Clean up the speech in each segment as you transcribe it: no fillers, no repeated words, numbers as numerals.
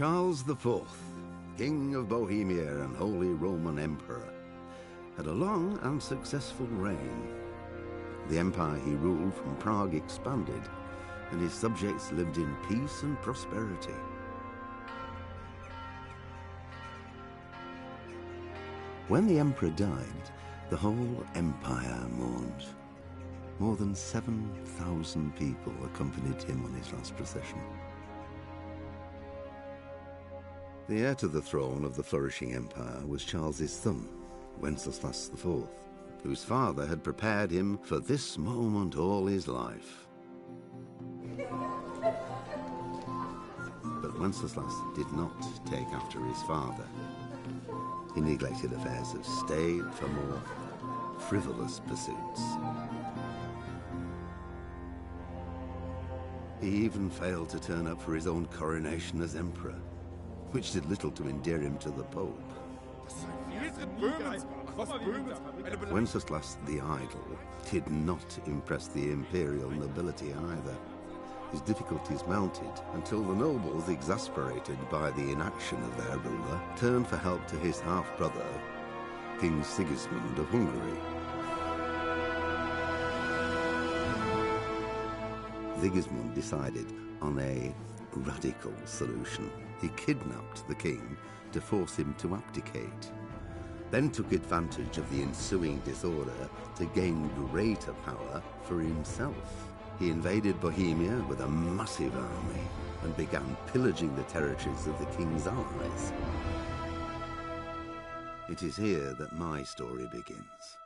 Charles IV, King of Bohemia and Holy Roman Emperor, had a long and successful reign. The empire he ruled from Prague expanded, and his subjects lived in peace and prosperity. When the emperor died, the whole empire mourned. More than 7,000 people accompanied him on his last procession. The heir to the throne of the flourishing empire was Charles's son, Wenceslas IV, whose father had prepared him for this moment all his life. But Wenceslas did not take after his father. He neglected affairs of state for more frivolous pursuits. He even failed to turn up for his own coronation as emperor, which did little to endear him to the Pope. Wenceslas the Idle did not impress the imperial nobility either. His difficulties mounted until the nobles, exasperated by the inaction of their ruler, turned for help to his half-brother, King Sigismund of Hungary. Sigismund decided on a radical solution. He kidnapped the king to force him to abdicate, then took advantage of the ensuing disorder to gain greater power for himself. He invaded Bohemia with a massive army and began pillaging the territories of the king's allies. It is here that my story begins.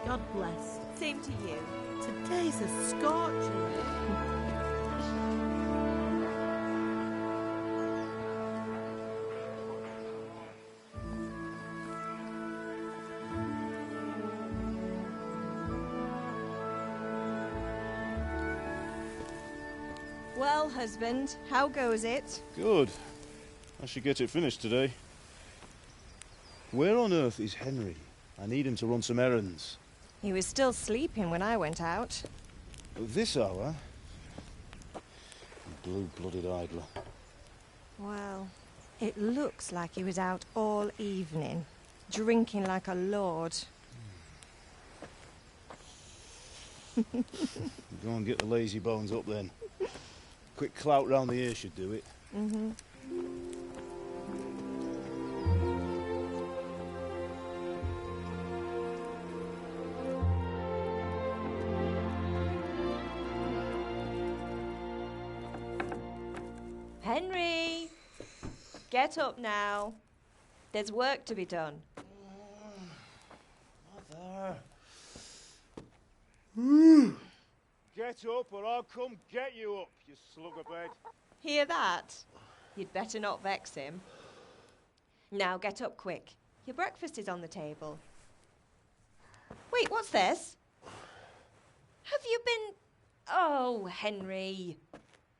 God bless. Same to you. Today's a scorcher. Well, husband, how goes it? Good. I should get it finished today. Where on earth is Henry? I need him to run some errands. He was still sleeping when I went out. At this hour? Blue-blooded idler. Well, it looks like he was out all evening, drinking like a lord. Go and get the lazy bones up then. Quick clout round the ear should do it. Mm-hmm. Henry! Get up now. There's work to be done. Mother. Get up or I'll come get you up, you slug of bed. Hear that? You'd better not vex him. Now get up quick. Your breakfast is on the table. Wait, what's this? Have you been... Oh, Henry.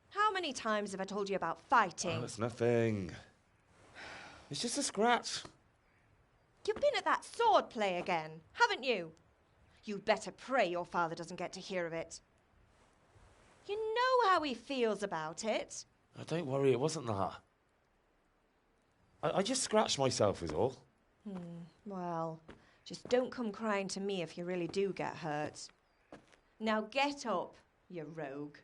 How many times have I told you about fighting? Oh, it's nothing. It's just a scratch. You've been at that sword play again, haven't you? You'd better pray your father doesn't get to hear of it. You know how he feels about it. Oh, don't worry, it wasn't that. I just scratched myself is all. Well, just don't come crying to me if you really do get hurt. Now get up, you rogue.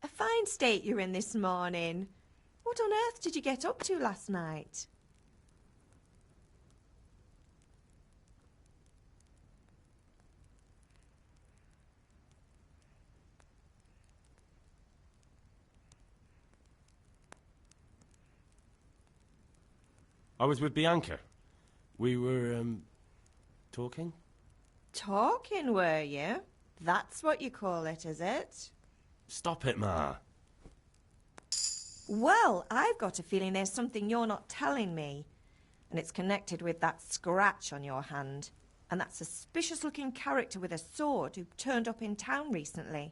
A fine state you're in this morning. What on earth did you get up to last night? I was with Bianca. We were, talking? Talking, were you? That's what you call it, is it? Stop it, Ma. Well, I've got a feeling there's something you're not telling me. And it's connected with that scratch on your hand. And that suspicious-looking character with a sword who turned up in town recently.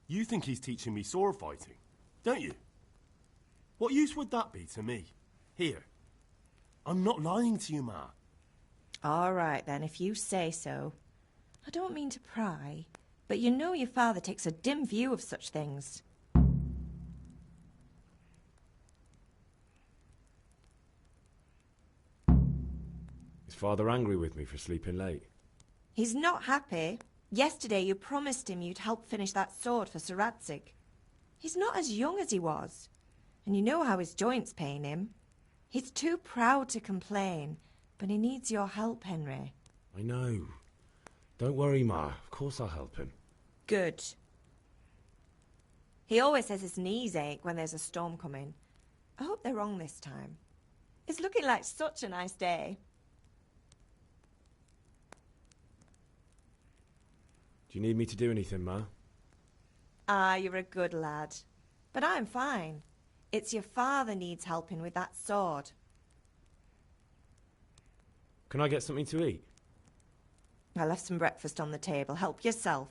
You think he's teaching me sword fighting, don't you? What use would that be to me? Here. I'm not lying to you, Ma. All right, then, if you say so. I don't mean to pry, but you know your father takes a dim view of such things. Is Father angry with me for sleeping late? He's not happy. Yesterday you promised him you'd help finish that sword for Sir Radzig. He's not as young as he was, and you know how his joints pain him. He's too proud to complain, but he needs your help, Henry. I know. Don't worry, Ma. Of course I'll help him. Good. He always says his knees ache when there's a storm coming. I hope they're wrong this time. It's looking like such a nice day. Do you need me to do anything, Ma? Ah, you're a good lad. But I'm fine. It's your father needs helping with that sword. Can I get something to eat? I left some breakfast on the table. Help yourself.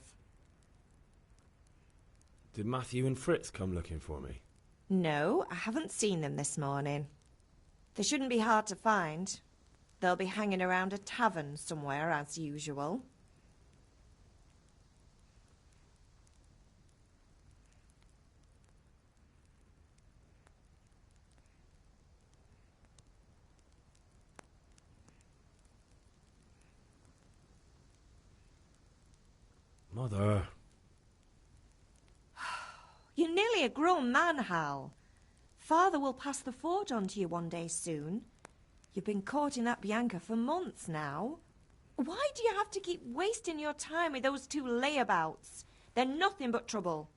Did Matthew and Fritz come looking for me? No, I haven't seen them this morning. They shouldn't be hard to find. They'll be hanging around a tavern somewhere, as usual. Mother. You're nearly a grown man, Hal. Father will pass the forge on to you one day soon. You've been courting that Bianca for months now. Why do you have to keep wasting your time with those two layabouts? They're nothing but trouble.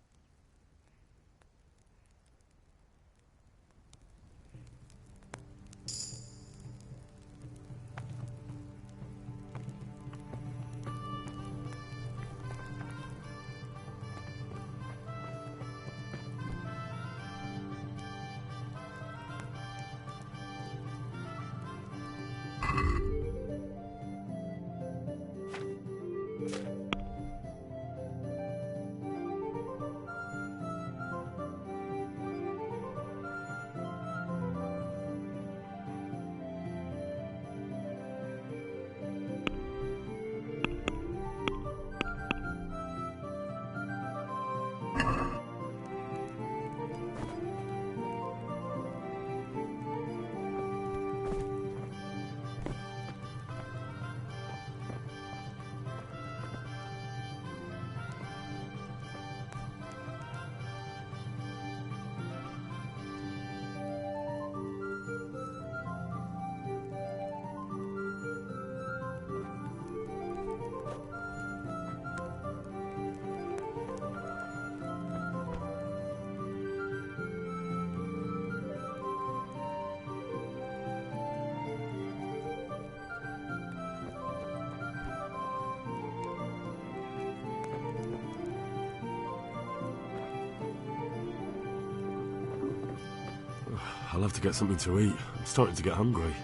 I'll have to get something to eat. I'm starting to get hungry.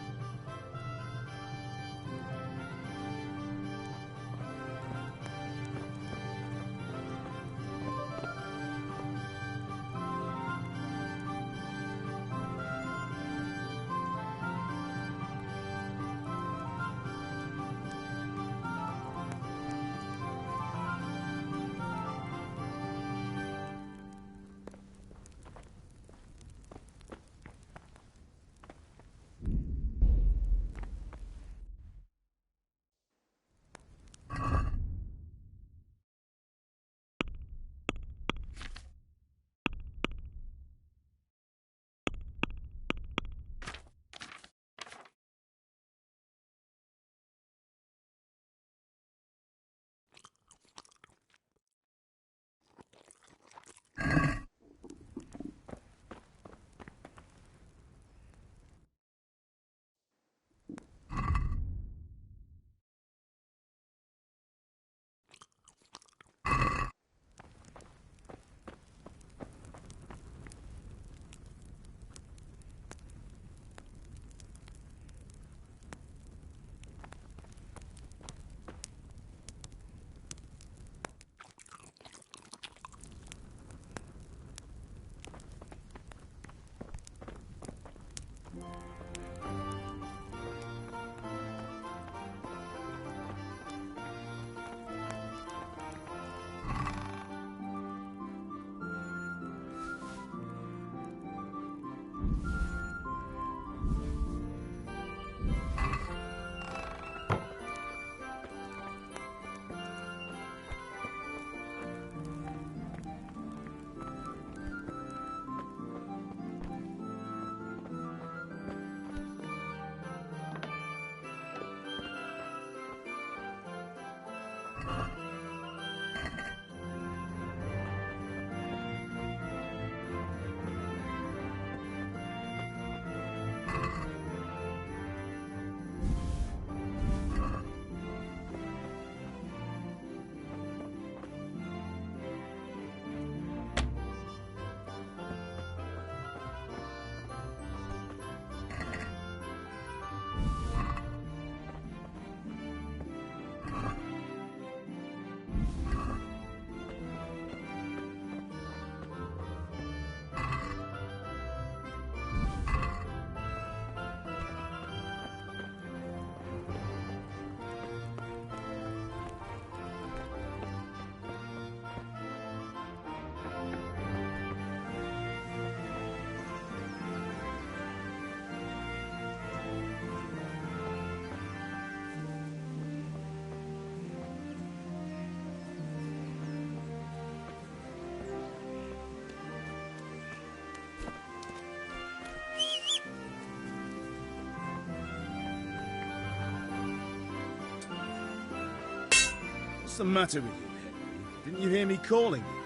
What's the matter with you, Henry? Didn't you hear me calling you?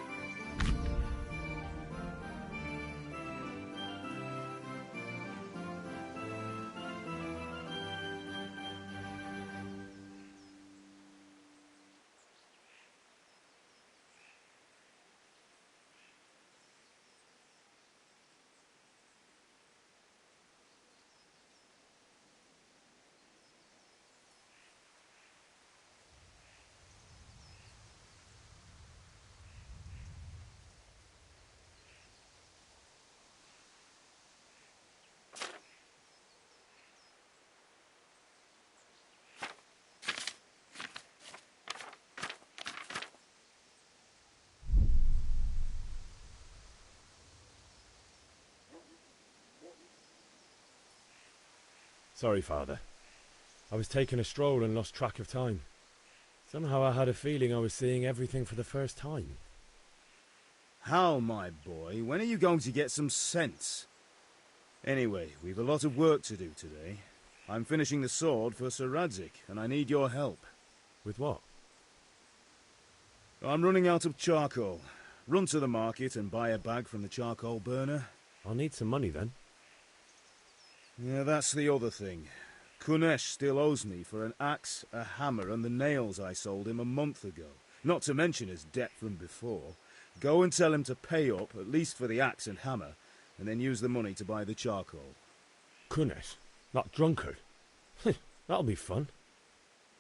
Sorry, Father. I was taking a stroll and lost track of time. Somehow I had a feeling I was seeing everything for the first time. Hal, my boy, when are you going to get some sense? Anyway, we've a lot of work to do today. I'm finishing the sword for Sir Radzig, and I need your help. With what? I'm running out of charcoal. Run to the market and buy a bag from the charcoal burner. I'll need some money then. Yeah, that's the other thing. Kunesh still owes me for an axe, a hammer, and the nails I sold him a month ago. Not to mention his debt from before. Go and tell him to pay up, at least for the axe and hammer, and then use the money to buy the charcoal. Kunesh? That drunkard? That'll be fun.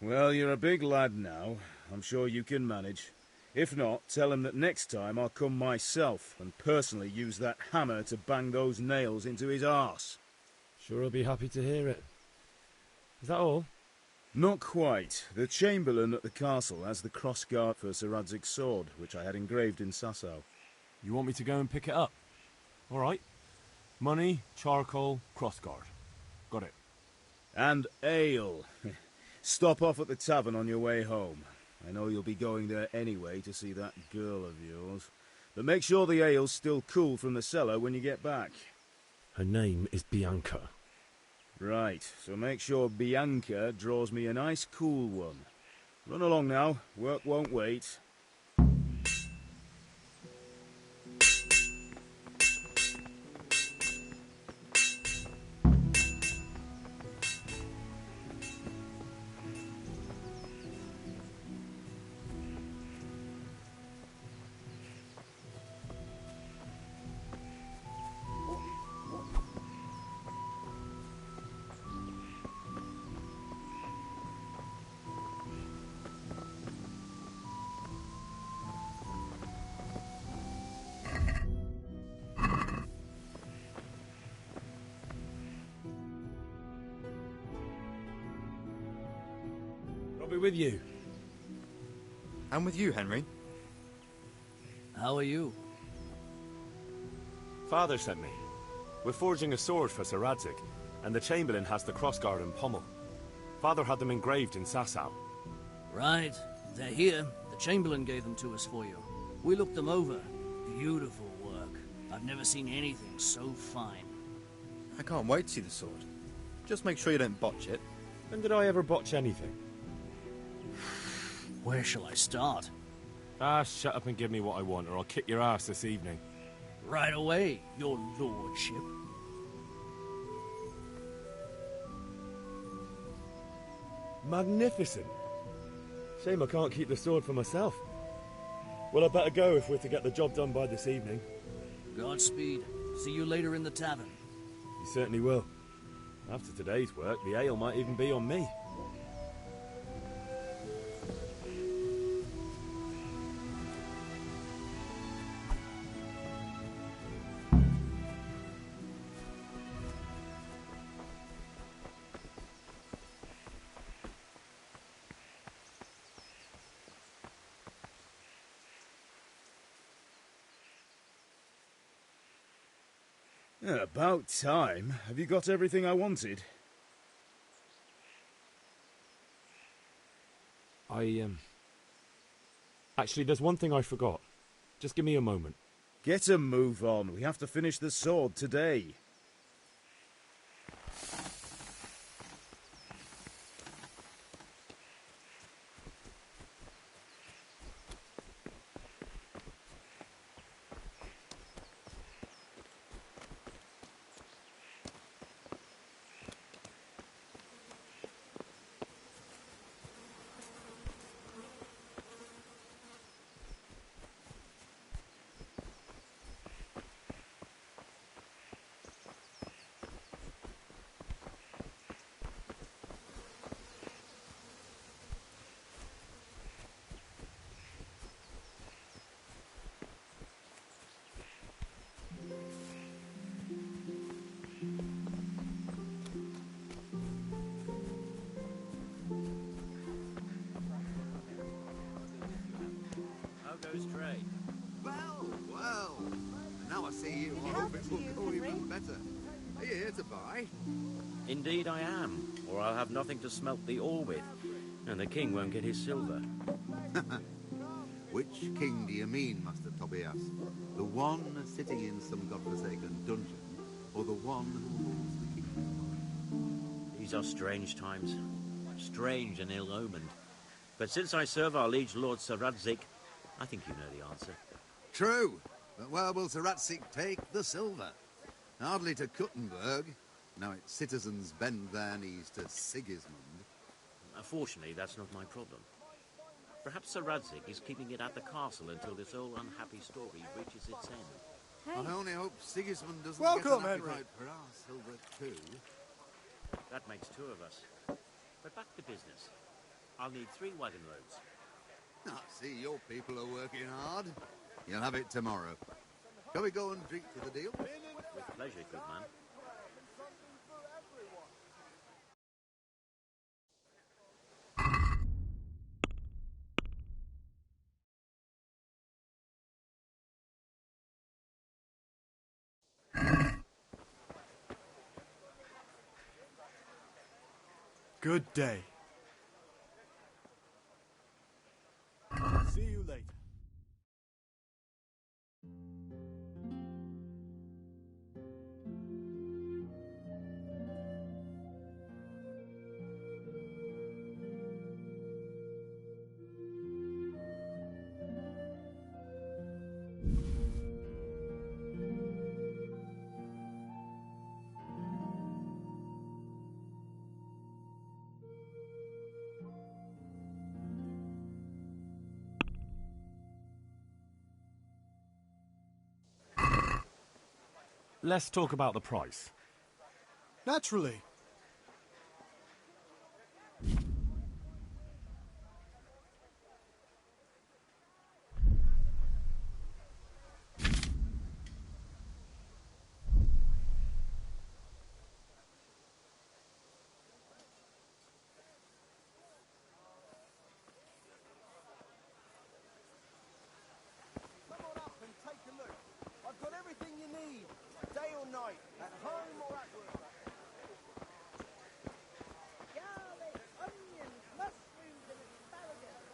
Well, you're a big lad now. I'm sure you can manage. If not, tell him that next time I'll come myself and personally use that hammer to bang those nails into his arse. Sure I'll be happy to hear it. Is that all? Not quite. The Chamberlain at the castle has the crossguard for Sir Radzig's sword, which I had engraved in Sasau. You want me to go and pick it up? All right. Money, charcoal, crossguard. Got it. And ale. Stop off at the tavern on your way home. I know you'll be going there anyway to see that girl of yours. But make sure the ale's still cool from the cellar when you get back. Her name is Bianca. Right, so make sure Bianca draws me a nice cool one. Run along now, work won't wait. I'll be with you. I'm with you, Henry. How are you? Father sent me. We're forging a sword for Sir Radzig, and the Chamberlain has the crossguard and pommel. Father had them engraved in Sasau. Right. They're here. The Chamberlain gave them to us for you. We looked them over. Beautiful work. I've never seen anything so fine. I can't wait to see the sword. Just make sure you don't botch it. When did I ever botch anything? Where shall I start? Ah, shut up and give me what I want, or I'll kick your ass this evening. Right away, your lordship. Magnificent. Shame I can't keep the sword for myself. Well, I better go if we're to get the job done by this evening. Godspeed. See you later in the tavern. You certainly will. After today's work, the ale might even be on me. About time. Have you got everything I wanted? Actually, there's one thing I forgot. Just give me a moment. Get a move on. We have to finish the sword today. goes trade? Well, well. Now I see you, I hope it will go even better. Are you here to buy? Indeed I am, or I'll have nothing to smelt the ore with, and the king won't get his silver. Which king do you mean, Master Tobias? The one sitting in some godforsaken dungeon, or the one who rules the kingdom? These are strange times, strange and ill-omened. But since I serve our liege lord Sir Radzik, I think you know the answer. True, but where will Sir Radzik take the silver? Hardly to Kuttenberg. Now its citizens bend their knees to Sigismund. Fortunately, that's not my problem. Perhaps Sir Radzik is keeping it at the castle until this old unhappy story reaches its end. I only hope Sigismund doesn't Welcome, get an Henry. appetite for our silver too. That makes two of us. But back to business. I'll need 3 wagon loads. I see your people are working hard. You'll have it tomorrow. Shall we go and drink to the deal? With pleasure, good man. Good day. See you later. Let's talk about the price. Naturally. Come on up and take a look. I've got everything you need, day or night, at home or at work. Garlic, onions, mushrooms and asparagus.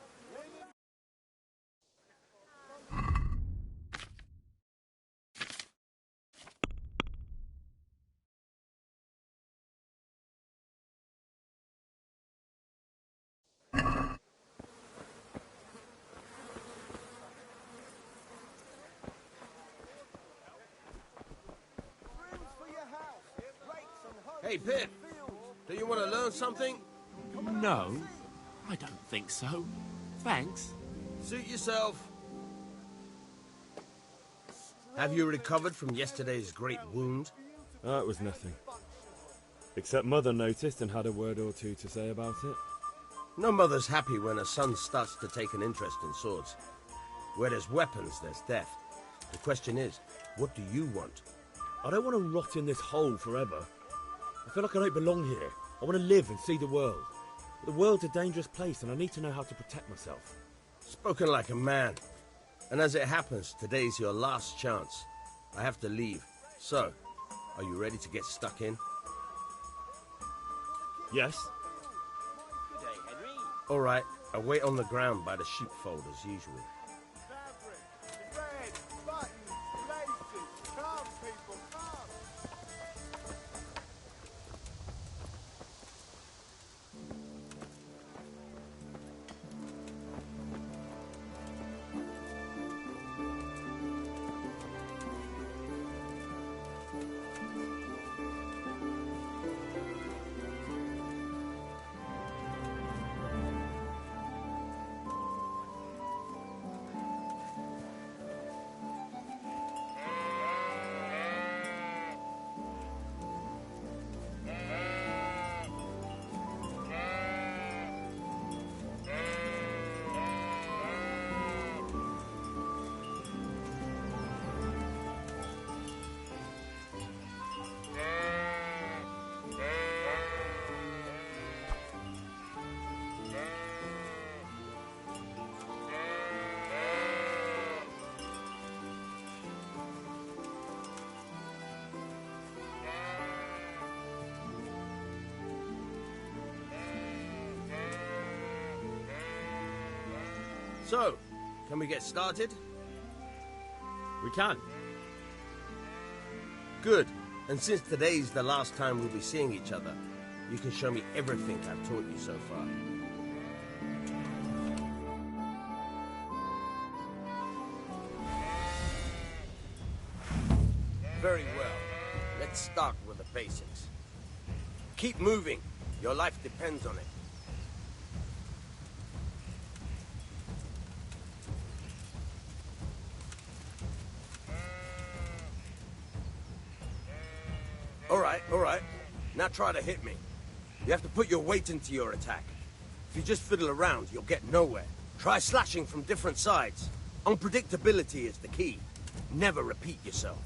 Brooms for your house, rakes and hoes Hey, for your Pip. fields. Do you want to learn something? No, I don't think so. Thanks. Suit yourself. Have you recovered from yesterday's great wound? Oh, it was nothing. Except Mother noticed and had a word or two to say about it. No mother's happy when her son starts to take an interest in swords. Where there's weapons, there's death. The question is, what do you want? I don't want to rot in this hole forever. I feel like I don't belong here. I want to live and see the world. But the world's a dangerous place and I need to know how to protect myself. Spoken like a man. And as it happens, today's your last chance. I have to leave. So, are you ready to get stuck in? Yes? Good day, Henry. All right, I'll wait on the ground by the sheepfold as usual. Fabric, red, buttons, laces. Come, people, come. So, can we get started? We can. Good. And since today's the last time we'll be seeing each other, you can show me everything I've taught you so far. Very well. Let's start with the basics. Keep moving. Your life depends on it. All right. Now try to hit me. You have to put your weight into your attack. If you just fiddle around, you'll get nowhere. Try slashing from different sides. Unpredictability is the key. Never repeat yourself.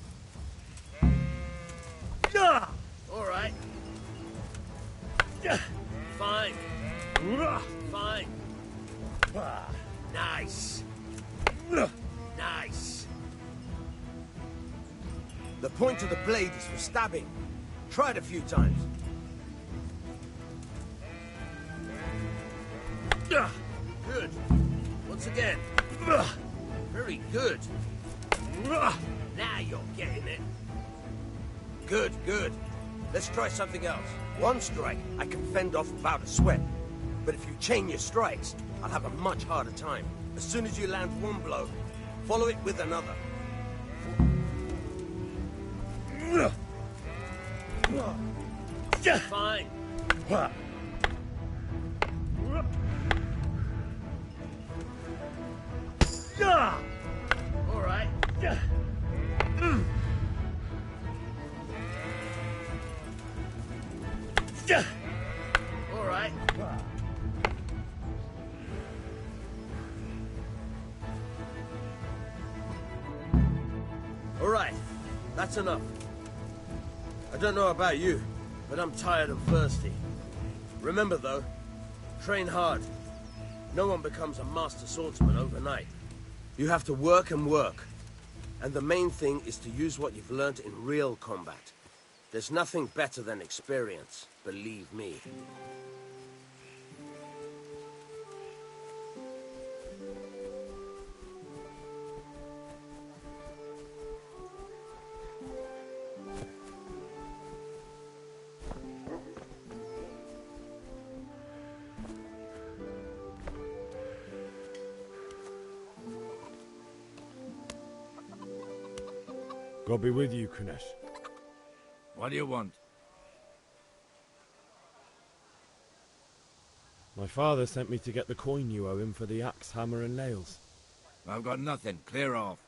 All right. Fine. Fine. Nice. Nice. The point of the blade is for stabbing. Try it a few times. Good. Once again. Very good. Now you're getting it. Good, good. Let's try something else. One strike, I can fend off without a sweat. But if you chain your strikes, I'll have a much harder time. As soon as you land one blow, follow it with another. Fine. All right. All right. All right. That's enough. I don't know about you, but I'm tired and thirsty. Remember, though, train hard. No one becomes a master swordsman overnight. You have to work and work. And the main thing is to use what you've learned in real combat. There's nothing better than experience, believe me. God be with you, Kunesh. What do you want? My father sent me to get the coin you owe him for the axe, hammer and nails. I've got nothing. Clear off.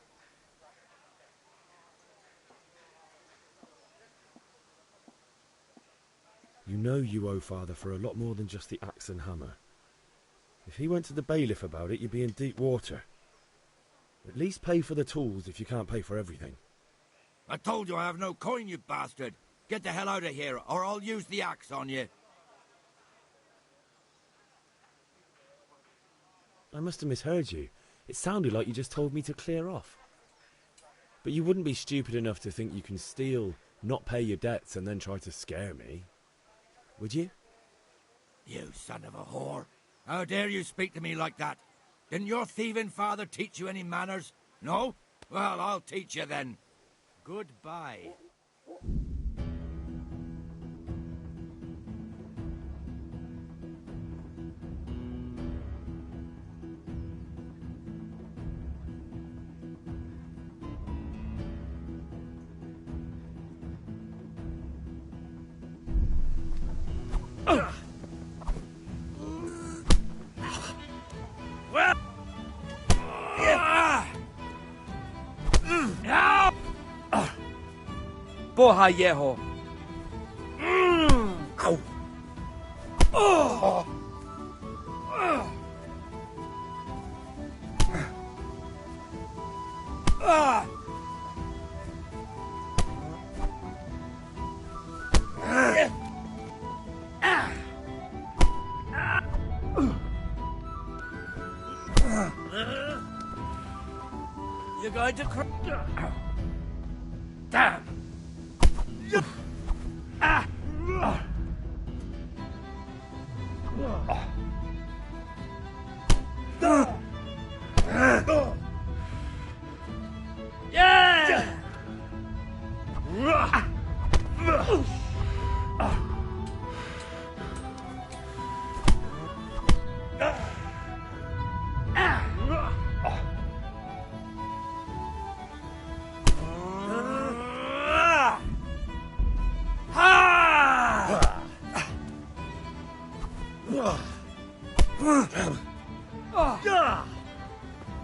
You know you owe father for a lot more than just the axe and hammer. If he went to the bailiff about it, you'd be in deep water. At least pay for the tools if you can't pay for everything. I told you I have no coin, you bastard. Get the hell out of here, or I'll use the axe on you. I must have misheard you. It sounded like you just told me to clear off. But you wouldn't be stupid enough to think you can steal, not pay your debts, and then try to scare me. Would you? You son of a whore. How dare you speak to me like that? Didn't your thieving father teach you any manners? No? Well, I'll teach you then. Goodbye. Boha Yeho. Ow. Oh. You're going to cry. Damn.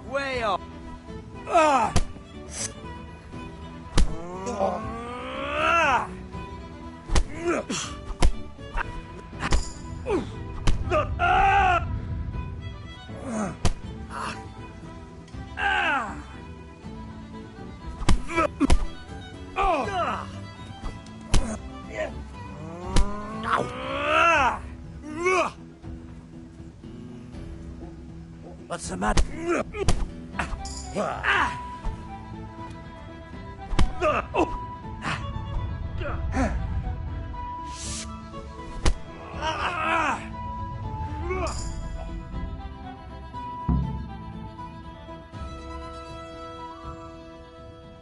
Way off. What's the matter?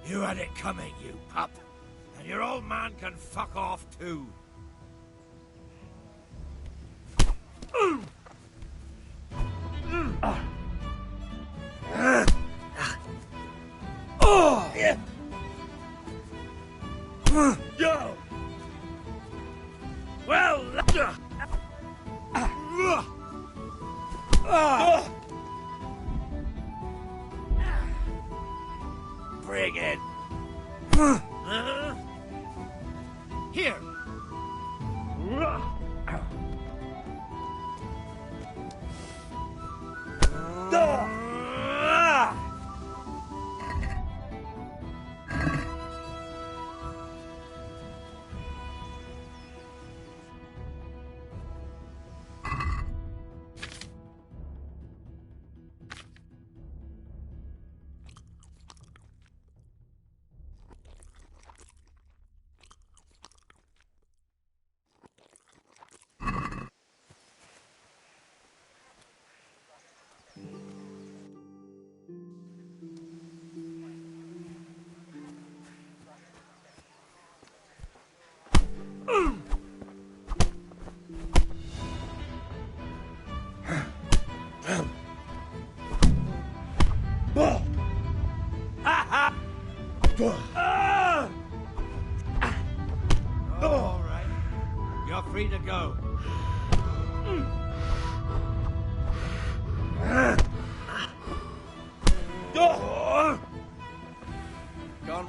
You had it coming, you pup. And your old man can fuck off too. Yo! Well, Bring it. Here. All right. You're free to go. Gone.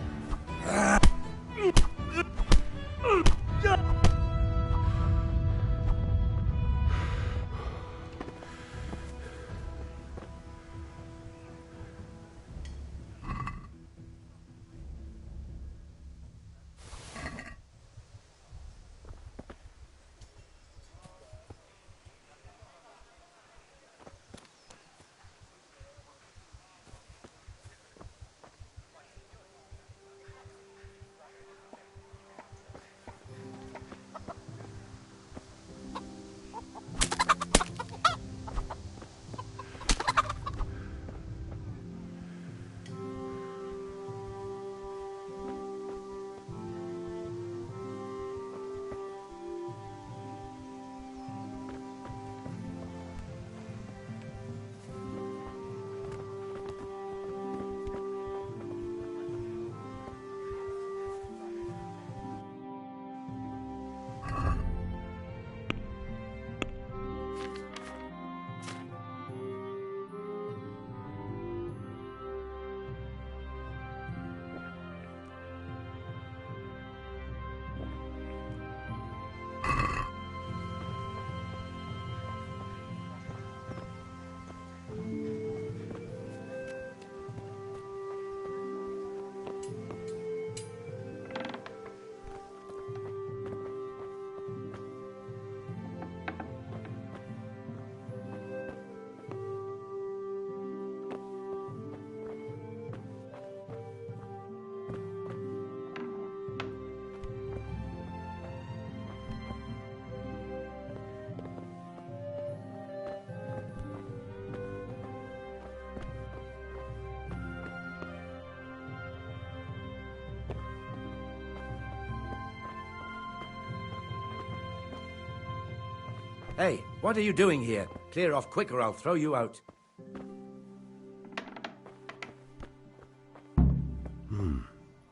Hey, what are you doing here? Clear off quick or I'll throw you out.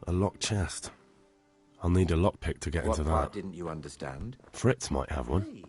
A locked chest. I'll need a lockpick to get What into part that. didn't you understand? Fritz might have one. Hey.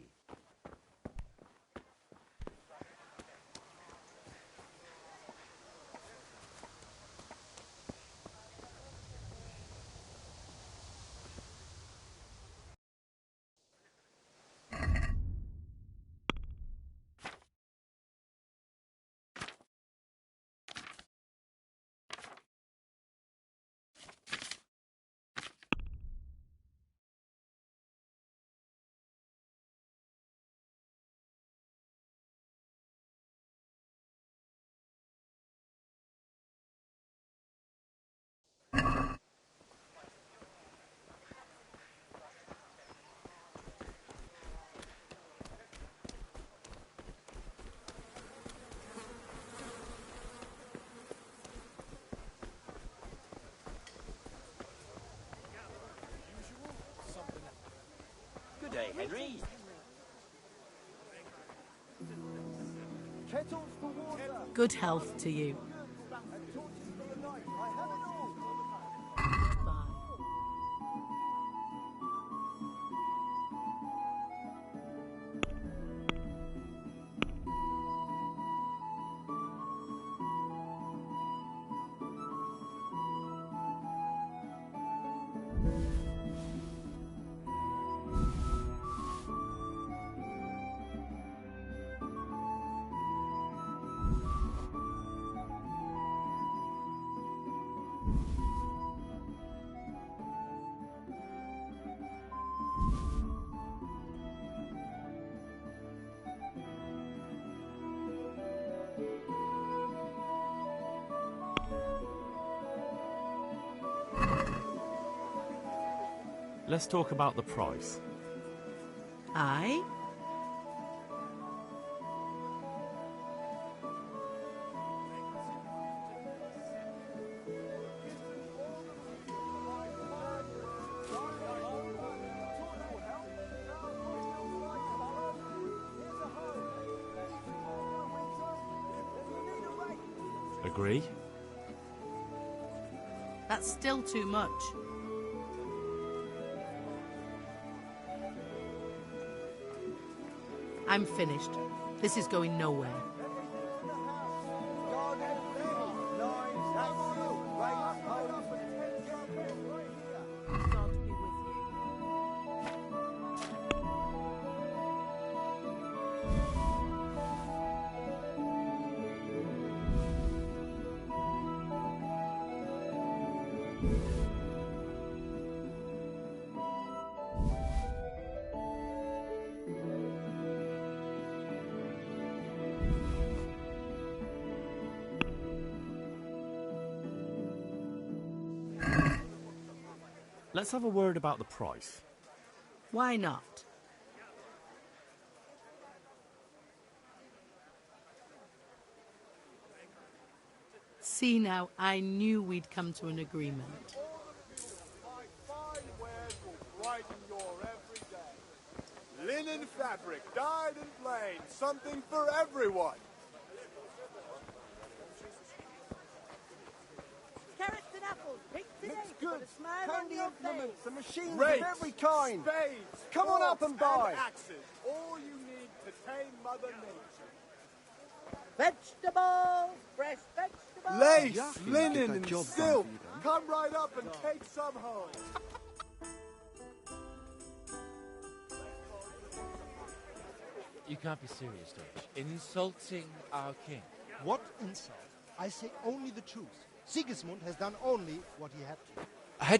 Henry! Kettles for water. Good health to you. And torches for the night. I have it all. Let's talk about the price. Aye? Agree? That's still too much. I'm finished. This is going nowhere. Let's have a word about the price. Why not? See now, I knew we'd come to an agreement. My fine wares will brighten your every day. Linen fabric, dyed and plain, something for everyone. Carrots and apples, pigs and eggs, goods, with a smile on handy your implements, face. and machines Rakes, of every kind. spades, Come on up forks, and buy. and axes, all you need to tame Mother Nature. Vegetables, fresh vegetables. Lace, linen, and silk. Come right up and take some home. You can't be serious, Deutsch. Insulting our king. What insult? I say only the truth. Sigismund has done only what he had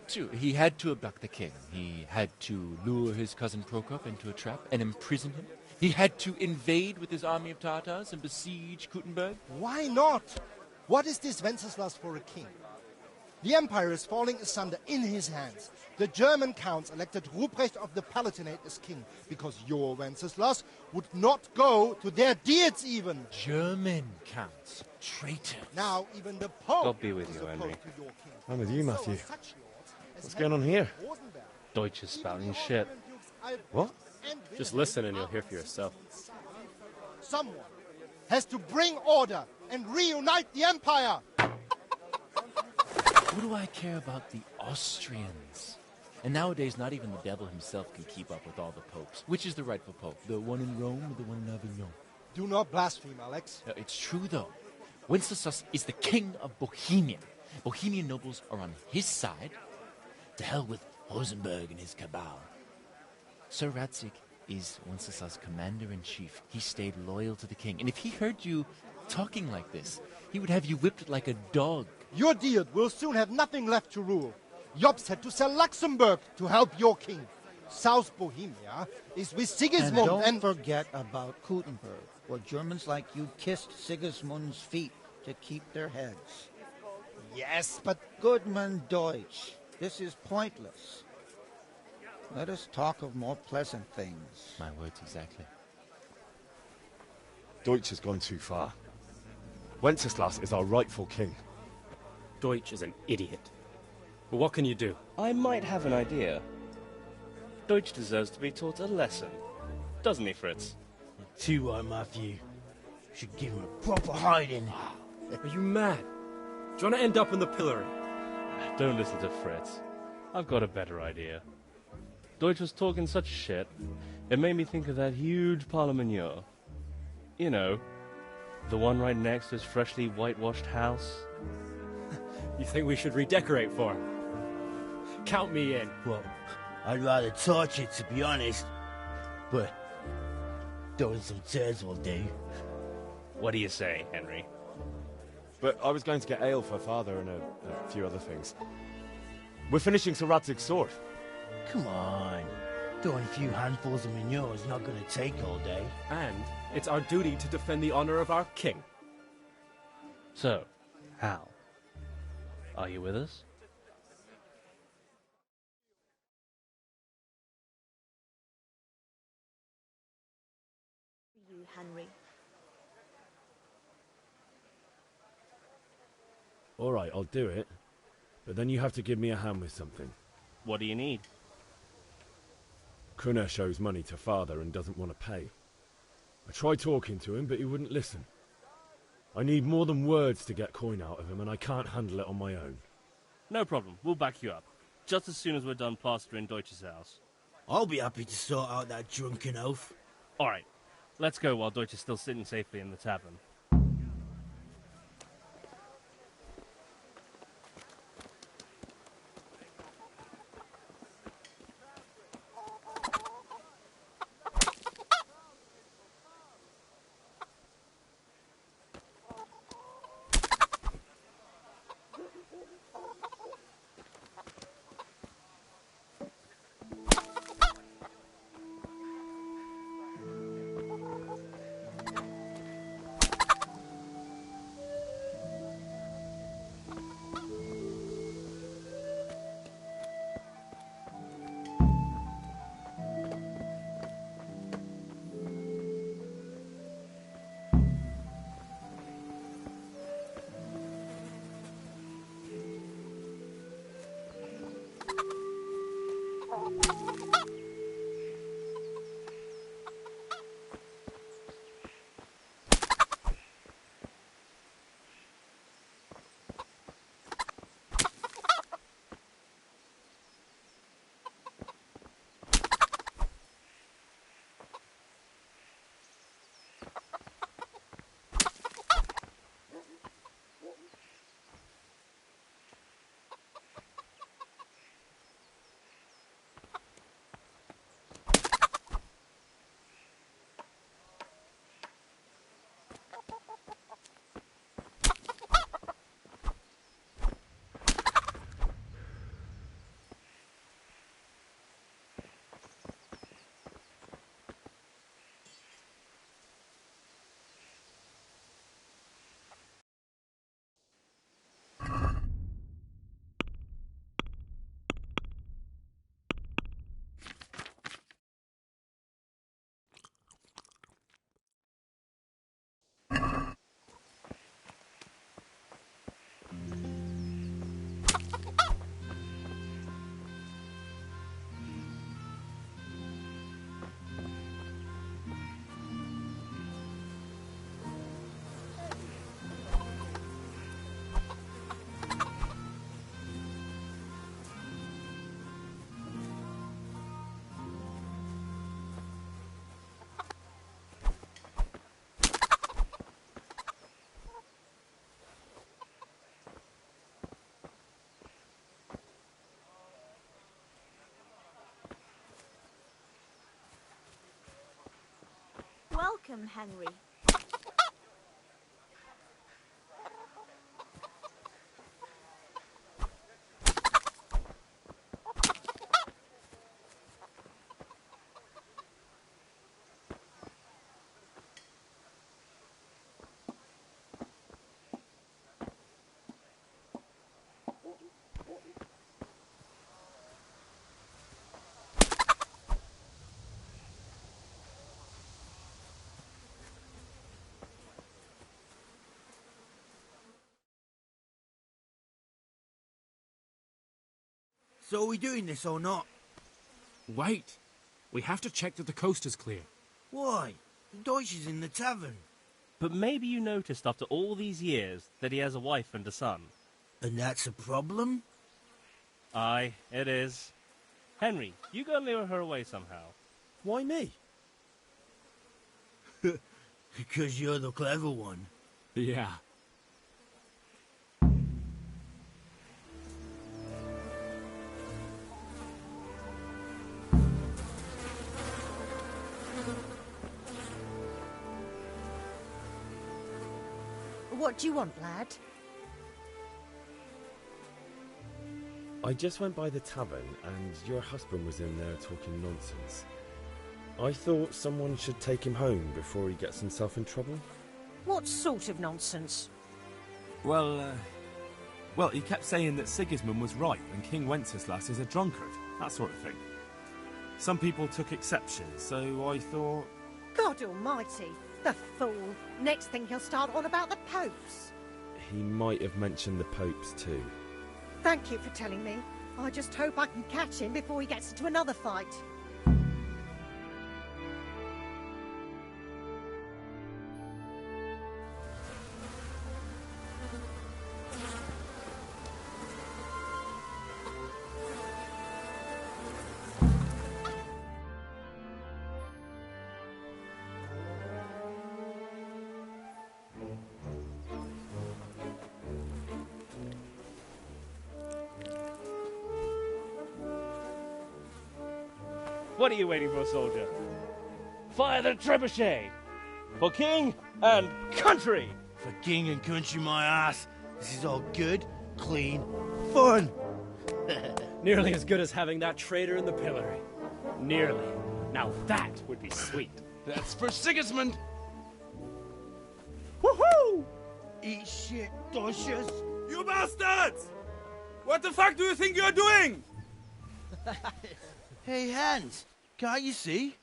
to. He had to abduct the king. He had to lure his cousin Prokop into a trap and imprison him. He had to invade with his army of Tatars and besiege Kuttenberg. Why not? What is this Wenceslas for a king? The empire is falling asunder in his hands. The German counts elected Ruprecht of the Palatinate as king because your Wenceslas would not go to their deeds even. German counts. Traitor. Now even the Pope God be with is you, opposed Henry. to your king. I'm with you, So Matthew. are such lords as What's going on here? Rosenberg. Deutsch is spouting shit. What? Just listen and you'll hear for yourself. Someone has to bring order and reunite the empire. What do I care about the Austrians? And nowadays, not even the devil himself can keep up with all the popes. Which is the rightful pope? The one in Rome or the one in Avignon? Do not blaspheme, Alex. It's true, though. Wenceslas is the king of Bohemia. Bohemian nobles are on his side. To hell with Rosenberg and his cabal. Sir Radzik is Wenceslas' commander-in-chief. He stayed loyal to the king. And if he heard you talking like this, he would have you whipped like a dog. Your Diet will soon have nothing left to rule. Jobst had to sell Luxembourg to help your king. South Bohemia is with Sigismund and don't forget about Kuttenberg, where Germans like you kissed Sigismund's feet to keep their heads. Yes, but... Goodman Deutsch, this is pointless. Let us talk of more pleasant things. My words exactly. Deutsch has gone too far. Wenceslas is our rightful king. Deutsch is an idiot. But what can you do? I might have an idea. Deutsch deserves to be taught a lesson. Doesn't he, Fritz? Too right, Matthew. Should give him a proper hiding. Are you mad? Do you want to end up in the pillory? Don't listen to Fritz. I've got a better idea. Deutsch was talking such shit, it made me think of that huge Parliament. You know, the one right next to his freshly whitewashed house. You think we should redecorate for him? Count me in. Well, I'd rather torch it, to be honest. But throwing some turds will do. What do you say, Henry? But I was going to get ale for Father and a few other things. We're finishing Sir Radzig's sword. Come on. Throwing a few handfuls of manure is not going to take all day. And it's our duty to defend the honor of our king. So, Hal, are you with us? You, Henry. All right, I'll do it. But then you have to give me a hand with something. What do you need? Kunesh owes money to Father and doesn't want to pay. I tried talking to him, but he wouldn't listen. I need more than words to get coin out of him, and I can't handle it on my own. No problem. We'll back you up. Just as soon as we're done plastering Deutsch's house. I'll be happy to sort out that drunken oaf. All right. Let's go while Deutsch is still sitting safely in the tavern. Welcome, Henry. So are we doing this or not? Wait. We have to check that the coast is clear. Why? The Deutsch is in the tavern. But maybe you noticed after all these years that he has a wife and a son. And that's a problem? Aye, it is. Henry, you go and lure her away somehow. Why me? Because you're the clever one. Yeah. What do you want, lad? I just went by the tavern and your husband was in there talking nonsense. I thought someone should take him home before he gets himself in trouble. What sort of nonsense? Well, he kept saying that Sigismund was right and King Wenceslas is a drunkard, that sort of thing. Some people took exception, so I thought... God almighty, the fool. Next thing he'll start on about the popes. He might have mentioned the popes too. Thank you for telling me. I just hope I can catch him before he gets into another fight. What are you waiting for, soldier? Fire the trebuchet! For king and country! For king and country, my ass. This is all good, clean, fun. Nearly as good as having that traitor in the pillory. Nearly. Now that would be sweet. That's for Sigismund! Woohoo! Eat shit, Deutsches. You bastards! What the fuck do you think you're doing? Hey, Hans, can't you see?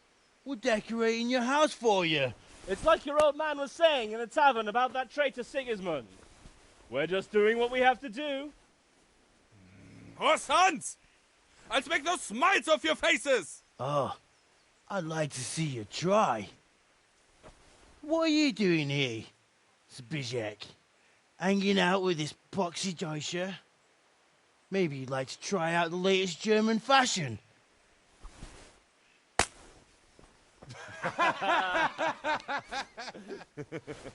We're decorating your house for you. It's like your old man was saying in the tavern about that traitor Sigismund. We're just doing what we have to do. Horse Hans! I'll make those smiles off your faces! Oh, I'd like to see you try. What are you doing here, Zbyszek? Hanging out with this poxy Deutscher? Maybe you'd like to try out the latest German fashion.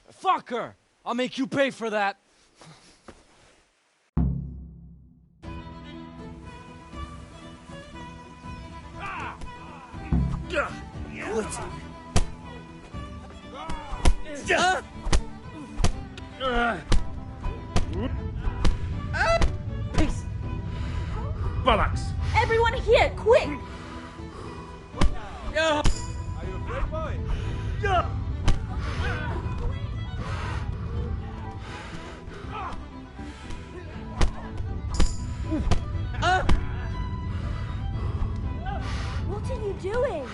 Fuck her! I'll make you pay for that. Peace. Bollocks! Everyone here, quick! Yeah. Are you afraid, boy? Yeah. What are you doing?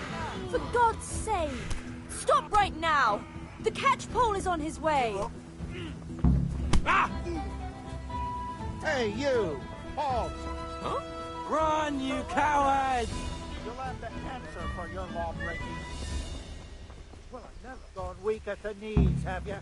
For God's sake! Stop right now! The catchpole is on his way! Hey, you! Halt! Huh? Run, you cowards! You'll have to answer for your law-breaking. Well, I've never gone weak at the knees, have you?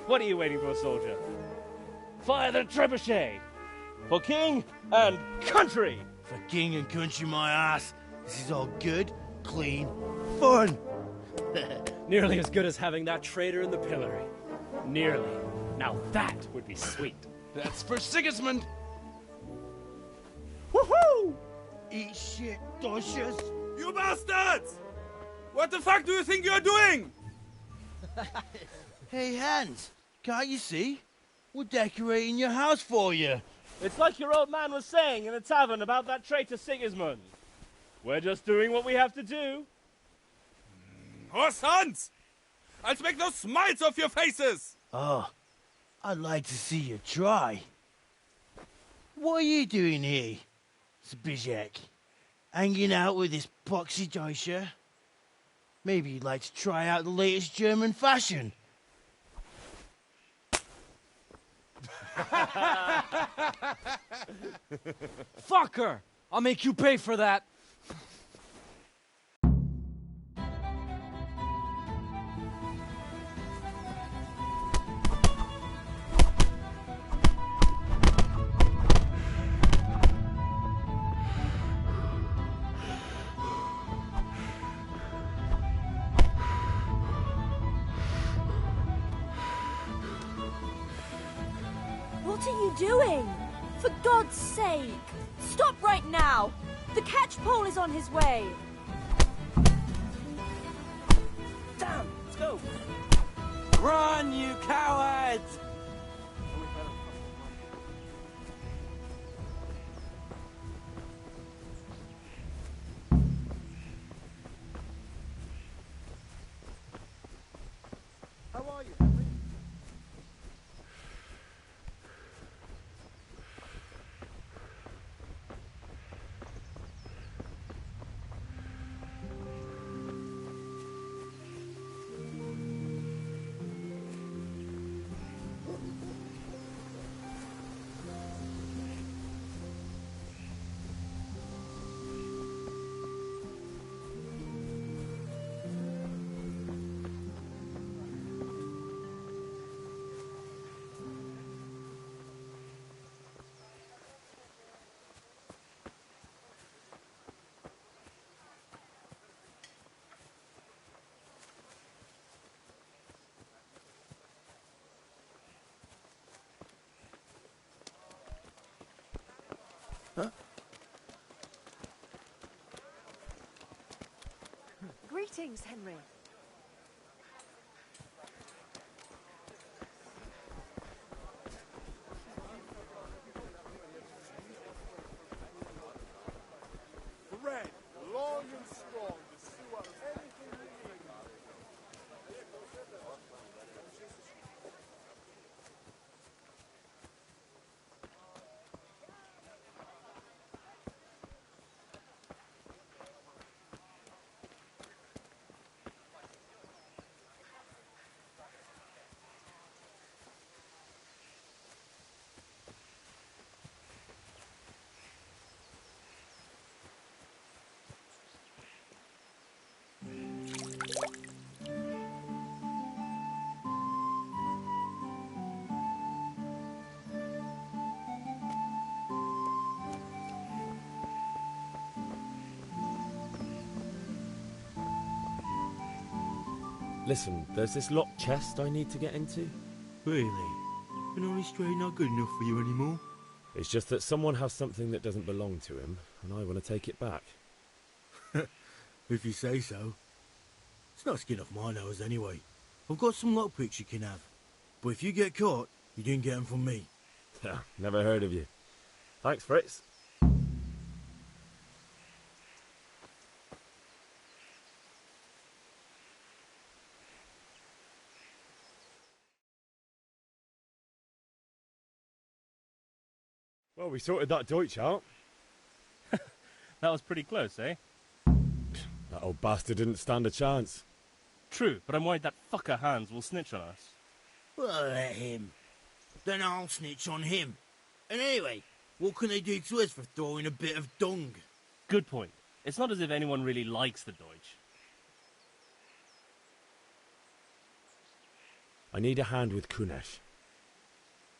What are you waiting for, soldier? Fire the trebuchet! For king and country! For king and country, my ass. This is all good, clean, fun. Nearly as good as having that traitor in the pillory. Nearly. Now that would be sweet. That's for Sigismund! Woohoo! Eat shit, Deutschers! You bastards! What the fuck do you think you're doing? Hey, Hans, can't you see? We're decorating your house for you. It's like your old man was saying in the tavern about that traitor Sigismund. We're just doing what we have to do. Oh, sons! I'll make those smiles off your faces! Oh, I'd like to see you try. What are you doing here, Zbyszek? Hanging out with this poxy Deutscher? Maybe you'd like to try out the latest German fashion. Fucker! I'll make you pay for that. What are you doing? For God's sake! Stop right now! The catchpole is on his way! Damn! Let's go! Run, you cowards! How are you, Henry? Greetings, Henry. Red, long and strong to sew up anything you need. Listen, there's this locked chest I need to get into. Really? An honest straight not good enough for you anymore? It's just that someone has something that doesn't belong to him, and I want to take it back. If you say so. It's not skin off my nose anyway. I've got some lockpicks you can have. But if you get caught, you didn't get them from me. Never heard of you. Thanks, Fritz. Well, we sorted that Deutsch out. That was pretty close, eh? That old bastard didn't stand a chance. True, but I'm worried that fucker Hans will snitch on us. Well, let him. Then I'll snitch on him. And anyway, what can they do to us for throwing a bit of dung? Good point. It's not as if anyone really likes the Deutsch. I need a hand with Kunesh.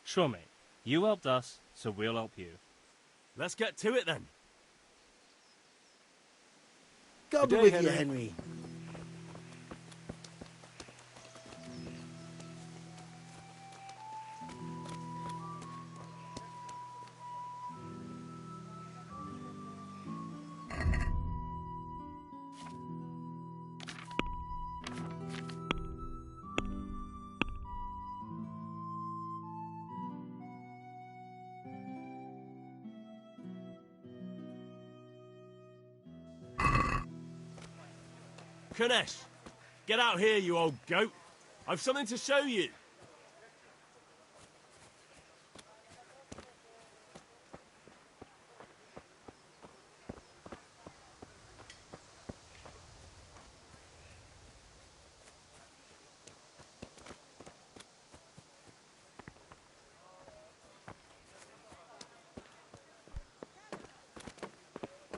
Sure, mate. You helped us, so we'll help you. Let's get to it then. God be with you, Henry. Kanesh, get out here, you old goat. I've something to show you.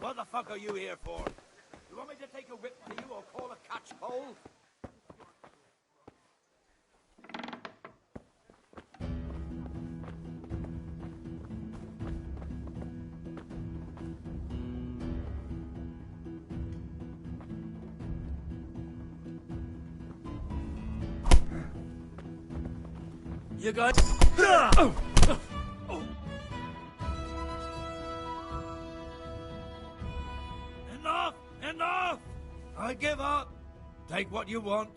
What the fuck are you here for? You want me to take a whip to you or call a catch pole? You guys... Enough! Enough! I give up. Take what you want.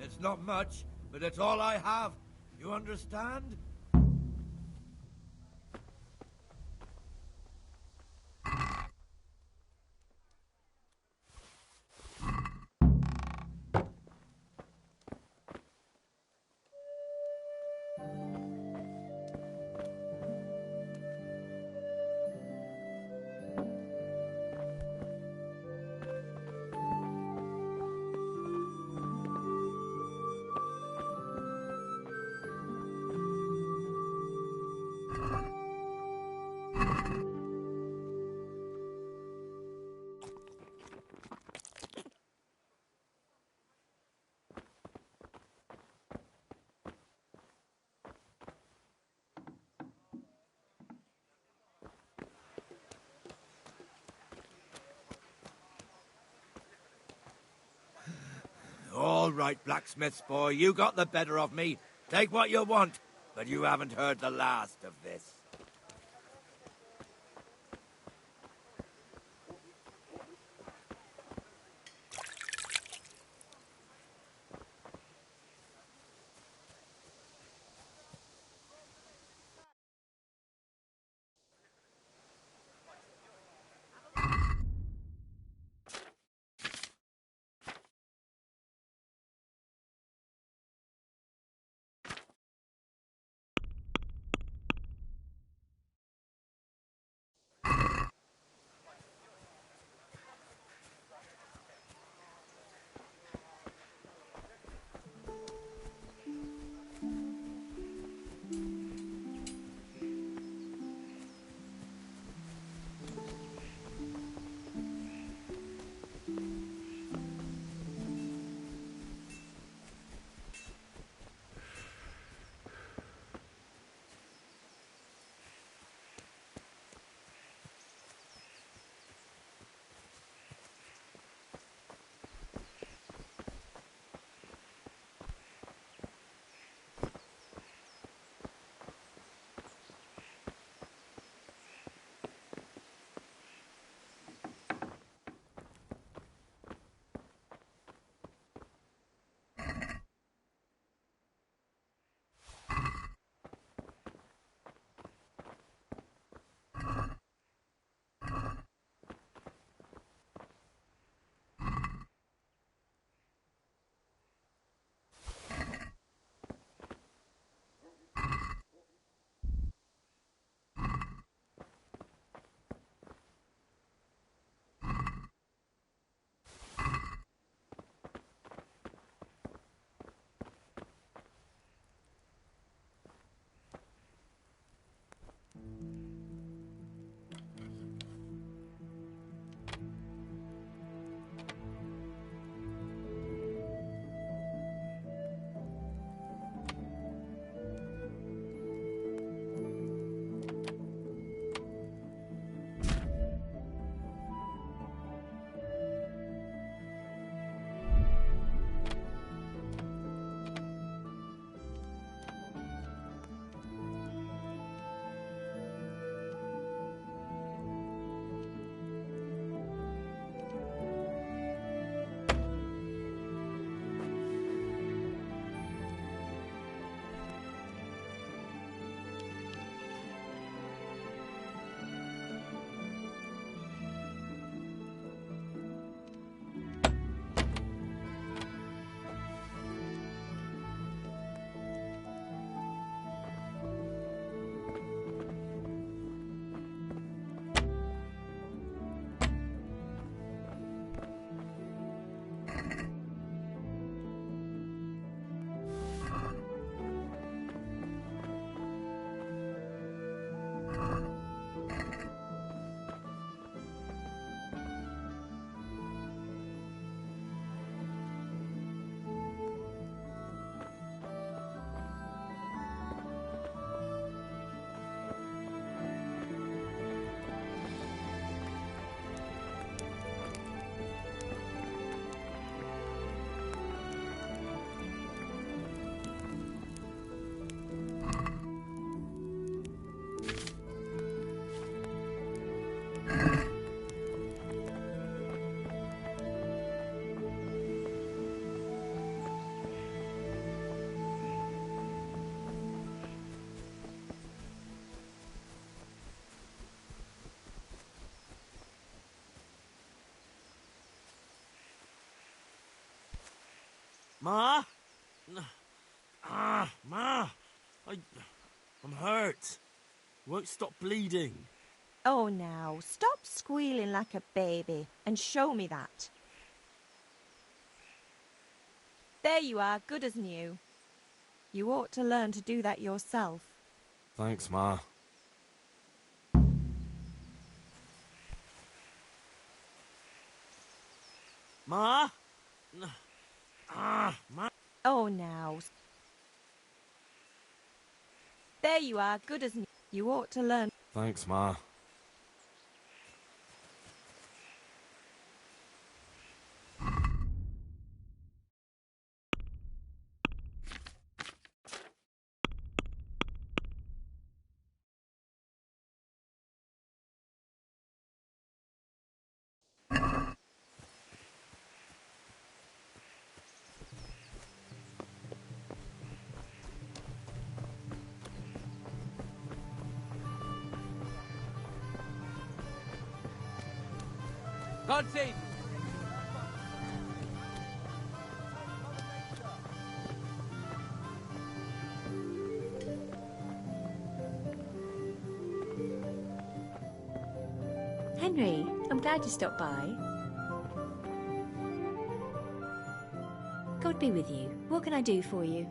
It's not much, but it's all I have. You understand? All right, blacksmith's boy, you got the better of me. Take what you want, but you haven't heard the last of this. Ma? Ma! I'm hurt. Won't stop bleeding. Oh, now, stop squealing like a baby and show me that. There you are, good as new. You ought to learn to do that yourself. Thanks, Ma. Ma? Ma? Oh, now. There you are, good as new. You ought to learn. Thanks, Ma. God save you. Henry, I'm glad you stopped by. God be with you. What can I do for you?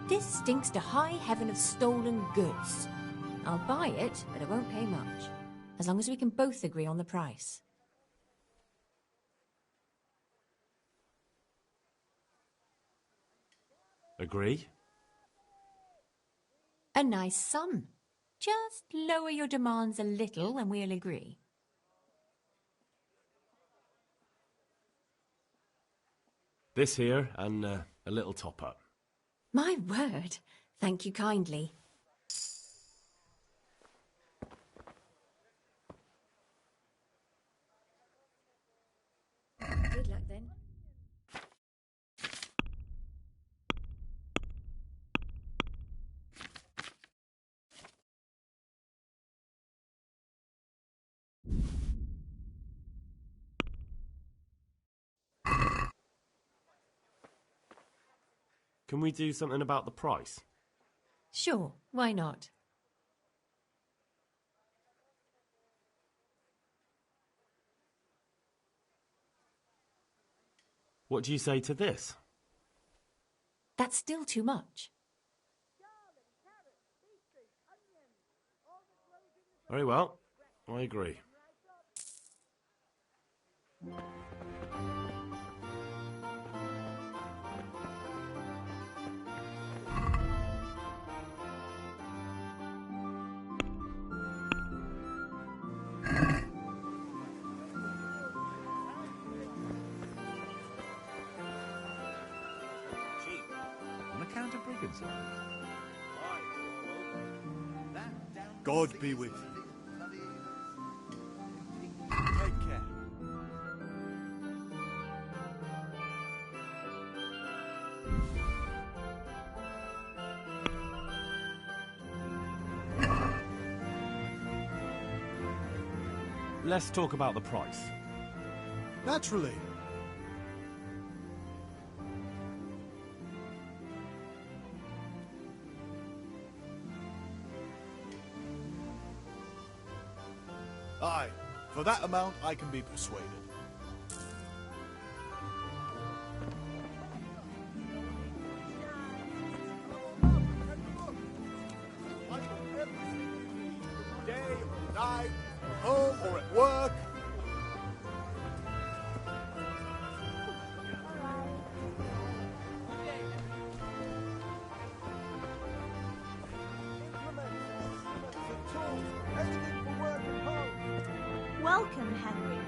This stinks to high heaven of stolen goods. I'll buy it, but I won't pay much. As long as we can both agree on the price. Agree? A nice sum. Just lower your demands a little and we'll agree. This here, and a little top-up. My word. Thank you kindly. Good luck then. Can we do something about the price? Sure, why not? What do you say to this? That's still too much. Very well, I agree. On account of brigands. God be with you. Take care. Let's talk about the price. Naturally. Aye, for that amount I can be persuaded. Day or night, home or at work. Welcome, Henry.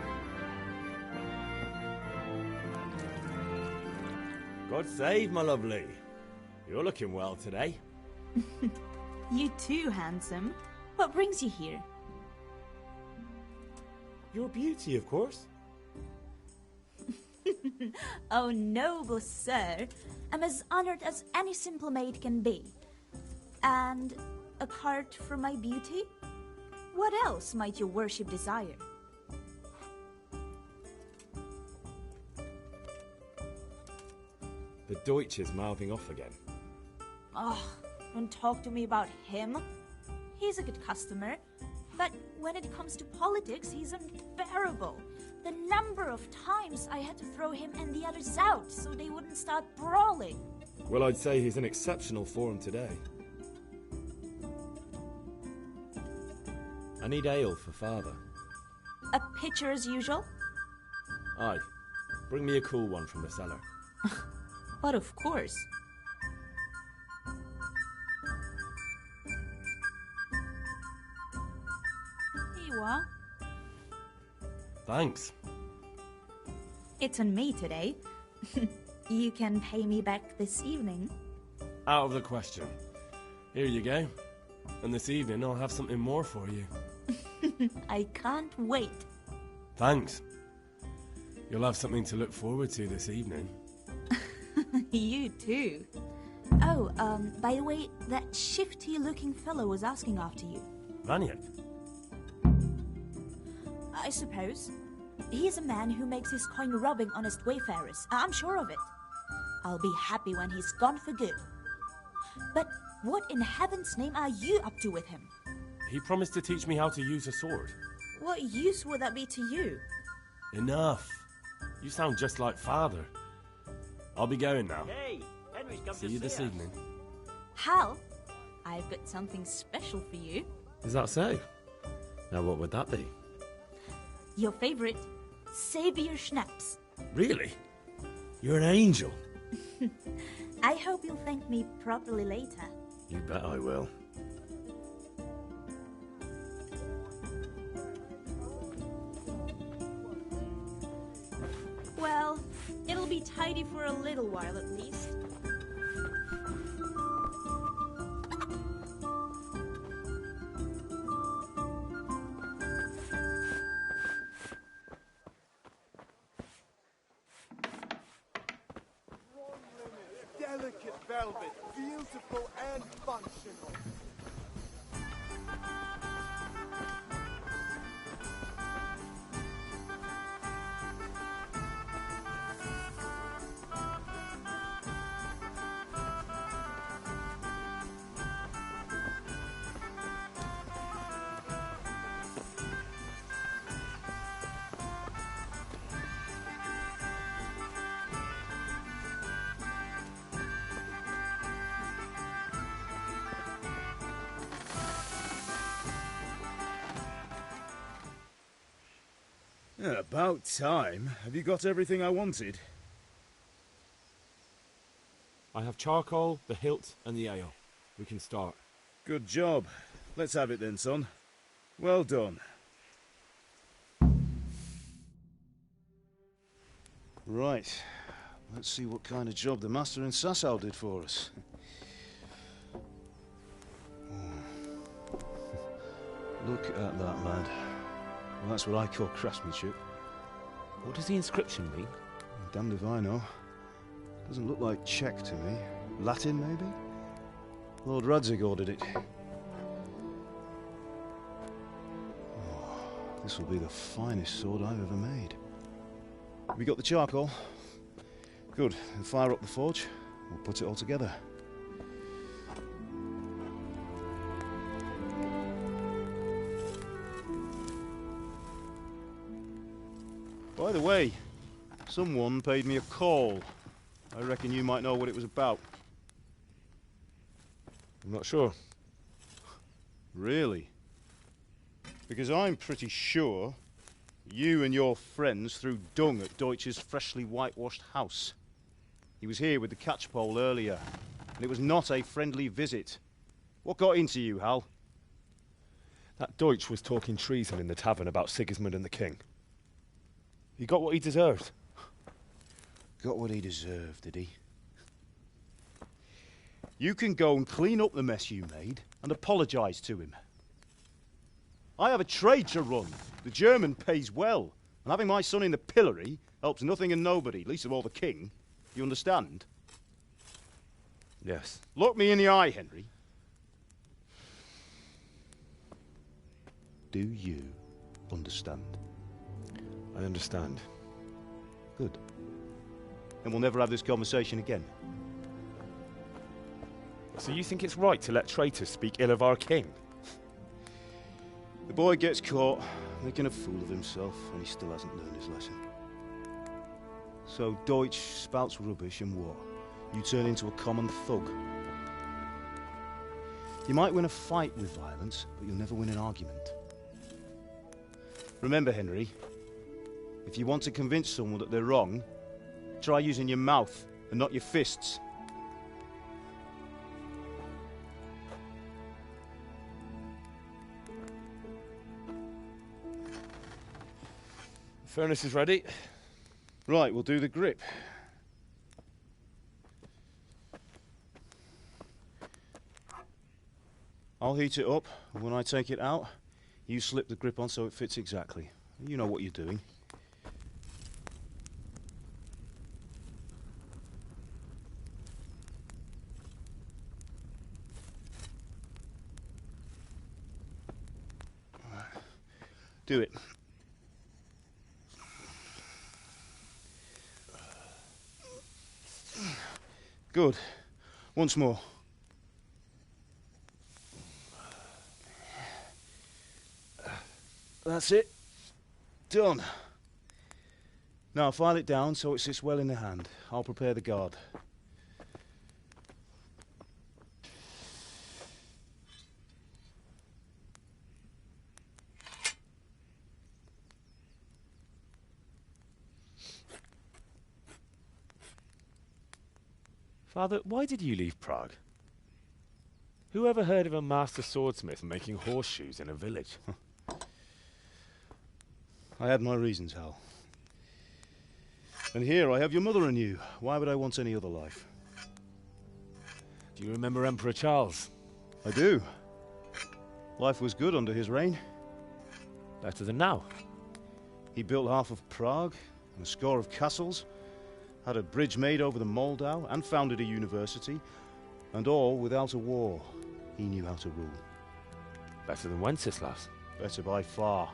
God save, my lovely. You're looking well today. You too, handsome. What brings you here? Your beauty, of course. Oh, noble sir. I'm as honored as any simple maid can be. And apart from my beauty, what else might your worship desire? The Deutsch is mouthing off again. Oh, don't talk to me about him. He's a good customer, but when it comes to politics, he's unbearable. The number of times I had to throw him and the others out so they wouldn't start brawling. Well, I'd say he's in exceptional form today. I need ale for father. A pitcher as usual? Aye. Bring me a cool one from the cellar. But of course. Here you are. Thanks. It's on me today. You can pay me back this evening. Out of the question. Here you go. And this evening I'll have something more for you. I can't wait. Thanks. You'll have something to look forward to this evening. You too. Oh, by the way, that shifty-looking fellow was asking after you. Vaniak? I suppose. He's a man who makes his coin robbing honest wayfarers. I'm sure of it. I'll be happy when he's gone for good. But what in heaven's name are you up to with him? He promised to teach me how to use a sword. What use would that be to you? Enough. You sound just like father. I'll be going now. Hey, Henry's come See to you this us. evening. Hal, I've got something special for you. Is that so? Now what would that be? Your favorite, Savior Schnapps. Really? You're an angel. I hope you'll thank me properly later. You bet I will. Well, it'll be tidy for a little while at least. Delicate velvet, beautiful and functional. Yeah, about time. Have you got everything I wanted? I have charcoal, the hilt, and the ale. We can start. Good job. Let's have it then, son. Well done. Right. Let's see what kind of job the master in Sasau did for us. Look at that, lad. Well, that's what I call craftsmanship. What does the inscription mean? Damned if I know. Doesn't look like Czech to me. Latin, maybe? Lord Radzig ordered it. Oh, this will be the finest sword I've ever made. We got the charcoal? Good. Then fire up the forge. We'll put it all together. By the way, someone paid me a call. I reckon you might know what it was about. I'm not sure. Really? Because I'm pretty sure you and your friends threw dung at Deutsch's freshly whitewashed house. He was here with the catchpole earlier, and it was not a friendly visit. What got into you, Hal? That Deutsch was talking treason in the tavern about Sigismund and the king. He got what he deserved. Got what he deserved, did he? You can go and clean up the mess you made and apologise to him. I have a trade to run. The German pays well, and having my son in the pillory helps nothing and nobody, least of all the king. You understand? Yes. Look me in the eye, Henry. Do you understand? I understand. Good. Then we'll never have this conversation again. So you think it's right to let traitors speak ill of our king? The boy gets caught, making a fool of himself, and he still hasn't learned his lesson. So Deutsch spouts rubbish, and what? You turn into a common thug. You might win a fight with violence, but you'll never win an argument. Remember, Henry, if you want to convince someone that they're wrong, try using your mouth and not your fists. The furnace is ready. Right, we'll do the grip. I'll heat it up, and when I take it out, you slip the grip on so it fits exactly. You know what you're doing. Do it. Good. Once more. That's it. Done. Now file it down so it sits well in the hand. I'll prepare the guard. Father, why did you leave Prague? Who ever heard of a master swordsmith making horseshoes in a village? I had my reasons, Hal. And here I have your mother and you. Why would I want any other life? Do you remember Emperor Charles? I do. Life was good under his reign. Better than now. He built half of Prague and a score of castles, had a bridge made over the Moldau, and founded a university, and all without a war. He knew how to rule. Better than Wenceslas. Better by far.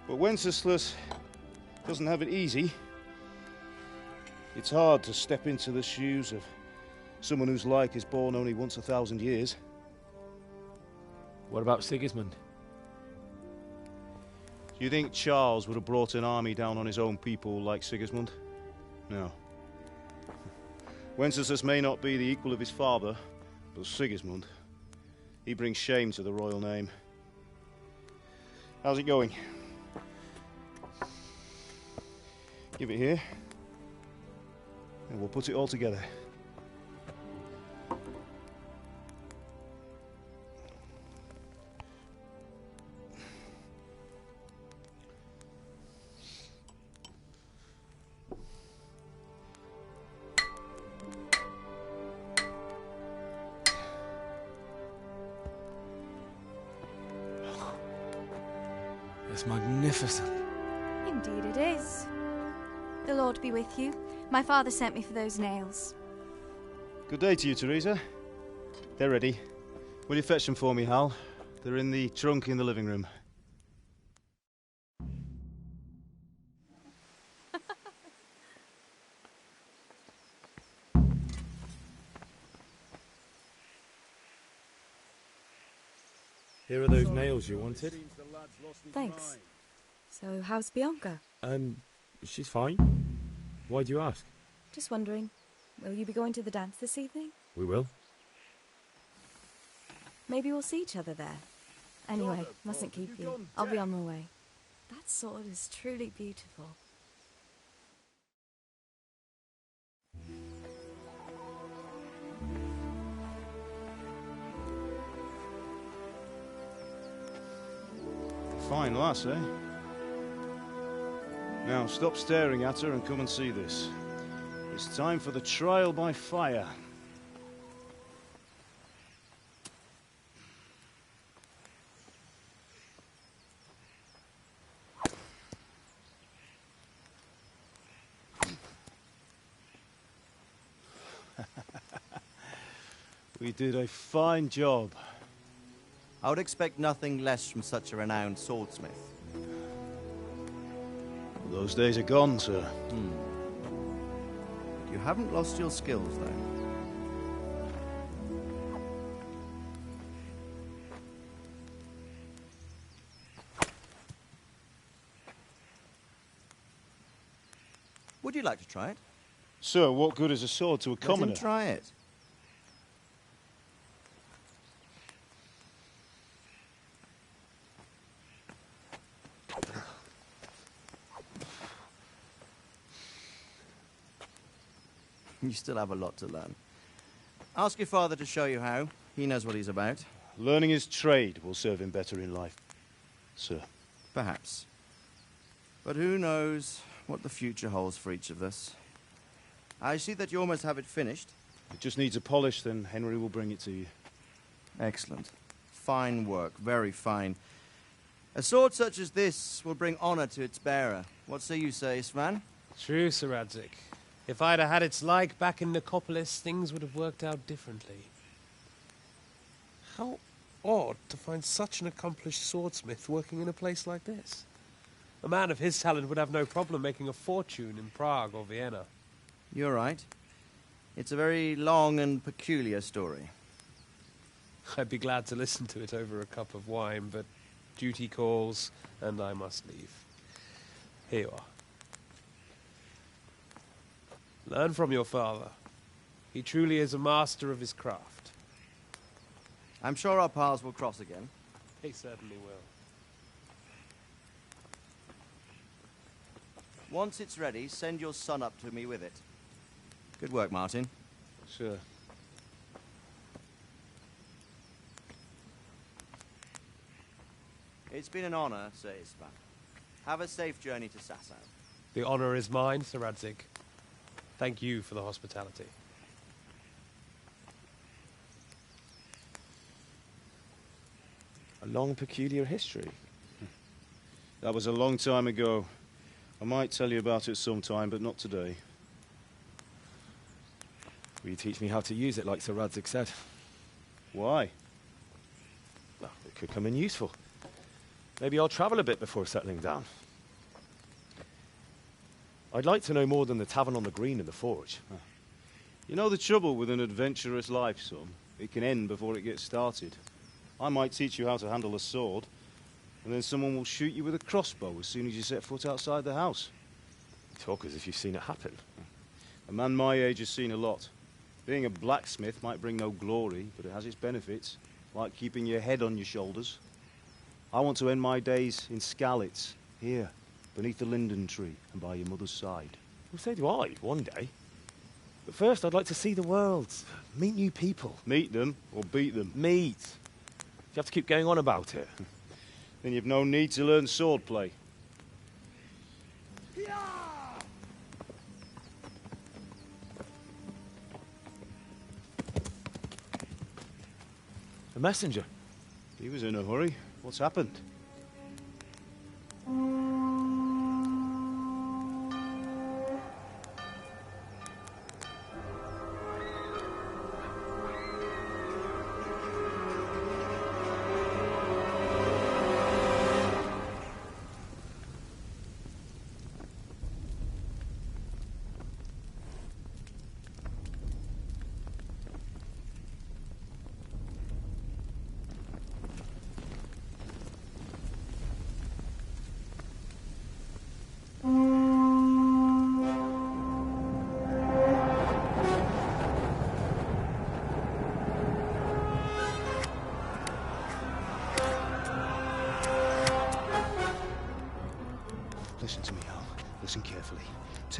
But Wenceslas doesn't have it easy. It's hard to step into the shoes of someone whose like is born only once 1,000 years. What about Sigismund? Do you think Charles would have brought an army down on his own people like Sigismund? No. Wenceslas may not be the equal of his father, but Sigismund, he brings shame to the royal name. How's it going? Give it here, and we'll put it all together. It's magnificent. Indeed it is. The Lord be with you. My father sent me for those nails. Good day to you, Teresa. They're ready. Will you fetch them for me, Hal? They're in the trunk in the living room. Here are those nails you wanted. Thanks. So, how's Bianca? She's fine. Why do you ask? Just wondering, will you be going to the dance this evening? We will. Maybe we'll see each other there. Anyway, mustn't keep you. I'll be on my way. That sword is truly beautiful. Fine lass, eh? Now, stop staring at her and come and see this. It's time for the trial by fire. We did a fine job. I would expect nothing less from such a renowned swordsmith. Those days are gone, sir. You haven't lost your skills, though. Would you like to try it? Sir, what good is a sword to a commoner? Let him try it. You still have a lot to learn. Ask your father to show you how. He knows what he's about. Learning his trade will serve him better in life, sir. Perhaps. But who knows what the future holds for each of us. I see that you almost have it finished. It just needs a polish, then Henry will bring it to you. Excellent. Fine work. Very fine. A sword such as this will bring honor to its bearer. What say you, Svan? True, Sir Radzig. If I'd have had its like back in Nicopolis, things would have worked out differently. How odd to find such an accomplished swordsmith working in a place like this. A man of his talent would have no problem making a fortune in Prague or Vienna. You're right. It's a very long and peculiar story. I'd be glad to listen to it over a cup of wine, but duty calls, and I must leave. Here you are. Learn from your father. He truly is a master of his craft. I'm sure our paths will cross again. He certainly will. Once it's ready, send your son up to me with it. Good work, Martin. Sure. It's been an honor, Sir Isvan. Have a safe journey to Sasau. The honor is mine, Sir Radzig. Thank you for the hospitality. A long, peculiar history. That was a long time ago. I might tell you about it sometime, but not today. Will you teach me how to use it, like Sir Radzig said? Why? Well, it could come in useful. Maybe I'll travel a bit before settling down. I'd like to know more than the tavern on the green and the forge. You know the trouble with an adventurous life, son? It can end before it gets started. I might teach you how to handle a sword, and then someone will shoot you with a crossbow as soon as you set foot outside the house. You talk as if you've seen it happen. A man my age has seen a lot. Being a blacksmith might bring no glory, but it has its benefits, like keeping your head on your shoulders. I want to end my days in Skalitz, here, beneath the linden tree and by your mother's side. Well, so do I, one day. But first, I'd like to see the world, meet new people. Meet them or beat them? Meet. You have to keep going on about it. Then you've no need to learn swordplay. A messenger. He was in a hurry. What's happened?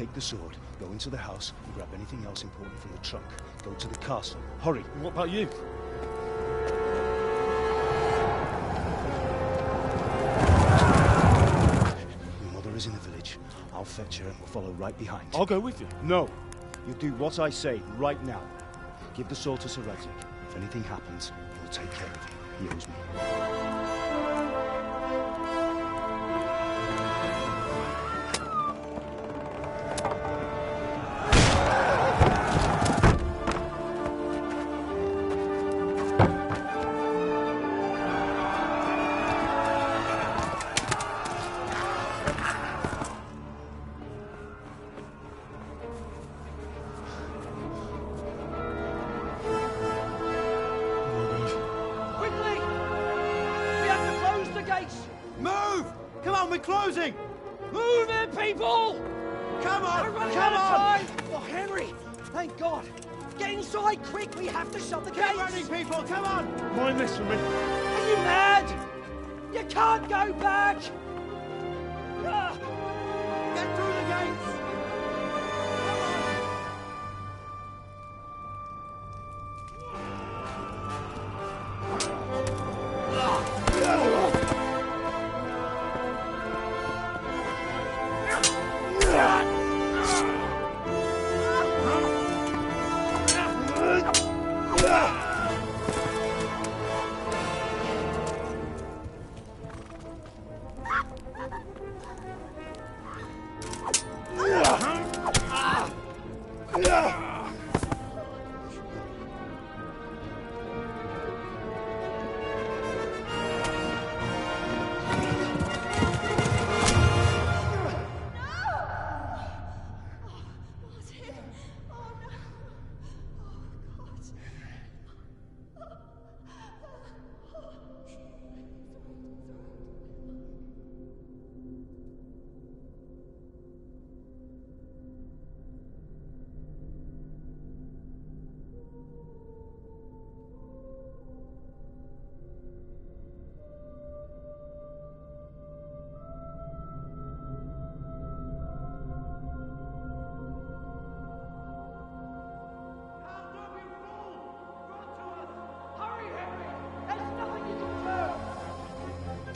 take the sword, go into the house, and grab anything else important from the trunk. Go to the castle. Hurry. What about you? Your mother is in the village. I'll fetch her and we'll follow right behind. I'll go with you. No. You do what I say right now. Give the sword to Sir Radzik. If anything happens, he'll take care of you. He owes me. Closing! Move it, people! Come on! We're running out of time! Oh, Henry! Thank God! Get inside, quick! We have to shut the gates! Get running, people! Come on! Mind this for me. Are you mad? You can't go back! Get through the gates!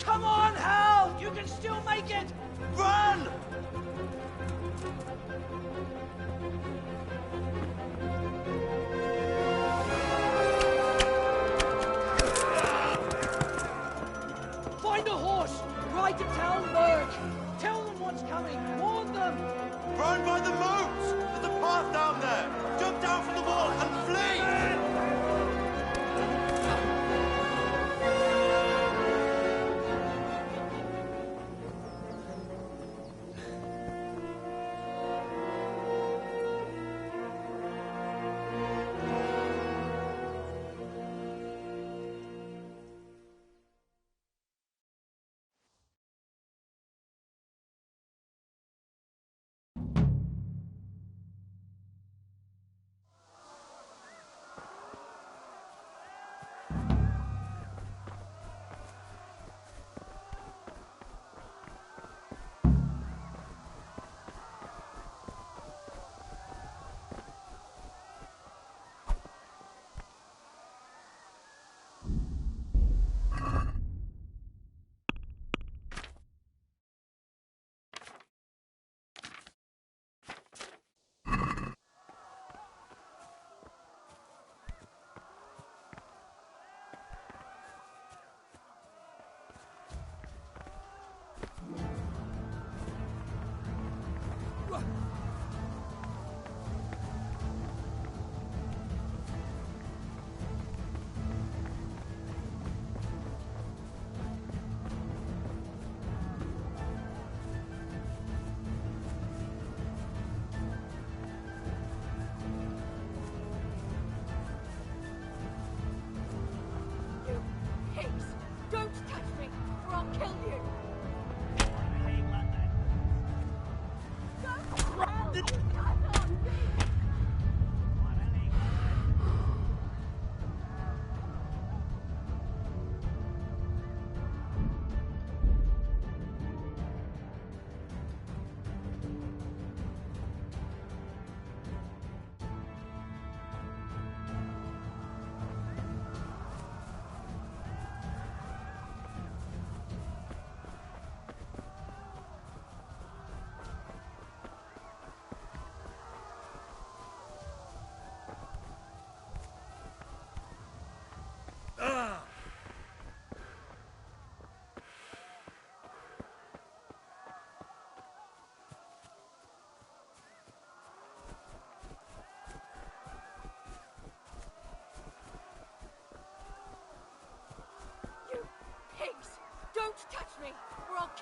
Come on, Hal! You can still make it! Run! Find a horse! Ride to Talmberg! Tell them what's coming! Warn them! Run by the moat! There's a path down there! Jump down from the wall and flee!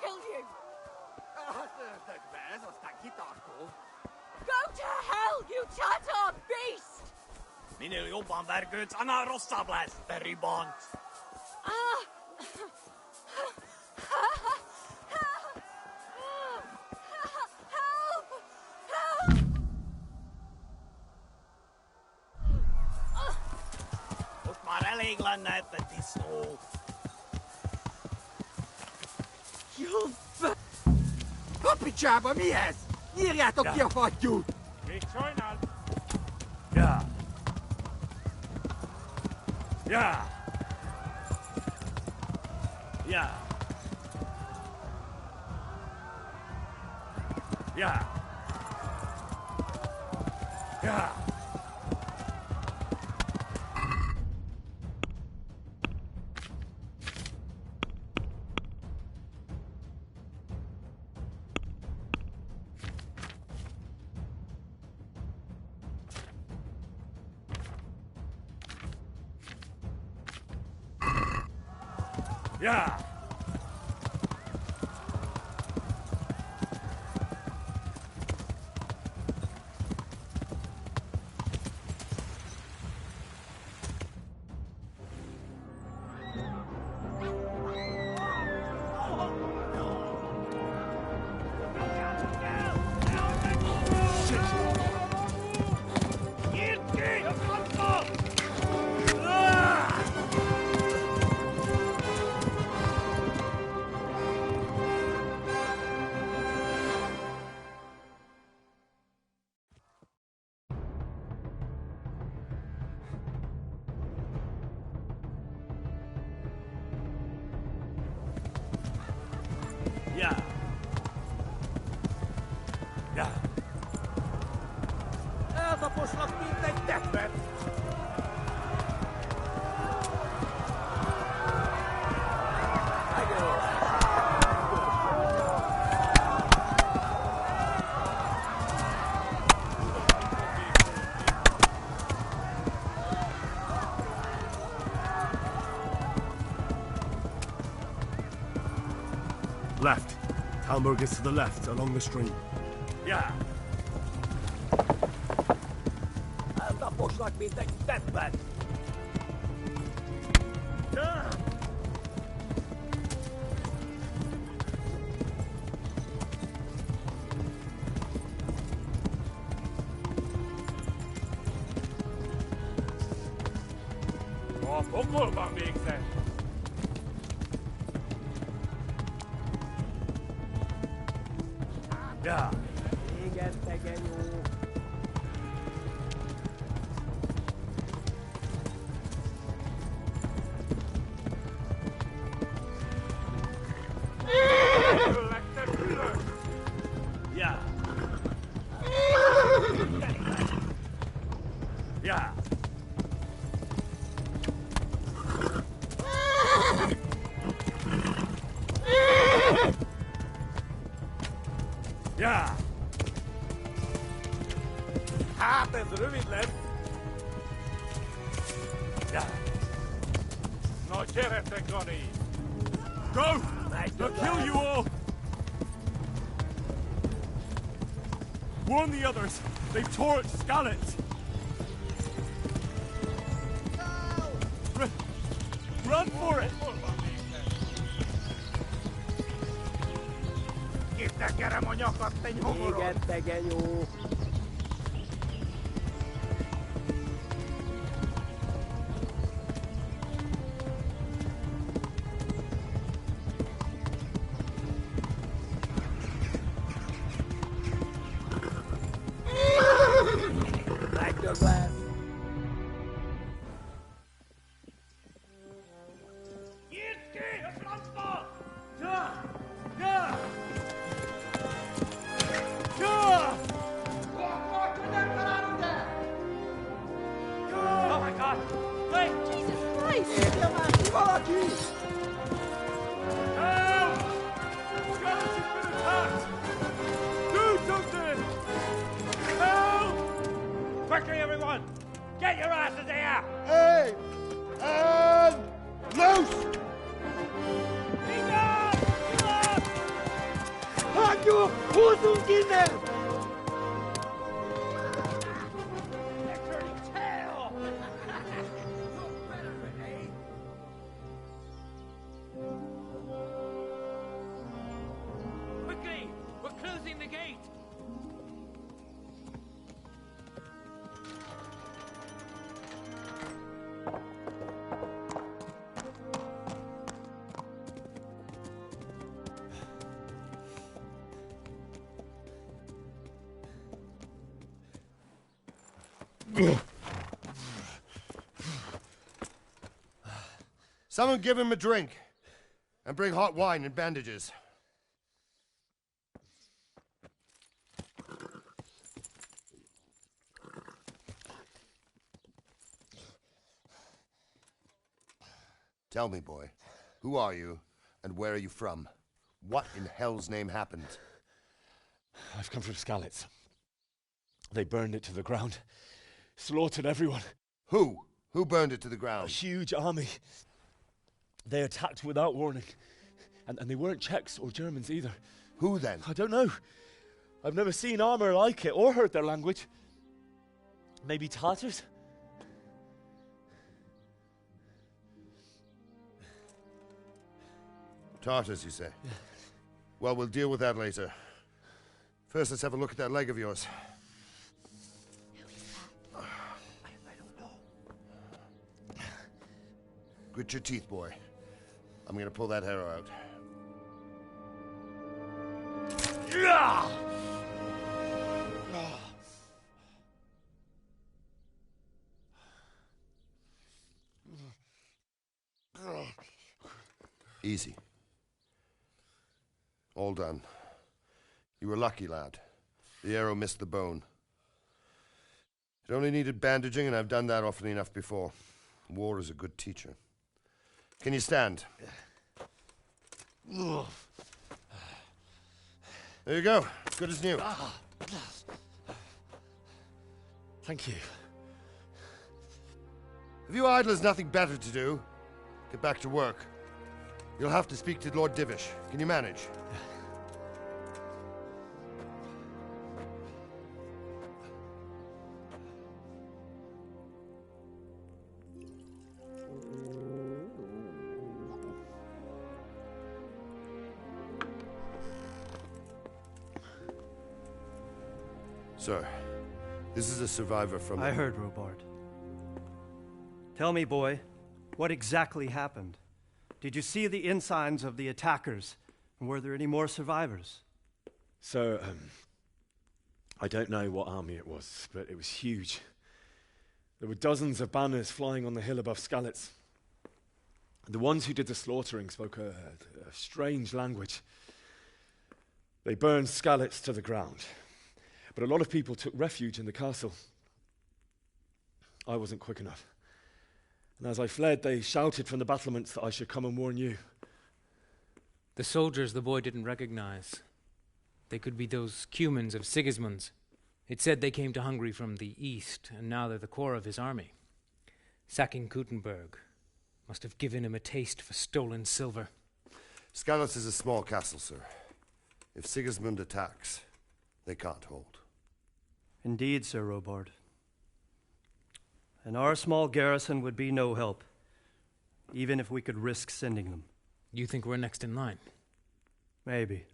kill you! Go to hell, you tatar beast! Minä jopan värkyt ana rossablas, veribont. Ah! Help! Help! Mut mä religlan näyttä tistuu. Pappi Jabba mies! Nyírjátok ki a fattyút! Még sajnál? Ja! Ja! Ja! Ja! Ja! Ja! Ja! Ja! Eltaposnak mindegy teppet! Left. Talmberg is to the left, along the stream. Ja! Eltaposnak mindegy teppet! Ja! A pokolban végzett! Ja! Igen, te genyó! Ja! Ja! Ja! Hát ez rövid lesz! Ja! Na gyertek, Gani! Go! They'll kill you all! Warn the others! They've torched Scarlet! Run for it! Itt tekerem a nyakat, te nyomorod! Igen, te genyó! Megdöglesz! Nyitd ki a francba! Ja! Ja! Ja! Oh my God! Wait! Jesus Christ! Érje már ki valaki! Help! Scarlet has been attacked! Do something! Help! Quickly, everyone! Get your asses here! Hey! And loose! Enough! Enough! Who's in there? Quickly! We're closing the gate! Someone give him a drink. And bring hot wine and bandages. Tell me, boy, who are you and where are you from? What in hell's name happened? I've come from Skalitz. They burned it to the ground. Slaughtered everyone. Who? Who burned it to the ground? A huge army. They attacked without warning. And they weren't Czechs or Germans either. Who then? I don't know. I've never seen armor like it or heard their language. Maybe Tatars? Tartars, you say? Yeah. Well, we'll deal with that later. First, let's have a look at that leg of yours. I don't know. Grit your teeth, boy. I'm gonna pull that arrow out. Easy. All done. You were lucky, lad. The arrow missed the bone. It only needed bandaging, and I've done that often enough before. War is a good teacher. Can you stand? There you go. Good as new. Thank you. Have you idlers nothing better to do? Get back to work. You'll have to speak to Lord Divish. Can you manage? Sir, this is a survivor from... I heard, Robard. Tell me, boy, what exactly happened? Did you see the ensigns of the attackers? And were there any more survivors? So, I don't know what army it was, but it was huge. There were dozens of banners flying on the hill above Skalitz. The ones who did the slaughtering spoke a strange language. They burned Skalitz to the ground. But a lot of people took refuge in the castle. I wasn't quick enough. And as I fled, they shouted from the battlements that I should come and warn you. The soldiers the boy didn't recognize. They could be those Cumans of Sigismund's. It said they came to Hungary from the east, and now they're the core of his army. Sacking Kuttenberg must have given him a taste for stolen silver. Skalitz is a small castle, sir. If Sigismund attacks, they can't hold. Indeed, Sir Robard. And our small garrison would be no help, even if we could risk sending them. You think we're next in line? Maybe.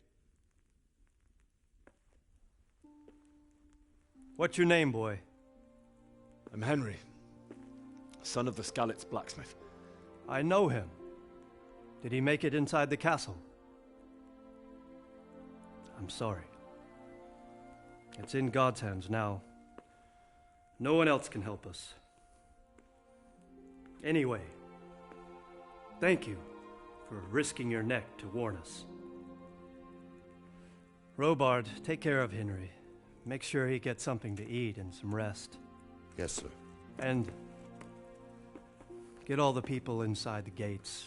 What's your name, boy? I'm Henry, son of the Skalitz blacksmith. I know him. Did he make it inside the castle? I'm sorry. It's in God's hands now. No one else can help us. Anyway, thank you for risking your neck to warn us. Robard, take care of Henry. Make sure he gets something to eat and some rest. Yes, sir. And get all the people inside the gates.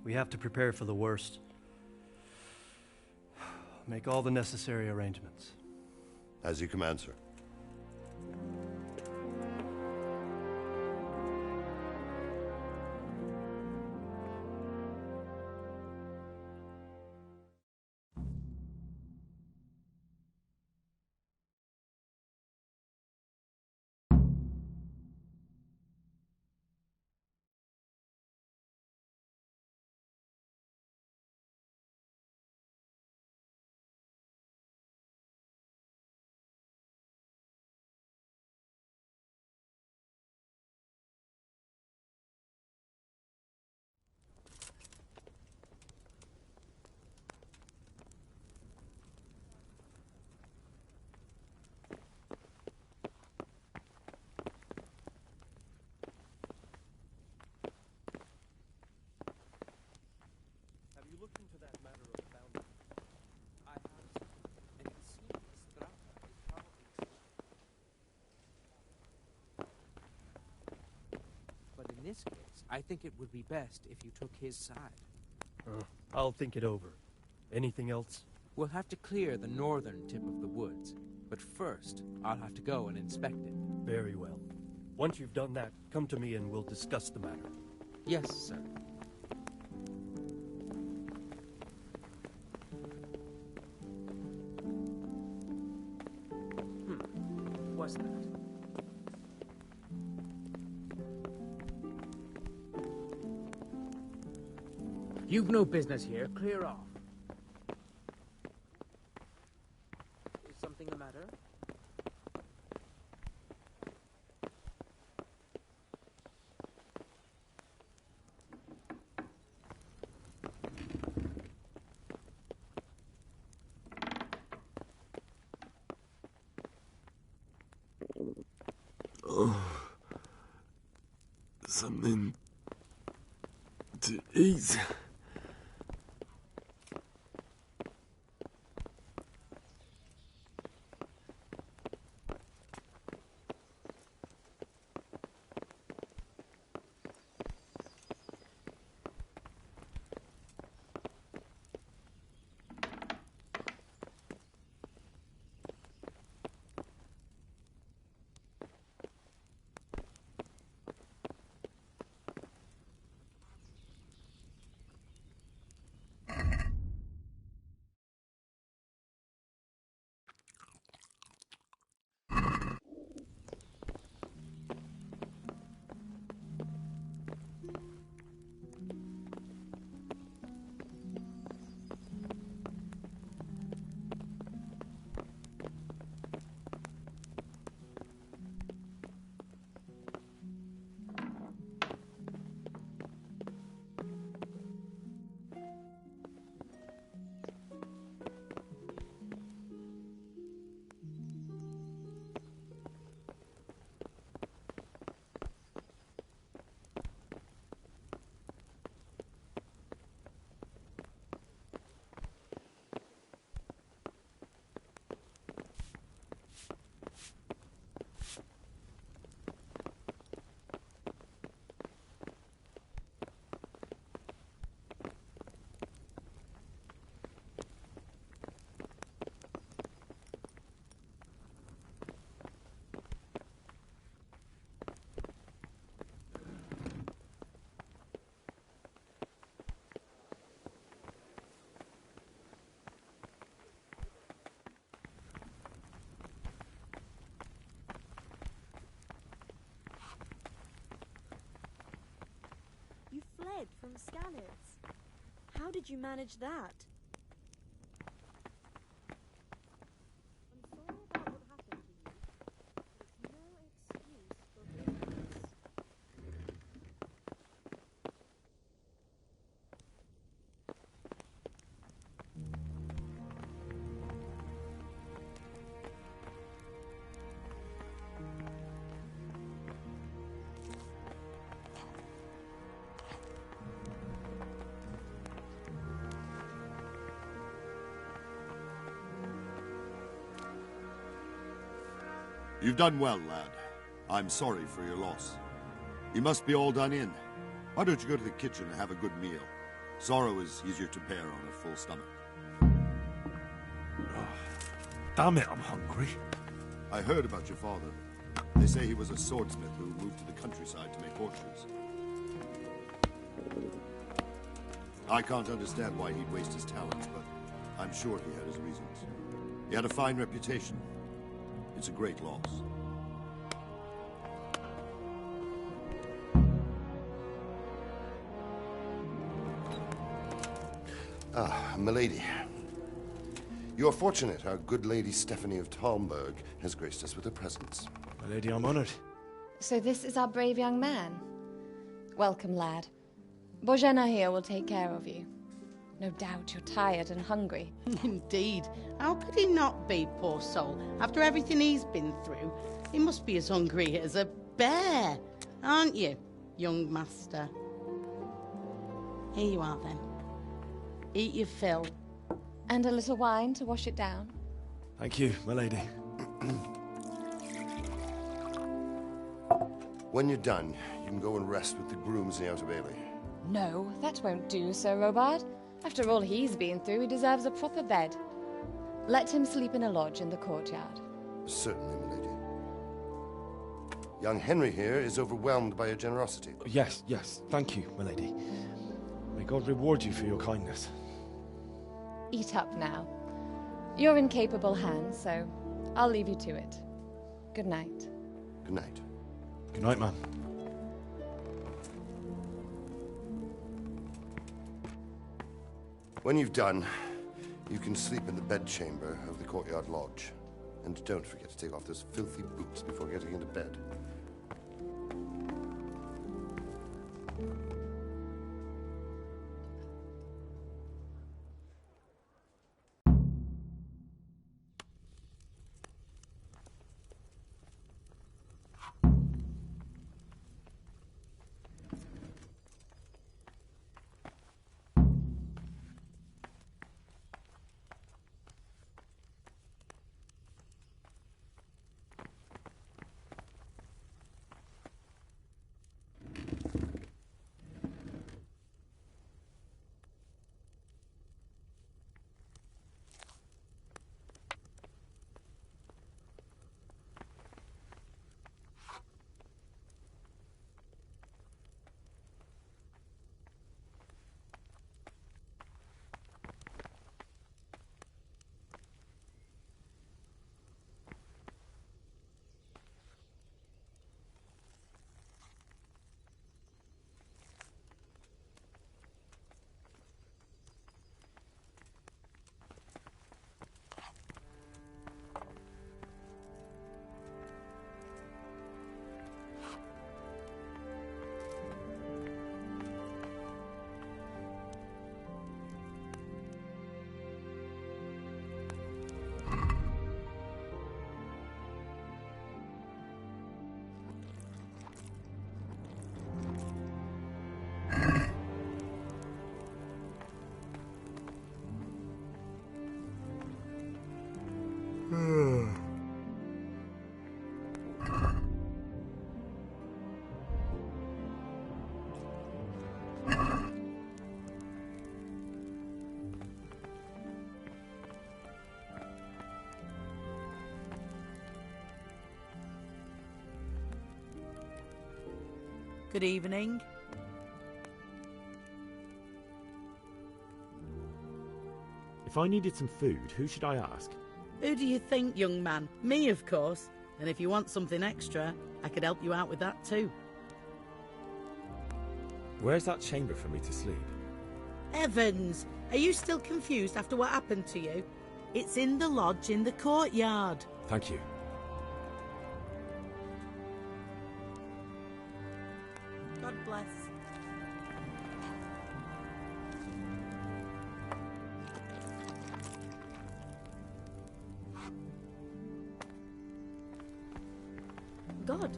We have to prepare for the worst. Make all the necessary arrangements. As you command, sir. this case, I think it would be best if you took his side. I'll think it over. Anything else? We'll have to clear the northern tip of the woods, but first, I'll have to go and inspect it. Very well. Once you've done that, come to me and we'll discuss the matter. Yes, sir. What's that? You've no business here. Clear off. Is something the matter? Oh, something to eat. You fled from Scanners. How did you manage that? I'm sorry about what happened to you, but it's no excuse for rudeness. You've done well, lad. I'm sorry for your loss. You must be all done in. Why don't you go to the kitchen and have a good meal? Sorrow is easier to bear on a full stomach. Damn it, I'm hungry. I heard about your father. They say he was a swordsmith who moved to the countryside to make horseshoes. I can't understand why he'd waste his talents, but I'm sure he had his reasons. He had a fine reputation. It's a great loss. Ah, milady. You are fortunate our good lady Stephanie of Talmberg has graced us with her presence. My lady, I'm honored. So this is our brave young man. Welcome, lad. Bojana here will take care of you. No doubt you're tired and hungry. Indeed. How could he not be, poor soul? After everything he's been through, he must be as hungry as a bear, aren't you, young master? Here you are, then. Eat your fill. And a little wine to wash it down. Thank you, my lady. When you're done, you can go and rest with the grooms in the Outer Bailey. No, that won't do, Sir Robard. After all he's been through, he deserves a proper bed. Let him sleep in a lodge in the courtyard. Certainly, milady. Young Henry here is overwhelmed by your generosity. Yes, yes. Thank you, my lady. May God reward you for your kindness. Eat up now. You're in capable hands, so I'll leave you to it. Good night. Good night. Good night, ma'am. When you've done, you can sleep in the bedchamber of the courtyard lodge. And don't forget to take off those filthy boots before getting into bed. Good evening. If I needed some food, who should I ask? Who do you think, young man? Me, of course. And if you want something extra, I could help you out with that too. Where's that chamber for me to sleep? Evans, are you still confused after what happened to you? It's in the lodge in the courtyard. Thank you. God bless. God.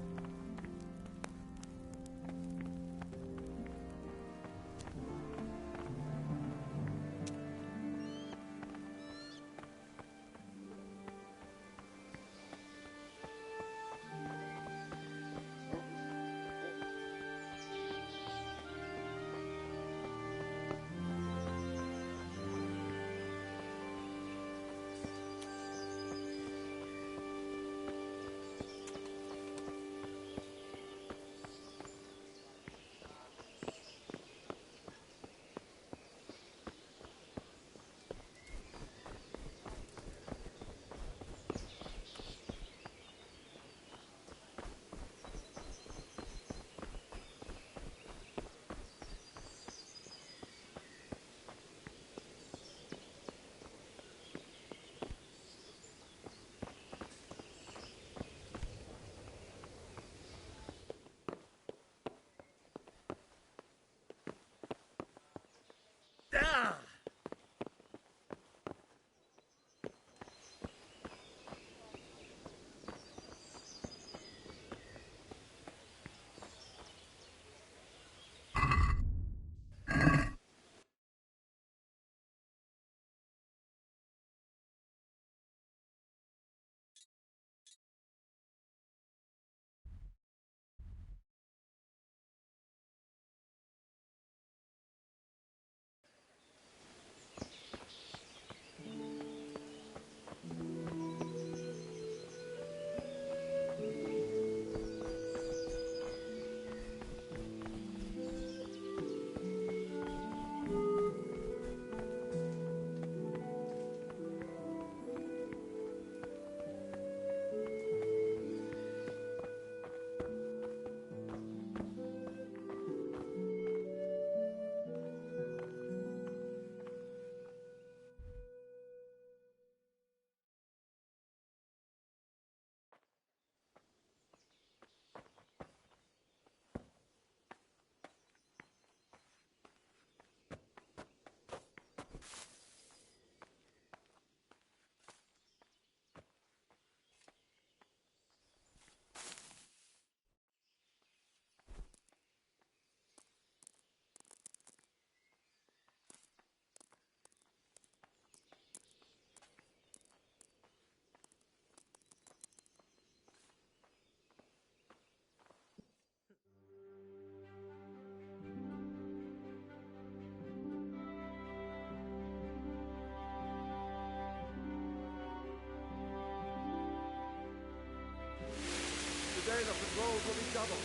double.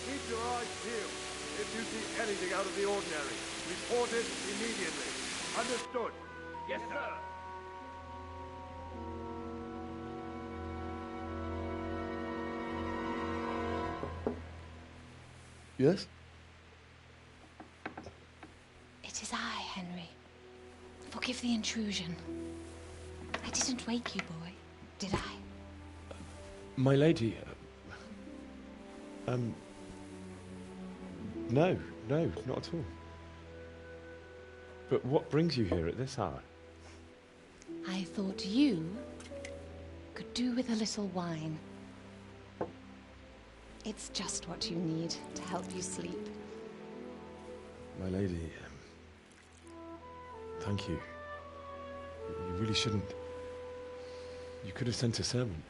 Keep your eyes peeled. If you see anything out of the ordinary, report it immediately. Understood? Yes, sir. Yes? It is I, Henry. Forgive the intrusion. I didn't wake you, boy, did I? My lady, no, not at all. But what brings you here at this hour? I thought you could do with a little wine. It's just what you need to help you sleep. My lady, thank you. You really shouldn't. You could have sent a servant.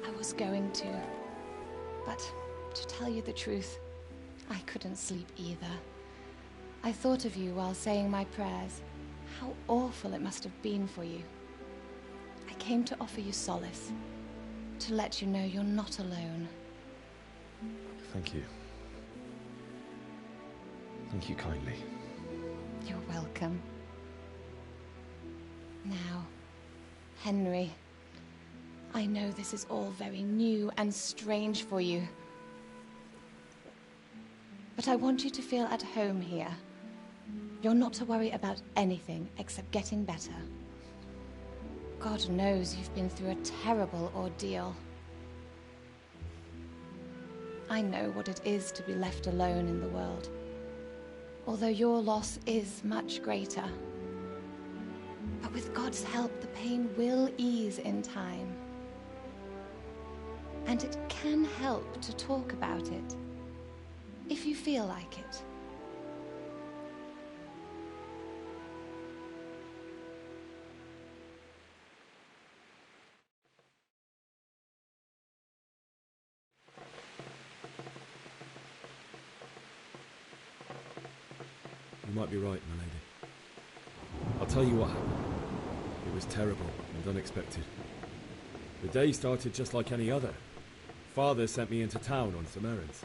I was going to, but to tell you the truth, I couldn't sleep either. I thought of you while saying my prayers. How awful it must have been for you. I came to offer you solace, to let you know you're not alone. Thank you. Thank you kindly. You're welcome. Now, Henry, I know this is all very new and strange for you. But I want you to feel at home here. You're not to worry about anything except getting better. God knows you've been through a terrible ordeal. I know what it is to be left alone in the world, although your loss is much greater. But with God's help, the pain will ease in time. And it can help to talk about it, if you feel like it. You might be right, my lady. I'll tell you what happened. It was terrible and unexpected. The day started just like any other. Father sent me into town on some errands.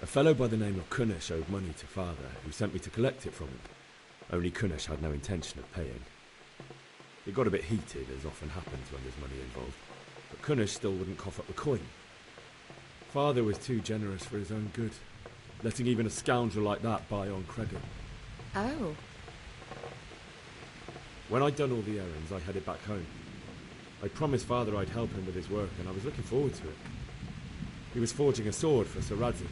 A fellow by the name of Kunnish owed money to Father, who sent me to collect it from him. Only Kunnish had no intention of paying. It got a bit heated, as often happens when there's money involved, but Kunnish still wouldn't cough up the coin. Father was too generous for his own good, letting even a scoundrel like that buy on credit. Oh. When I'd done all the errands, I headed back home. I promised Father I'd help him with his work, and I was looking forward to it. He was forging a sword for Sir Radzi.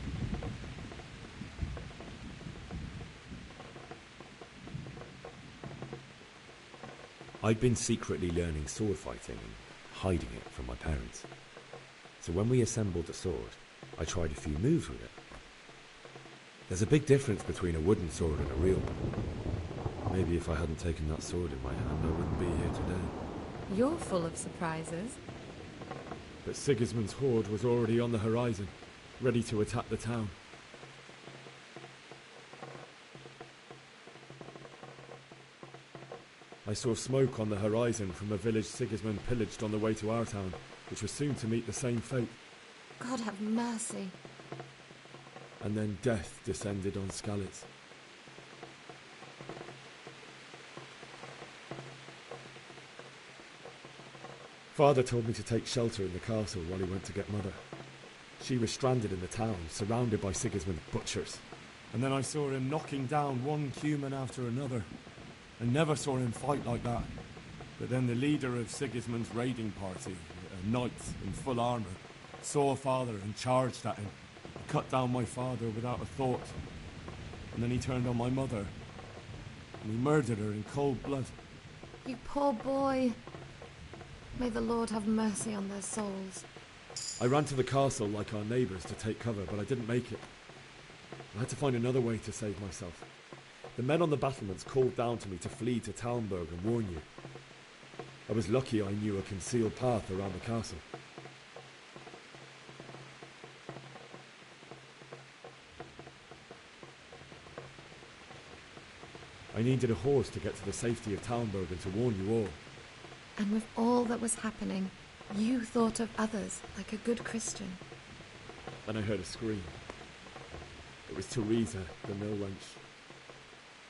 I'd been secretly learning sword fighting and hiding it from my parents. So when we assembled the sword, I tried a few moves with it. There's a big difference between a wooden sword and a real one. Maybe if I hadn't taken that sword in my hand, I wouldn't be here today. You're full of surprises. But Sigismund's horde was already on the horizon, ready to attack the town. I saw smoke on the horizon from a village Sigismund pillaged on the way to our town, which was soon to meet the same fate. God have mercy. And then death descended on Skalitz. Father told me to take shelter in the castle while he went to get Mother. She was stranded in the town, surrounded by Sigismund's butchers. And then I saw him knocking down one human after another. I never saw him fight like that. But then the leader of Sigismund's raiding party, a knight in full armour, saw Father and charged at him. He cut down my father without a thought. And then he turned on my mother. And he murdered her in cold blood. You poor boy. May the Lord have mercy on their souls. I ran to the castle like our neighbours to take cover, but I didn't make it. I had to find another way to save myself. The men on the battlements called down to me to flee to Talmberg and warn you. I was lucky I knew a concealed path around the castle. I needed a horse to get to the safety of Talmberg and to warn you all. And with all that was happening, you thought of others like a good Christian. Then I heard a scream. It was Teresa, the mill wench.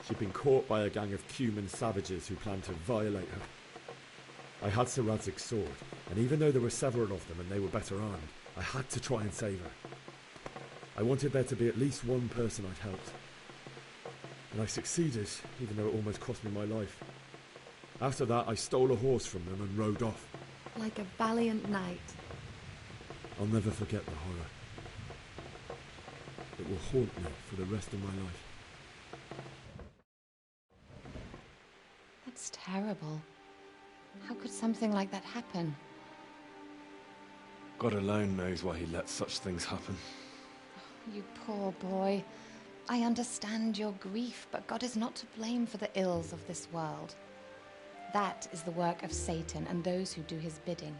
She'd been caught by a gang of Cuman savages who planned to violate her. I had Sir Radzig's sword, and even though there were several of them and they were better armed, I had to try and save her. I wanted there to be at least one person I'd helped. And I succeeded, even though it almost cost me my life. After that, I stole a horse from them and rode off. Like a valiant knight. I'll never forget the horror. It will haunt me for the rest of my life. That's terrible. How could something like that happen? God alone knows why he lets such things happen. You poor boy. I understand your grief, but God is not to blame for the ills of this world. That is the work of Satan and those who do his bidding.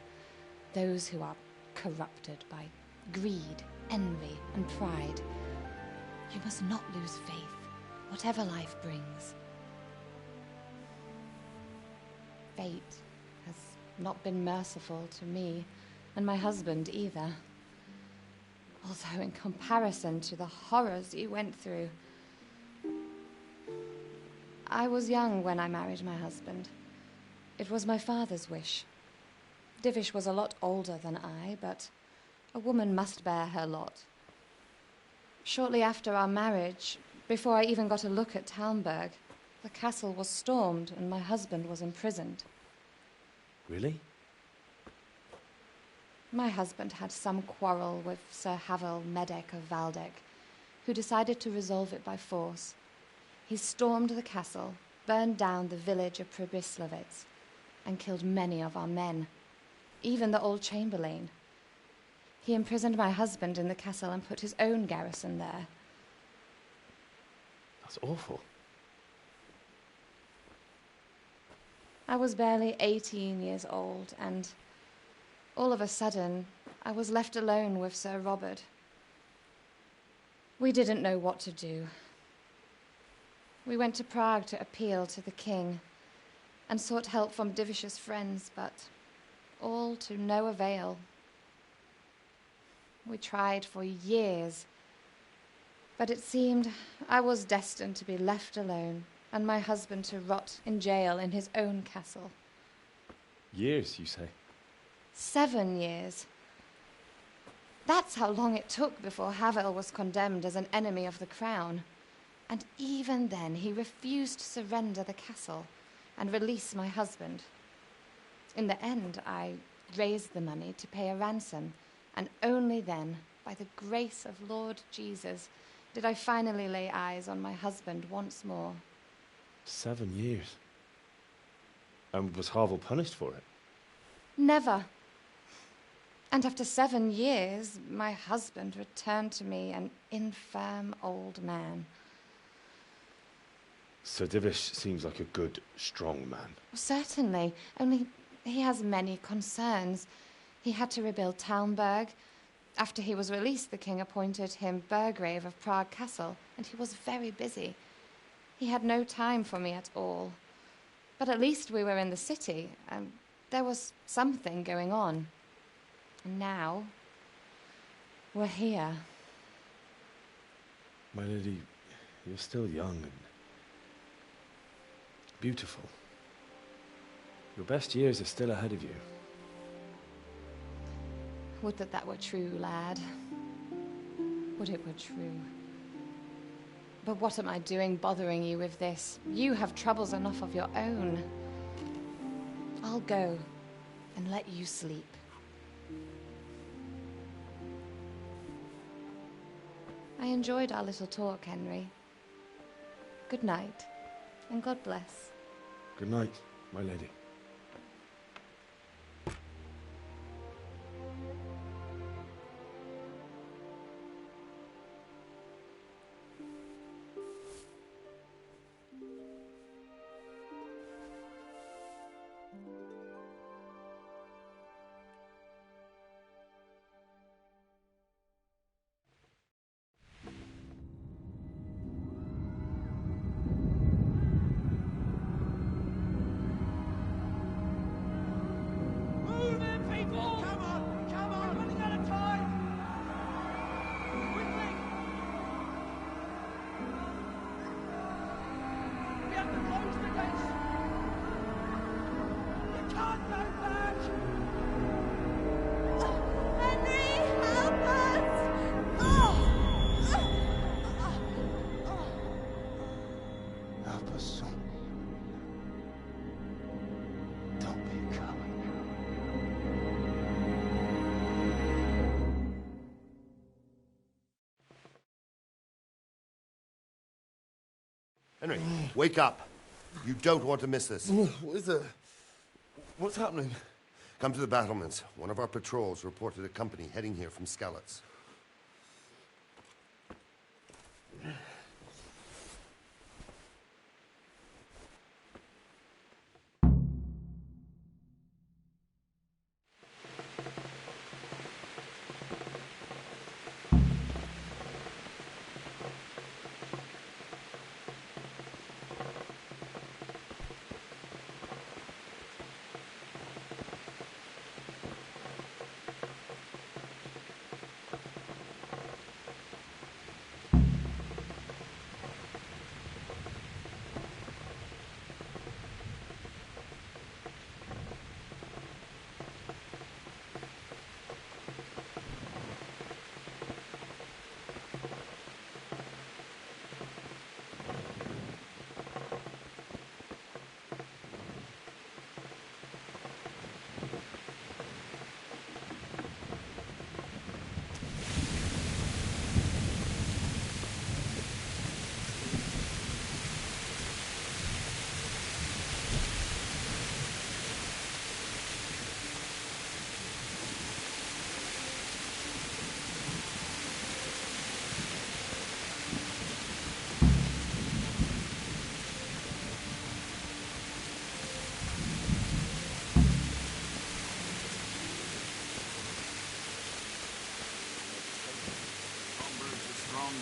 Those who are corrupted by greed, envy, and pride. You must not lose faith, whatever life brings. Fate has not been merciful to me, and my husband either. Although in comparison to the horrors you went through. I was young when I married my husband. It was my father's wish. Divish was a lot older than I, but a woman must bear her lot. Shortly after our marriage, before I even got a look at Talmberg, the castle was stormed and my husband was imprisoned. Really? My husband had some quarrel with Sir Havel Medek of Valdek, who decided to resolve it by force. He stormed the castle, burned down the village of Pribyslavitz, and killed many of our men, even the old chamberlain. He imprisoned my husband in the castle and put his own garrison there. That's awful. I was barely 18 years old, and all of a sudden, I was left alone with Sir Robert. We didn't know what to do. We went to Prague to appeal to the king and sought help from Divish's friends, but all to no avail. We tried for years, but it seemed I was destined to be left alone and my husband to rot in jail in his own castle. Years, you say? 7 years. That's how long it took before Havel was condemned as an enemy of the crown. And even then he refused to surrender the castle and release my husband. In the end, I raised the money to pay a ransom, and only then, by the grace of Lord Jesus, did I finally lay eyes on my husband once more. 7 years? And was Havel punished for it? Never. And after 7 years, my husband returned to me an infirm old man. Sir Divish seems like a good, strong man. Certainly, only he has many concerns. He had to rebuild Talmberg. After he was released, the king appointed him Burgrave of Prague Castle, and he was very busy. He had no time for me at all. But at least we were in the city, and there was something going on. And now, we're here. My lady, you're still young and beautiful. Your best years are still ahead of you. Would that that were true, lad. Would it were true. But what am I doing bothering you with this? You have troubles enough of your own. I'll go and let you sleep. I enjoyed our little talk, Henry. Good night, and God bless. Good night, my lady. Henry, wake up. You don't want to miss this. What is it? What's happening? Come to the battlements. One of our patrols reported a company heading here from Skalitz.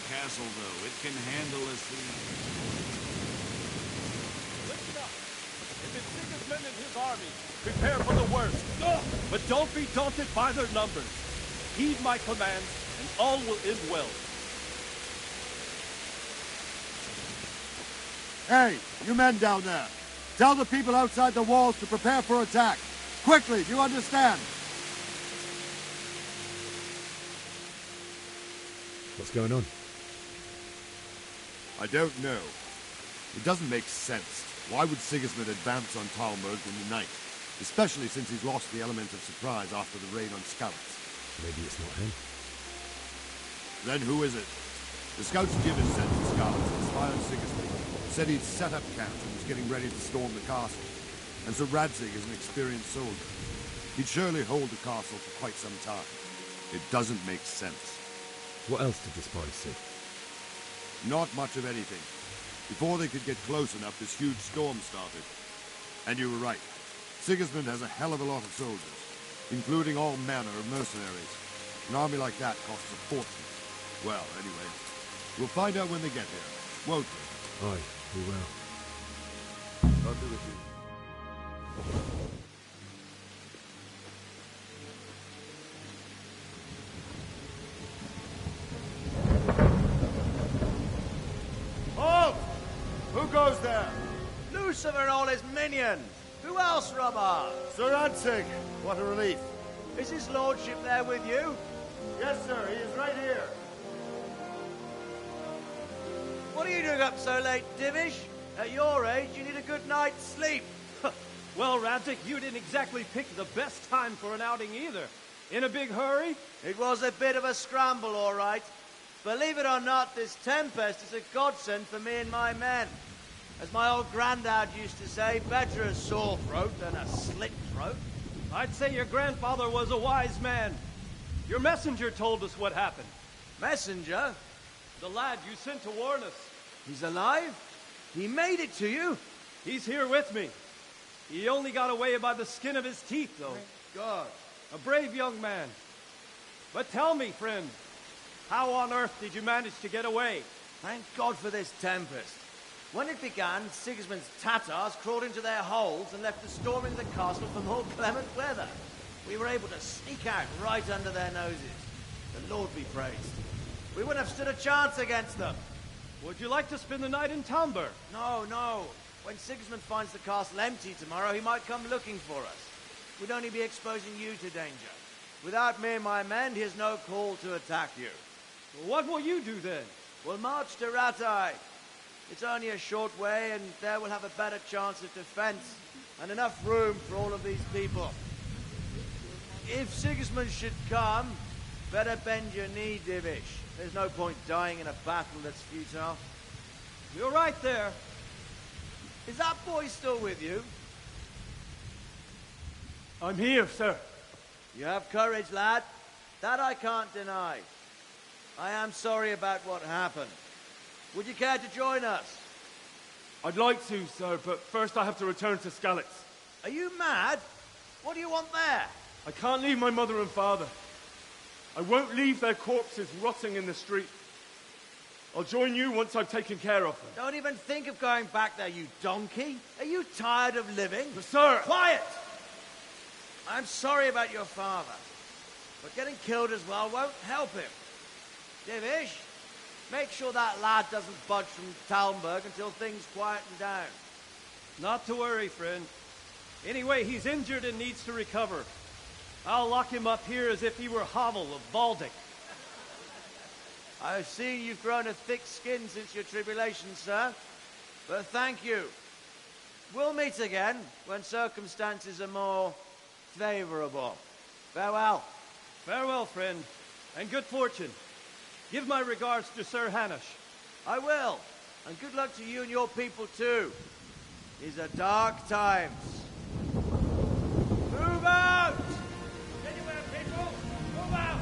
Castle, though. It can handle a siege. Listen up. If it's Sigismund and his army, prepare for the worst. But don't be daunted by their numbers. Heed my commands, and all will end well. Hey, you men down there. Tell the people outside the walls to prepare for attack. Quickly, do you understand? What's going on? I don't know. It doesn't make sense. Why would Sigismund advance on Talmberg in the night? Especially since he's lost the element of surprise after the raid on Skalitz. Maybe it's not him. Then who is it? The scouts Jim has sent to Skalitz to spy on Sigismund. Said he'd set up camp and was getting ready to storm the castle. And so Radzig is an experienced soldier. He'd surely hold the castle for quite some time. It doesn't make sense. What else did the spies see? Not much of anything. Before they could get close enough, this huge storm started. And you were right. Sigismund has a hell of a lot of soldiers, including all manner of mercenaries. An army like that costs a fortune. Well, anyway, we'll find out when they get here, won't we? Aye, we will. I'll be with you. Halt! Who goes there? Lucifer and all his minions. Who else, Robert? Sir Radzig. What a relief. Is his lordship there with you? Yes, sir. He is right here. What are you doing up so late, Divish? At your age, you need a good night's sleep. Well, Radzig, you didn't exactly pick the best time for an outing either. In a big hurry? It was a bit of a scramble, all right. Believe it or not, this tempest is a godsend for me and my men. As my old granddad used to say, better a sore throat than a slit throat. I'd say your grandfather was a wise man. Your messenger told us what happened. Messenger? The lad you sent to warn us. He's alive? He made it to you? He's here with me. He only got away by the skin of his teeth, though. Thank God. A brave young man. But tell me, friend, how on earth did you manage to get away? Thank God for this tempest. When it began, Sigismund's Tatars crawled into their holes and left us storming the castle for more clement weather. We were able to sneak out right under their noses. The Lord be praised. We wouldn't have stood a chance against them. Would you like to spend the night in Talmberg? No, no. When Sigismund finds the castle empty tomorrow, he might come looking for us. We'd only be exposing you to danger. Without me and my men, he has no call to attack you. What will you do then? We'll march to Ratai. It's only a short way, and there we'll have a better chance of defense and enough room for all of these people. If Sigismund should come, better bend your knee, Divish. There's no point dying in a battle that's futile. You're right there. Is that boy still with you? I'm here, sir. You have courage, lad. That I can't deny. I am sorry about what happened. Would you care to join us? I'd like to, sir, but first I have to return to Skalitz. Are you mad? What do you want there? I can't leave my mother and father. I won't leave their corpses rotting in the street. I'll join you once I've taken care of them. Don't even think of going back there, you donkey. Are you tired of living? But sir! Quiet! I'm sorry about your father, but getting killed as well won't help him. Divish, make sure that lad doesn't budge from Talmberg until things quieten down. Not to worry, friend. Anyway, he's injured and needs to recover. I'll lock him up here as if he were Havel of Baldic. I've seen you've grown a thick skin since your tribulation, sir. But thank you. We'll meet again when circumstances are more favorable. Farewell. Farewell, friend, and good fortune. Give my regards to Sir Hanush. I will. And good luck to you and your people, too. These are dark times. Move out! Anywhere, people! Move out!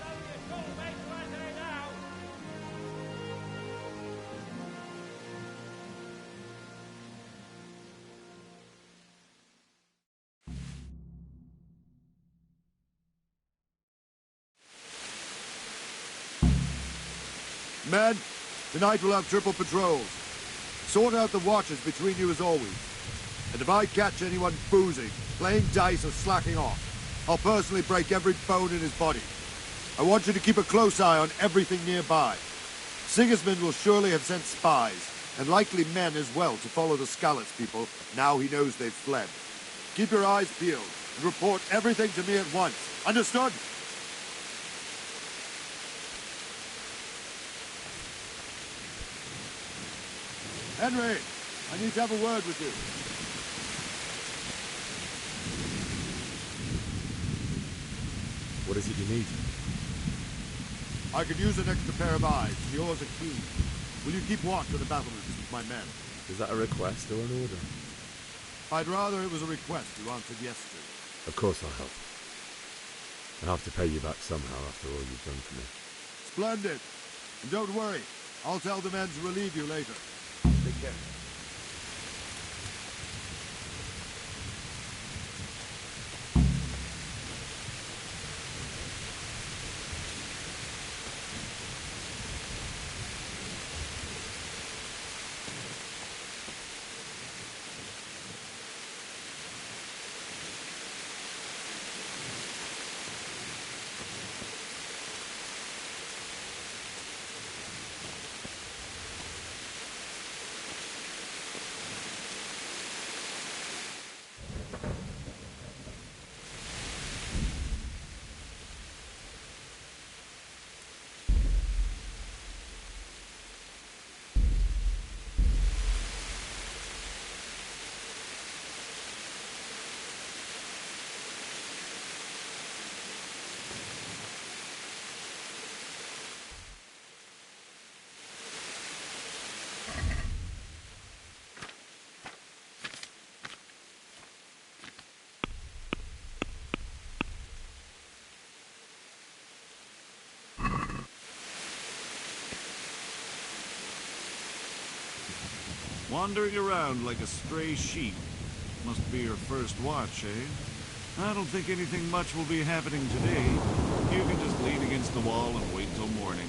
Don't be a total mate right there now! Men, tonight we'll have triple patrols. Sort out the watches between you as always. And if I catch anyone boozing, playing dice or slacking off, I'll personally break every bone in his body. I want you to keep a close eye on everything nearby. Sigismund will surely have sent spies, and likely men as well, to follow the Skalitz people now he knows they've fled. Keep your eyes peeled and report everything to me at once. Understood? Henry, I need to have a word with you. What is it you need? I could use an extra pair of eyes. Yours are keen. Will you keep watch of the battlements with my men? Is that a request or an order? I'd rather it was a request you answered yes to. Of course I'll help. I'll have to pay you back somehow after all you've done for me. Splendid. And don't worry. I'll tell the men to relieve you later. Take care. Wandering around like a stray sheep. Must be your first watch, eh? I don't think anything much will be happening today. You can just lean against the wall and wait till morning.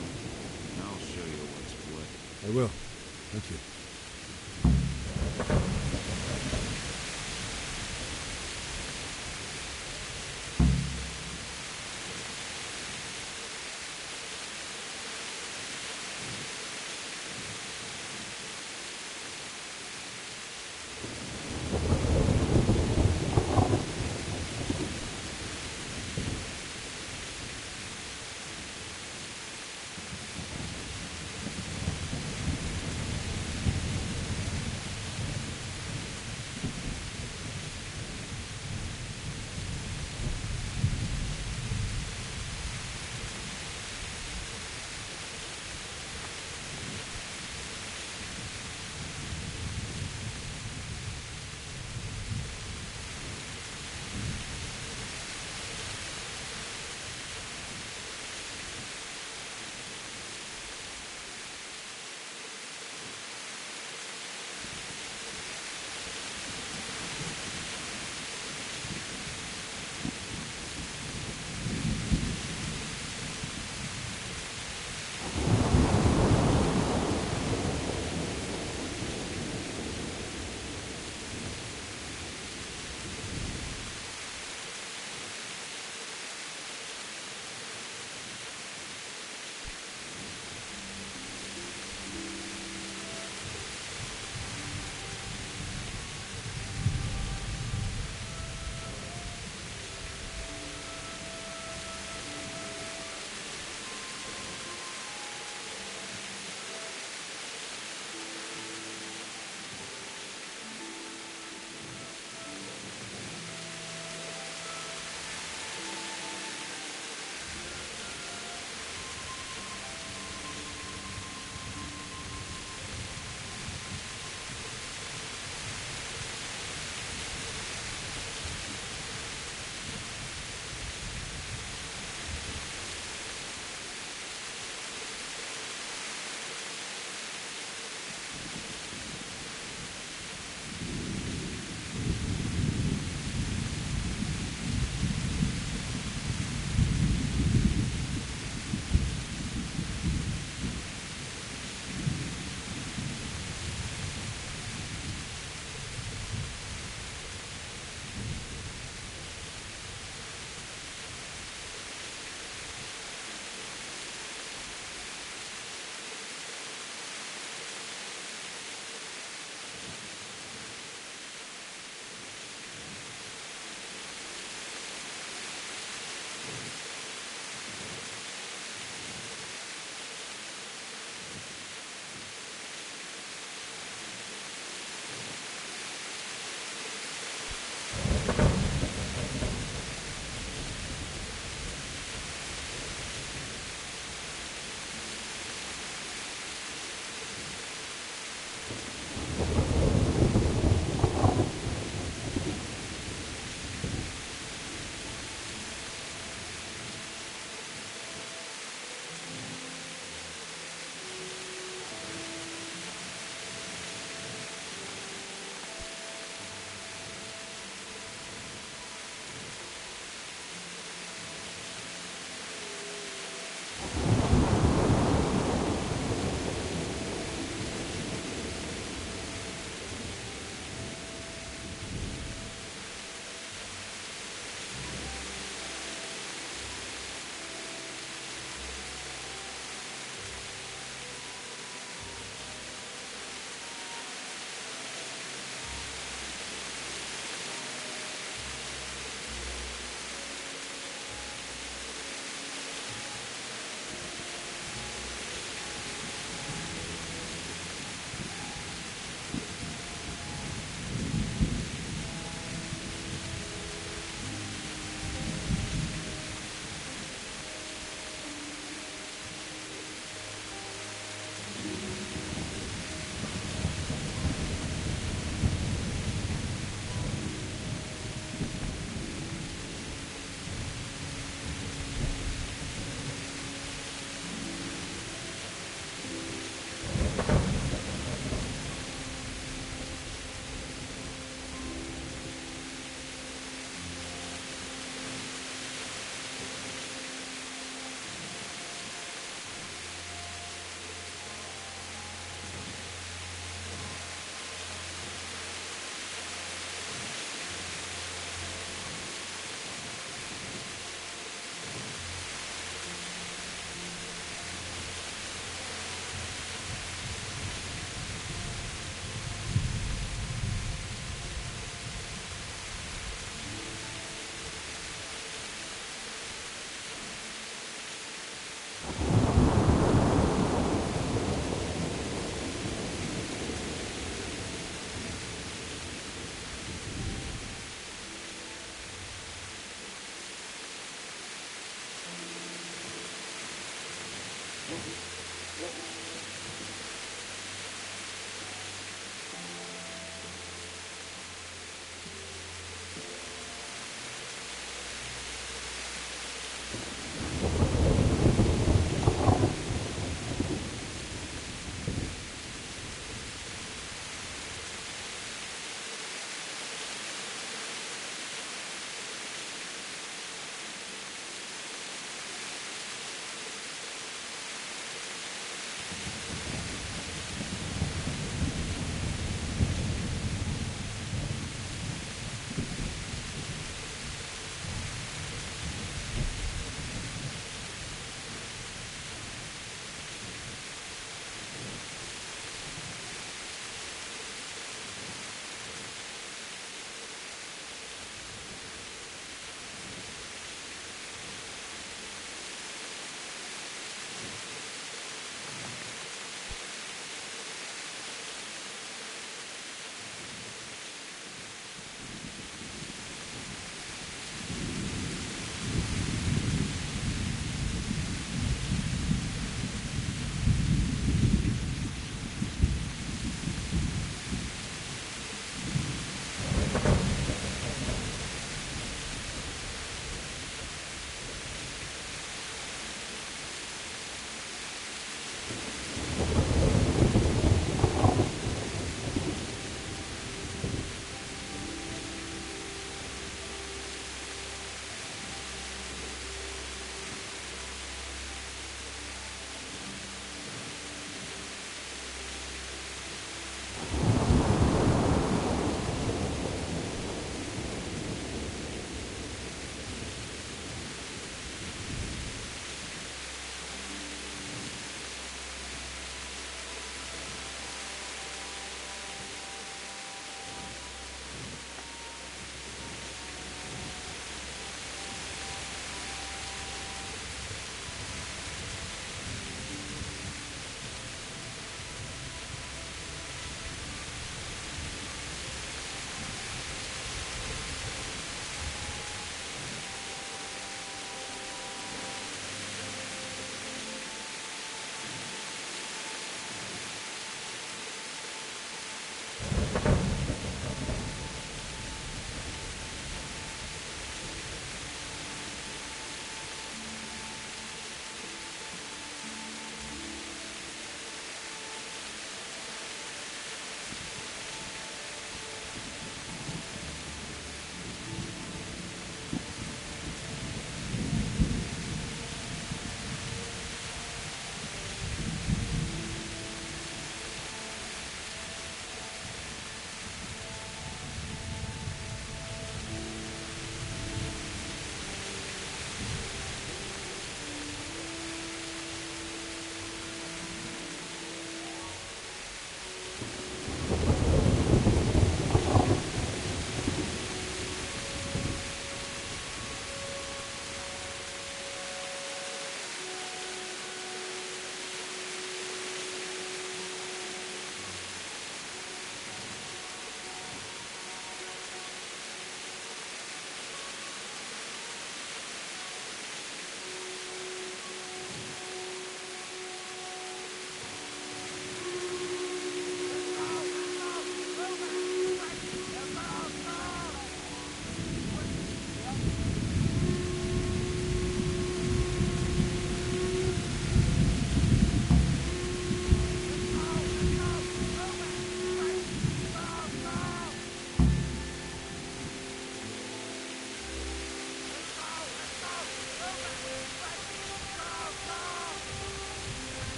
I'll show you what's what. I will. Thank you.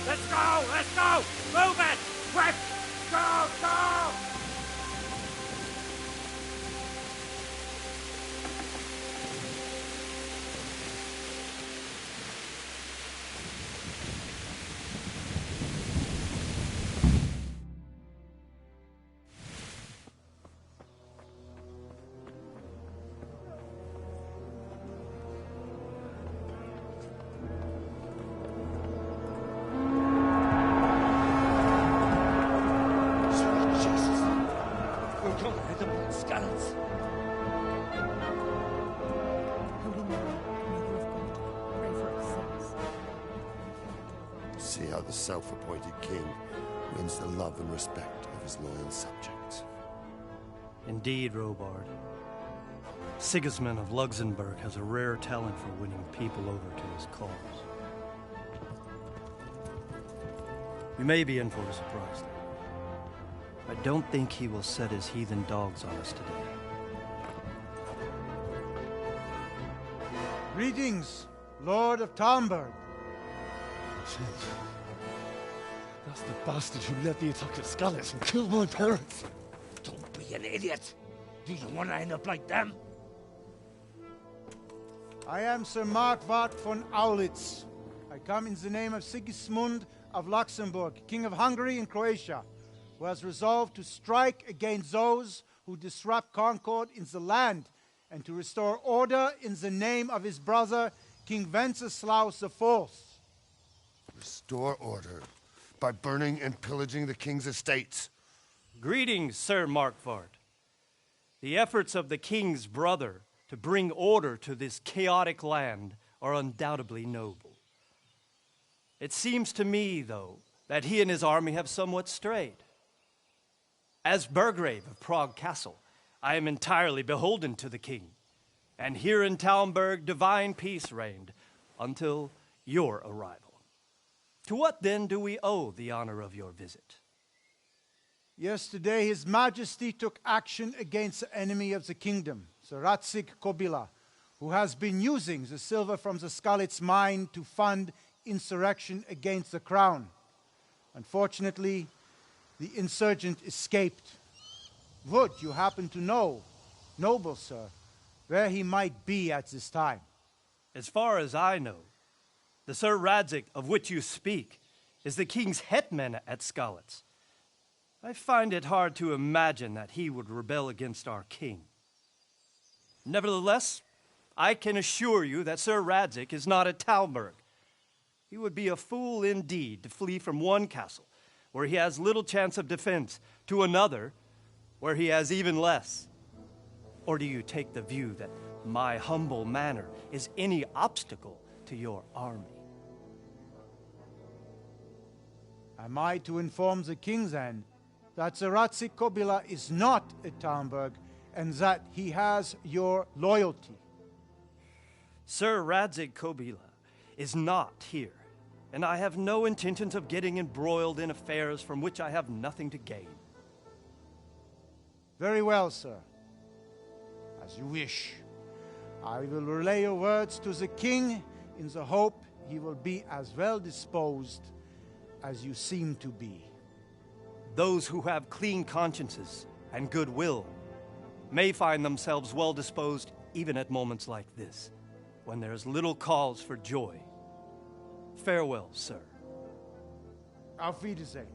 Let's go! Let's go! Move it! Quick! Go! Go! Skallets. Holy Mary, Mother of God, pray for us sinners. See how the self-appointed king wins the love and respect of his loyal subjects. Indeed, Robard. Sigismund of Luxembourg has a rare talent for winning people over to his cause. You may be in for a surprise, though. I don't think he will set his heathen dogs on us today. Greetings, Lord of Talmberg. That's the bastard who led the attack at Skalitz and killed my parents. Don't be an idiot. Do you want to end up like them? I am Sir Markwart von Aulitz. I come in the name of Sigismund of Luxembourg, King of Hungary and Croatia, who has resolved to strike against those who disrupt concord in the land and to restore order in the name of his brother, King Wenceslaus IV. Restore order by burning and pillaging the king's estates. Greetings, Sir Markwart. The efforts of the king's brother to bring order to this chaotic land are undoubtedly noble. It seems to me, though, that he and his army have somewhat strayed. As Burgrave of Prague Castle, I am entirely beholden to the king, and here in Talmberg divine peace reigned until your arrival. To what then do we owe the honor of your visit? Yesterday, His Majesty took action against the enemy of the kingdom, Sir Radzig Kobyla, who has been using the silver from the Skalitz mine to fund insurrection against the crown. Unfortunately, the insurgent escaped. Would you happen to know, noble sir, where he might be at this time? As far as I know, the Sir Radzig of which you speak is the king's hetman at Skalitz. I find it hard to imagine that he would rebel against our king. Nevertheless, I can assure you that Sir Radzig is not at Talmberg. He would be a fool indeed to flee from one castle where he has little chance of defense to another where he has even less. Or do you take the view that my humble manner is any obstacle to your army? Am I to inform the king then that Sir Radzig Kobyla is not at Talmberg and that he has your loyalty? Sir Radzig Kobyla is not here, and I have no intentions of getting embroiled in affairs from which I have nothing to gain. Very well, sir. As you wish. I will relay your words to the king in the hope he will be as well disposed as you seem to be. Those who have clean consciences and goodwill may find themselves well disposed even at moments like this, when there is little cause for joy. Farewell, sir. Auf Wiedersehen.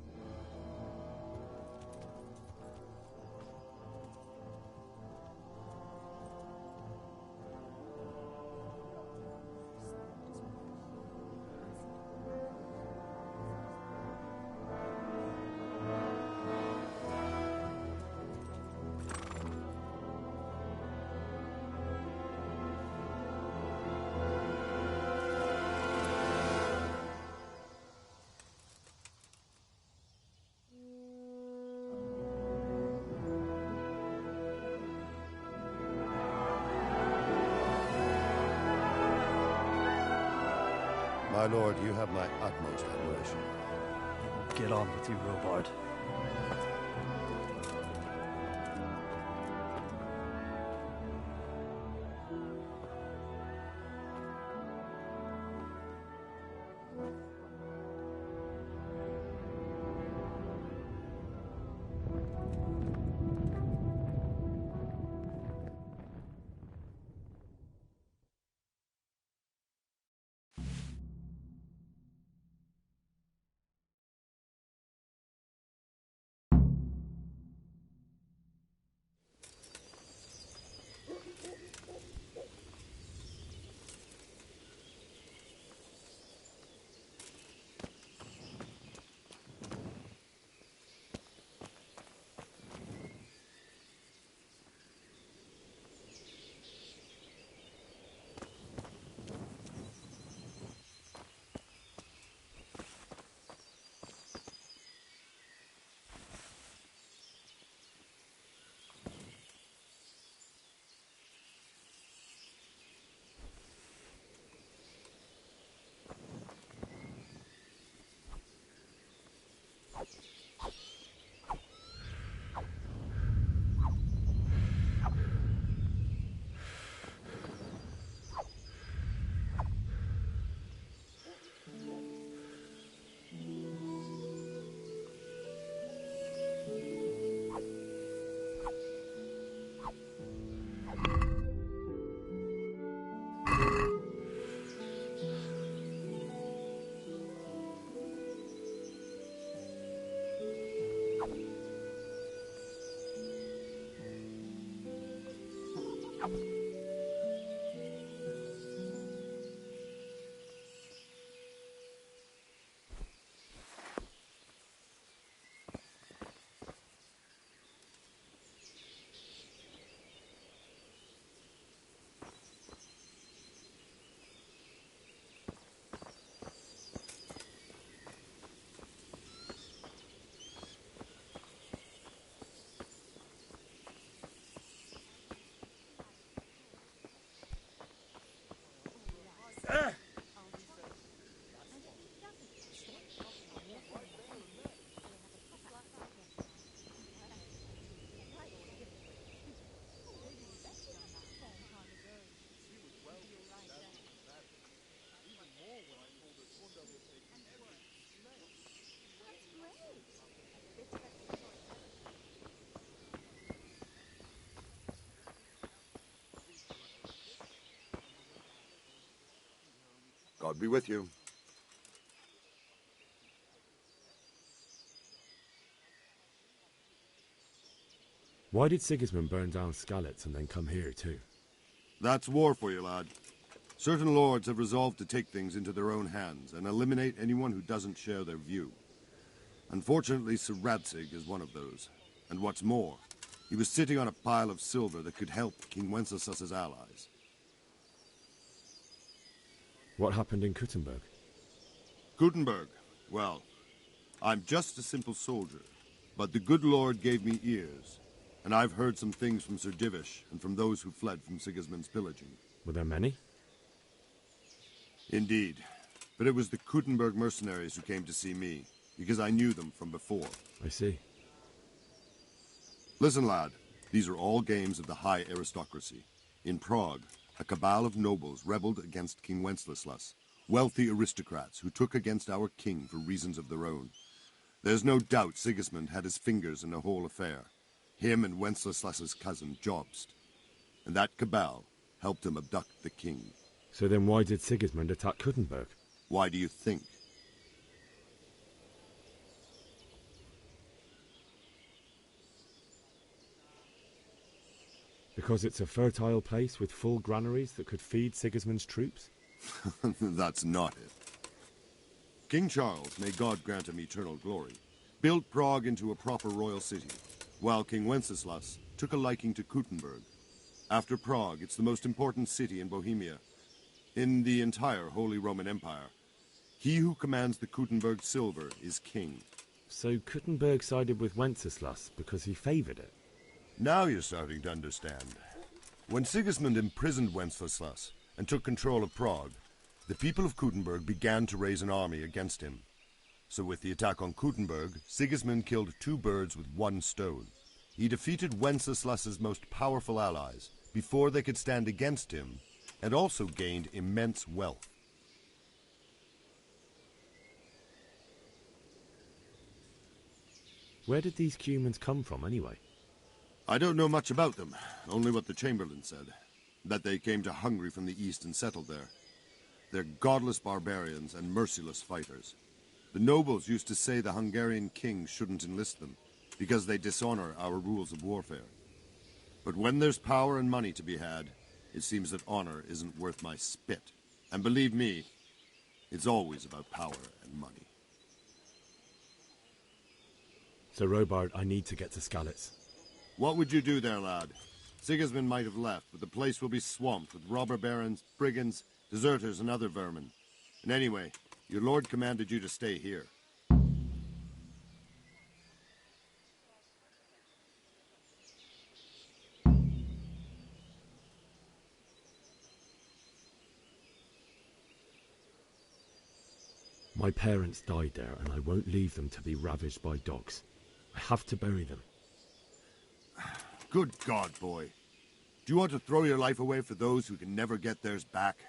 My lord, you have my utmost admiration. Get on with you, Robard. God be with you. Why did Sigismund burn down Skalitz and then come here too? That's war for you, lad. Certain lords have resolved to take things into their own hands and eliminate anyone who doesn't share their view. Unfortunately, Sir Radzig is one of those. And what's more, he was sitting on a pile of silver that could help King Wenceslas's allies. What happened in Kuttenberg? Kuttenberg? Well, I'm just a simple soldier, but the good Lord gave me ears, and I've heard some things from Sir Divish and from those who fled from Sigismund's pillaging. Were there many? Indeed, but it was the Kuttenberg mercenaries who came to see me, because I knew them from before. I see. Listen, lad, these are all games of the high aristocracy. In Prague, a cabal of nobles rebelled against King Wenceslas, wealthy aristocrats who took against our king for reasons of their own. There's no doubt Sigismund had his fingers in the whole affair. Him and Wenceslas's cousin, Jobst. And that cabal helped him abduct the king. So then why did Sigismund attack Kuttenberg? Why do you think? Because it's a fertile place with full granaries that could feed Sigismund's troops? That's not it. King Charles, may God grant him eternal glory, built Prague into a proper royal city, while King Wenceslas took a liking to Kuttenberg. After Prague, it's the most important city in Bohemia, in the entire Holy Roman Empire. He who commands the Kuttenberg silver is king. So Kuttenberg sided with Wenceslas because he favoured it? Now you're starting to understand. When Sigismund imprisoned Wenceslas and took control of Prague, the people of Kuttenberg began to raise an army against him. So with the attack on Kuttenberg, Sigismund killed two birds with one stone. He defeated Wenceslas's most powerful allies before they could stand against him, and also gained immense wealth. Where did these Cumans come from, anyway? I don't know much about them, only what the Chamberlain said. That they came to Hungary from the east and settled there. They're godless barbarians and merciless fighters. The nobles used to say the Hungarian king shouldn't enlist them, because they dishonor our rules of warfare. But when there's power and money to be had, it seems that honor isn't worth my spit. And believe me, it's always about power and money. So, Robard, I need to get to Skalitz. What would you do there, lad? Sigismund might have left, but the place will be swamped with robber barons, brigands, deserters, and other vermin. And anyway, your lord commanded you to stay here. My parents died there, and I won't leave them to be ravaged by dogs. I have to bury them. Good God, boy. Do you want to throw your life away for those who can never get theirs back?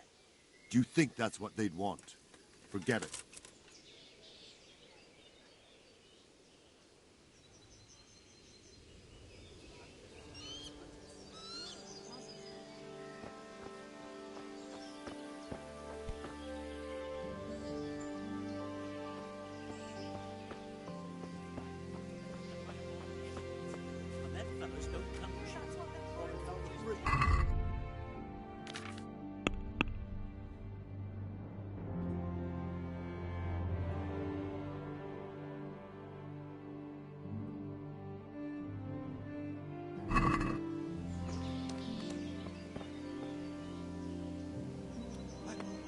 Do you think that's what they'd want? Forget it.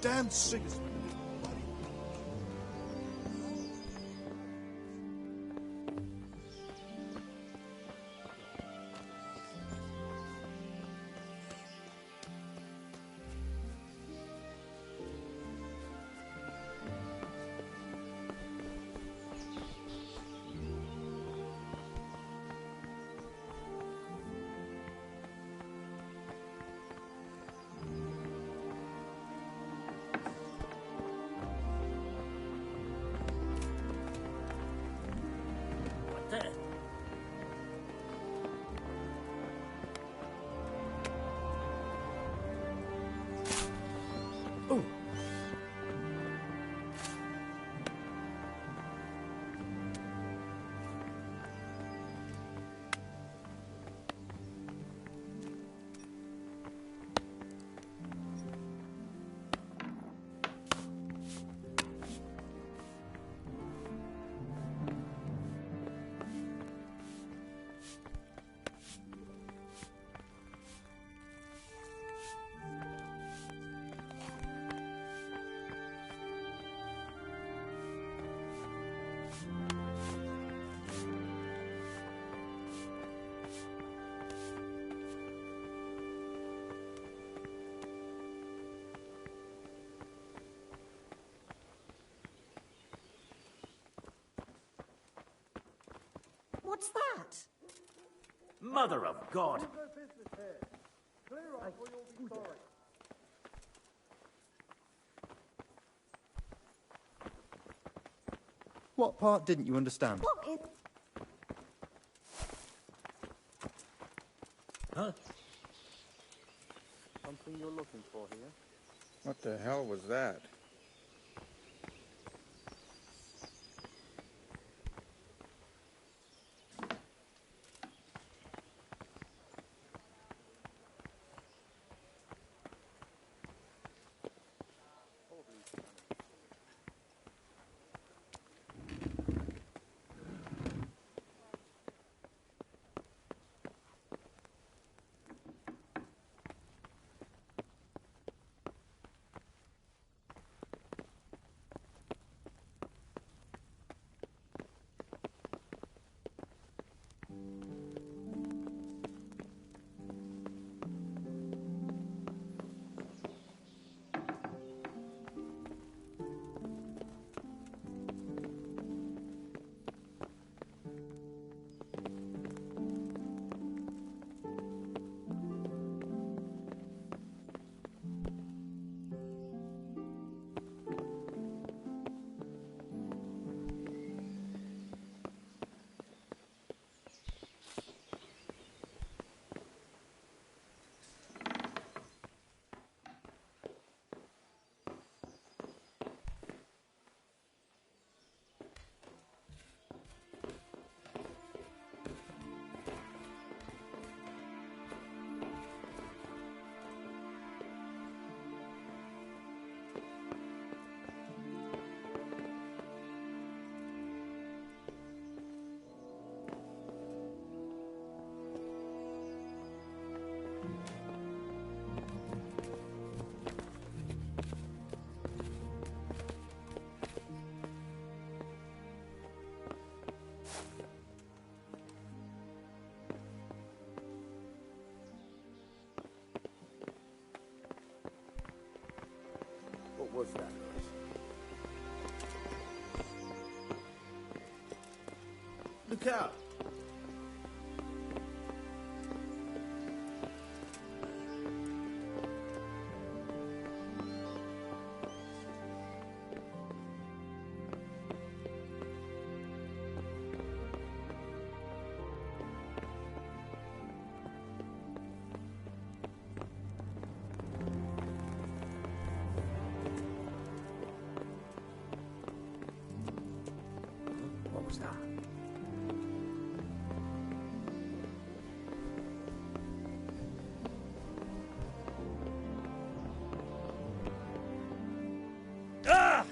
Damn Sigismund. What's that? Mother of God! What part didn't you understand? Huh? Something you're looking for here? What the hell was that? What was that noise? Look out! What was that? Ah!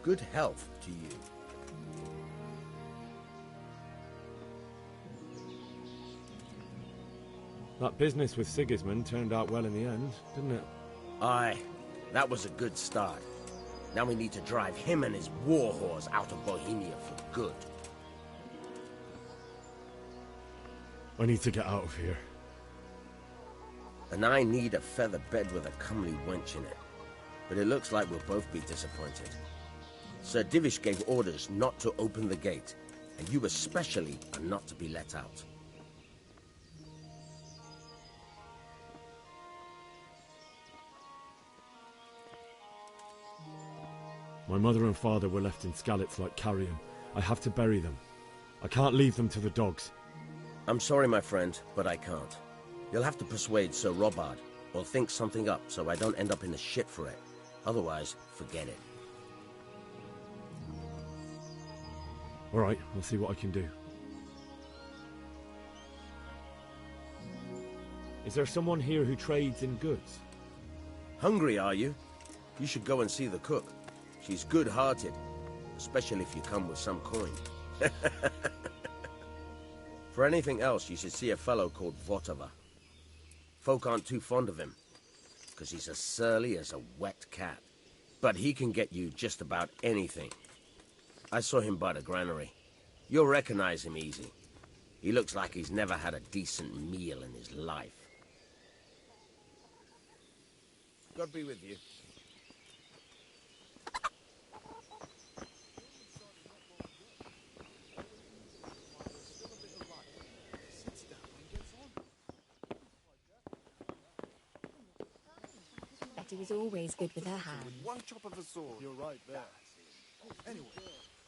Good health to you. That business with Sigismund turned out well in the end, didn't it? Aye, that was a good start. Now we need to drive him and his war horse out of Bohemia for good. I need to get out of here. And I need a feather bed with a comely wench in it. But it looks like we'll both be disappointed. Sir Divish gave orders not to open the gate, and you especially are not to be let out. My mother and father were left in Skalitz like carrion. I have to bury them. I can't leave them to the dogs. I'm sorry, my friend, but I can't. You'll have to persuade Sir Robard, or think something up so I don't end up in the shit for it. Otherwise, forget it. All right, I'll see what I can do. Is there someone here who trades in goods? Hungry, are you? You should go and see the cook. She's good-hearted, especially if you come with some coin. For anything else, you should see a fellow called Votava. Folk aren't too fond of him, because he's as surly as a wet cat. But he can get you just about anything. I saw him by the granary. You'll recognize him easy. He looks like he's never had a decent meal in his life. God be with you. Betty was always good with her hands. One chop of a sword. You're right there. Anyway,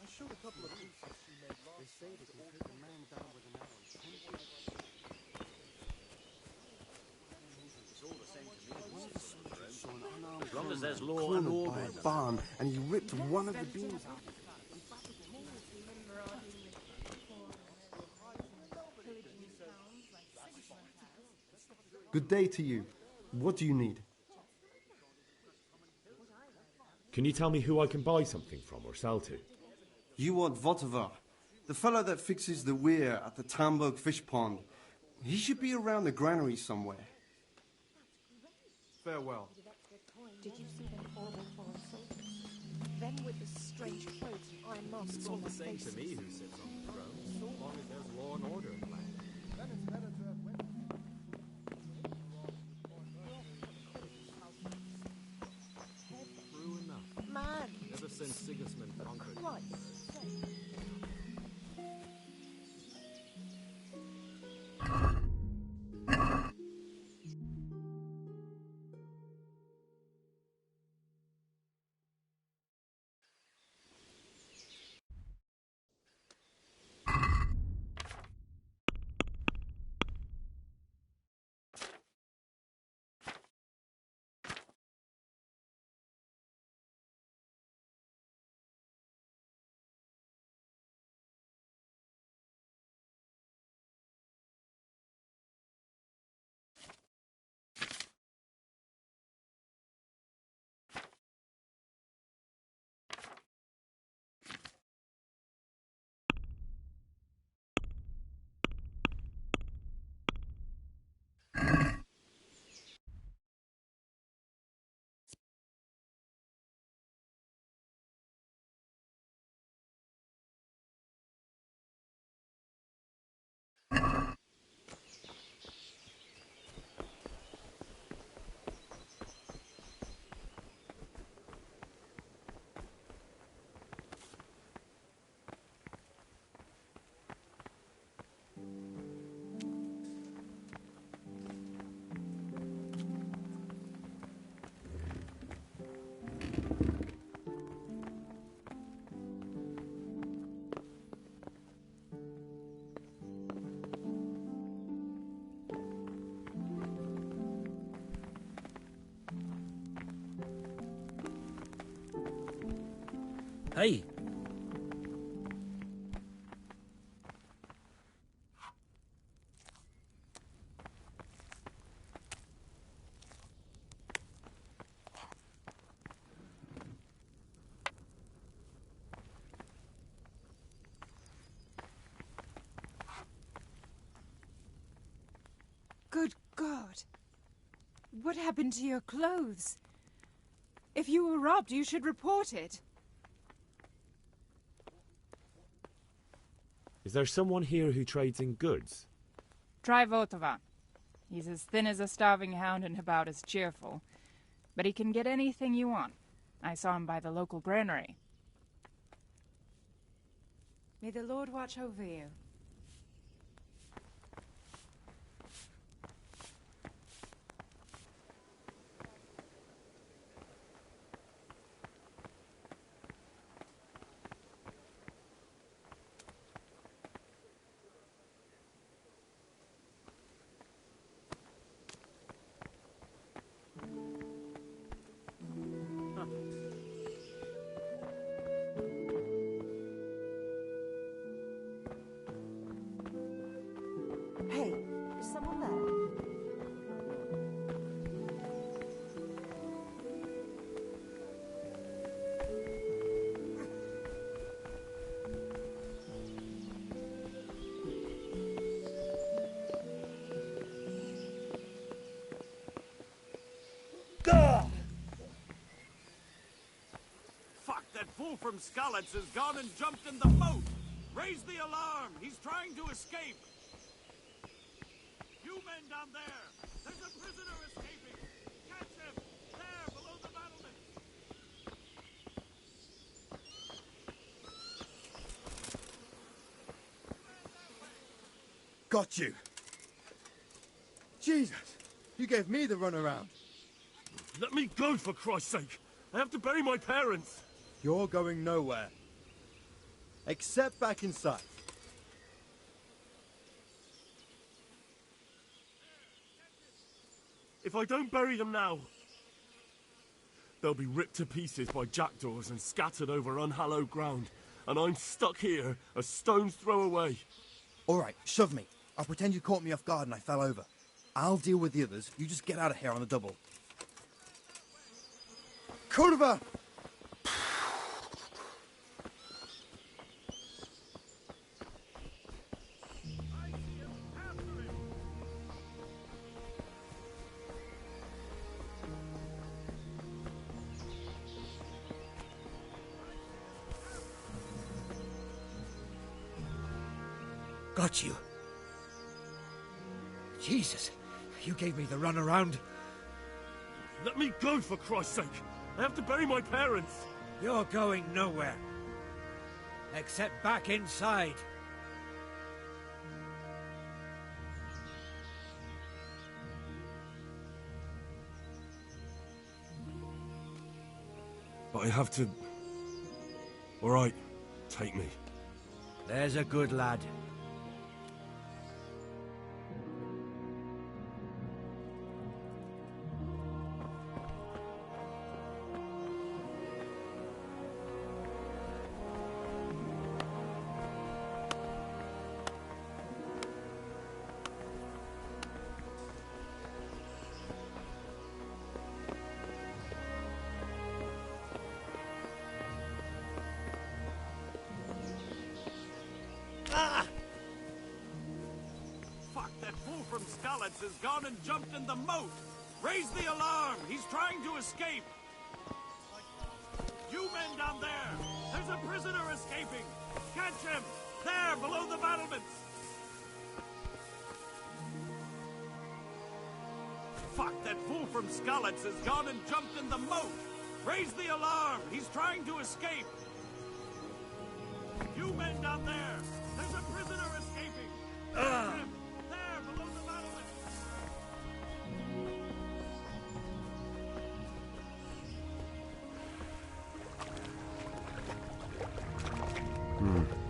I showed a couple of pieces she made last. They say that you hit the man down with an arrow. It's all the same to me. One of the soldiers saw an unarmed As long as there's crowd law and cornered order by in a the barn, and he ripped one of the beams out. Good day to you. What do you need? Can you tell me who I can buy something from or sell to? You want Votava, the fellow that fixes the weir at the Tamburg fish pond. He should be around the granary somewhere. Farewell. Did you see them all the foreign soldiers? Them with the strange clothes and iron masks It's all the same to me who sits on the throne, so long as there's law and order in the land. Then it's better to have women. True enough. Man! Ever since Sigismund conquered. Right. Hey! God. What happened to your clothes? If you were robbed, you should report it. Is there someone here who trades in goods? Try Votova. He's as thin as a starving hound and about as cheerful. But he can get anything you want. I saw him by the local granary. May the Lord watch over you. Hey, is someone there? Fuck, that fool from Skalitz has gone and jumped in the moat! Raise the alarm! He's trying to escape! You men down there! There's a prisoner escaping! Catch him! There, below the battlements! Got you. Jesus, you gave me the runaround. Let me go, for Christ's sake! I have to bury my parents! You're going nowhere. Except back inside. If I don't bury them now, they'll be ripped to pieces by jackdaws and scattered over unhallowed ground, and I'm stuck here, a stone's throw away. All right, shove me. I'll pretend you caught me off guard and I fell over. I'll deal with the others. You just get out of here on the double. Kurva! Got you. Jesus, you gave me the runaround. Let me go, for Christ's sake! I have to bury my parents! You're going nowhere. Except back inside. But I have to... All right, take me. There's a good lad. Fuck, that fool from Skalitz has gone and jumped in the moat! Raise the alarm! He's trying to escape! You men down there! There's a prisoner escaping! Catch him! There, below the battlements! Fuck, that fool from Skalitz has gone and jumped in the moat! Raise the alarm! He's trying to escape! You men down there! There's a prisoner escaping! Catch him! There, below the battlements!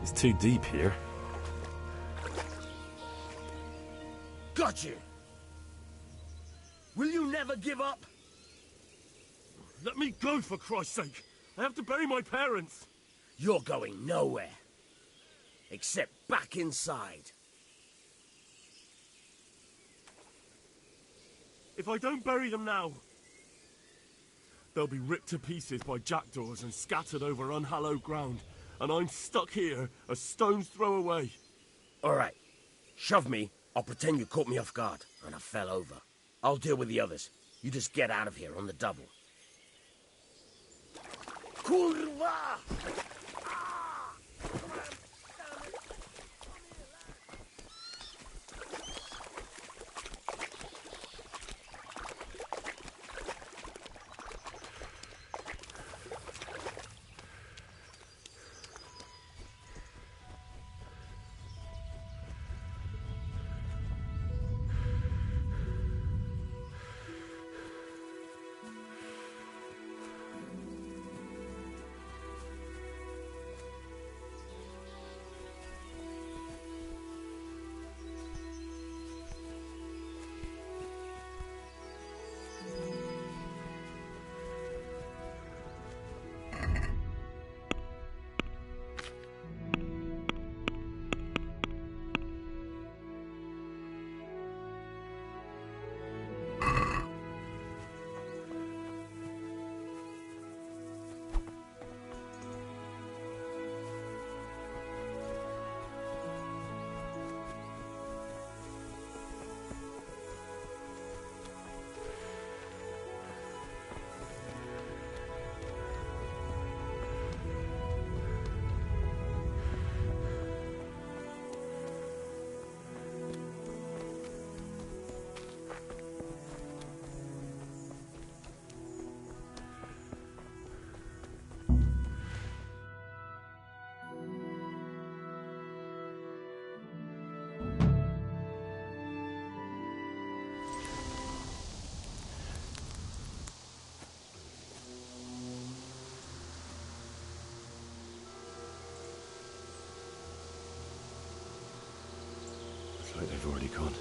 It's too deep here. Got you! Will you never give up? Let me go, for Christ's sake! I have to bury my parents! You're going nowhere. Except back inside. If I don't bury them now, they'll be ripped to pieces by jackdaws and scattered over unhallowed ground, and I'm stuck here, a stone's throw away. All right, shove me, I'll pretend you caught me off guard, and I fell over. I'll deal with the others. You just get out of here on the double. Kurwa! Looks like they've already gone.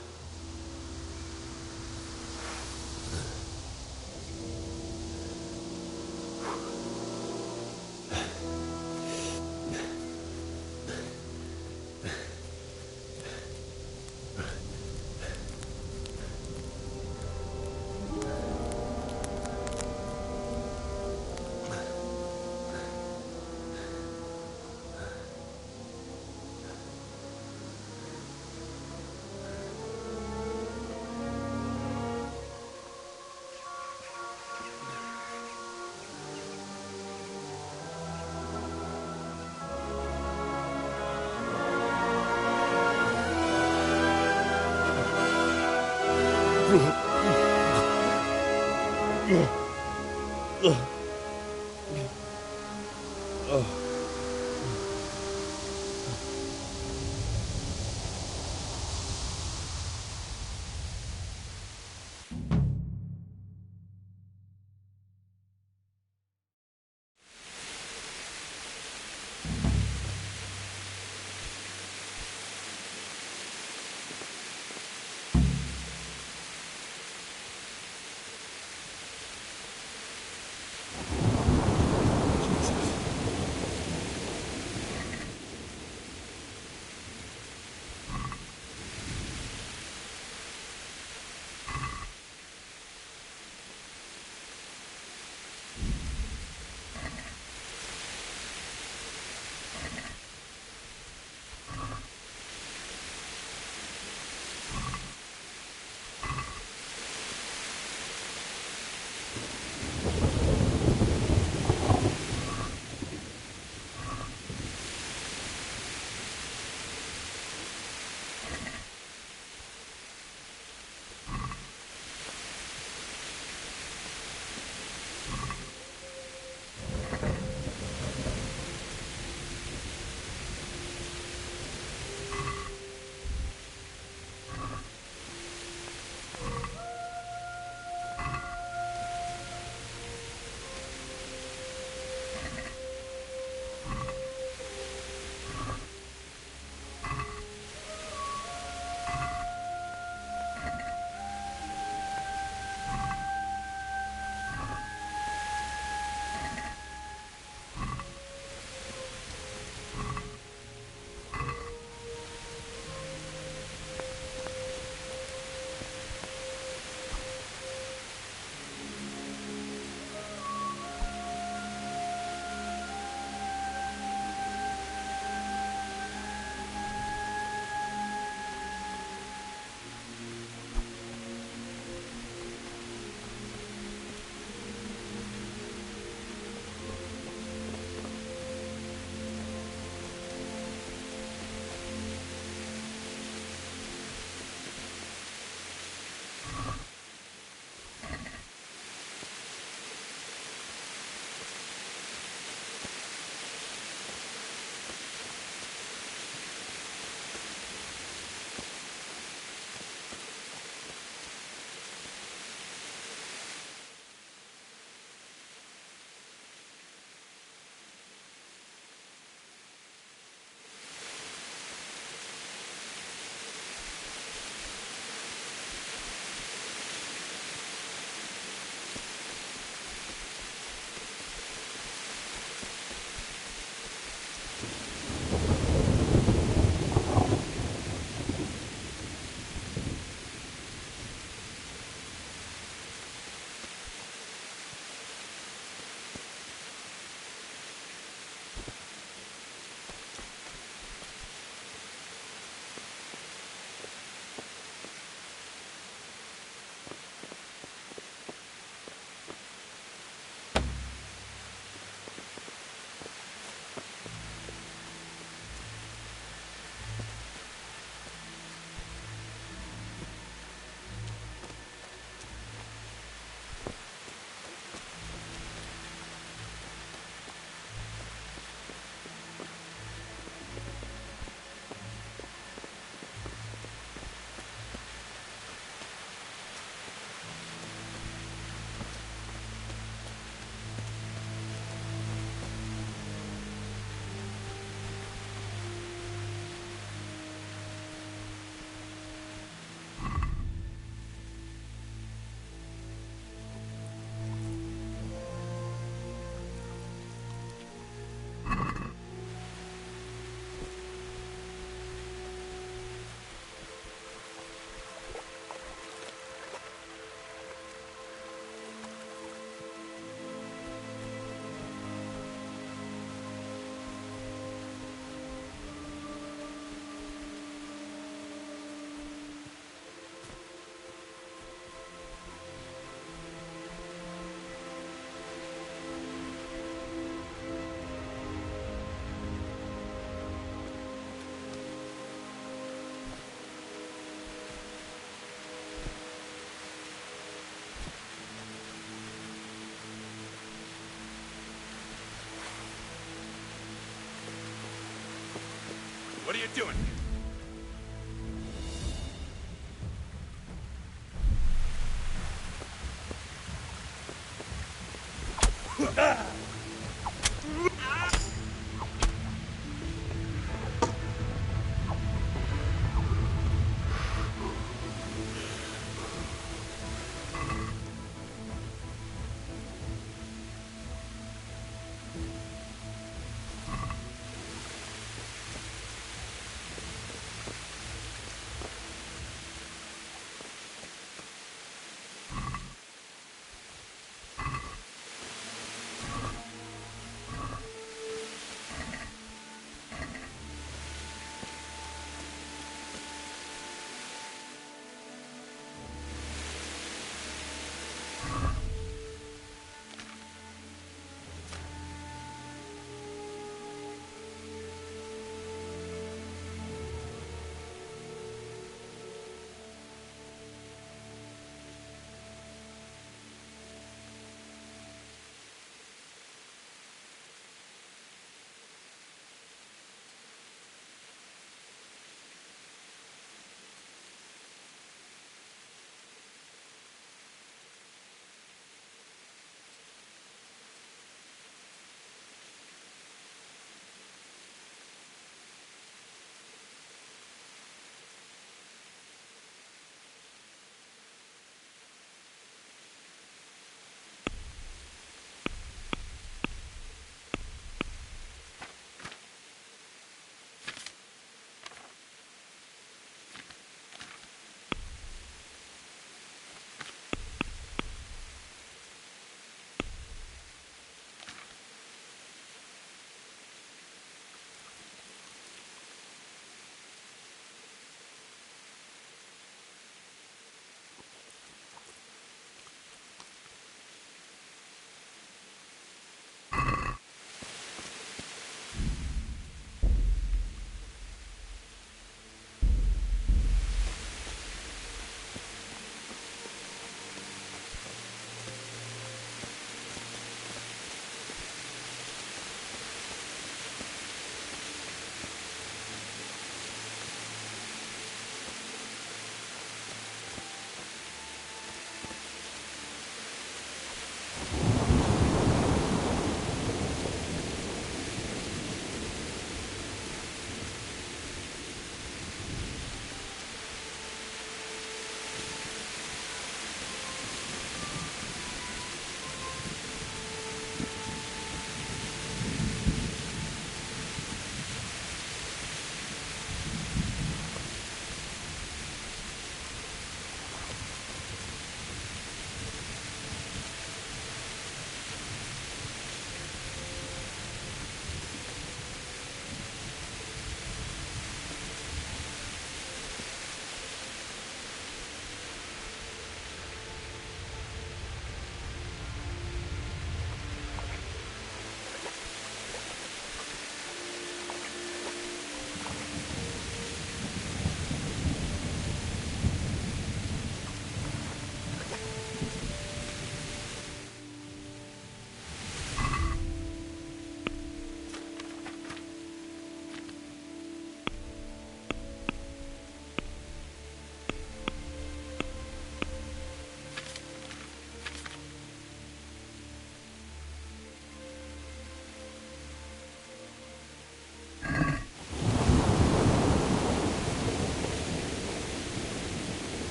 you doing?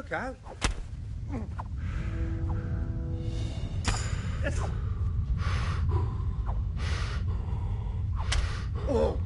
Look out. Oh!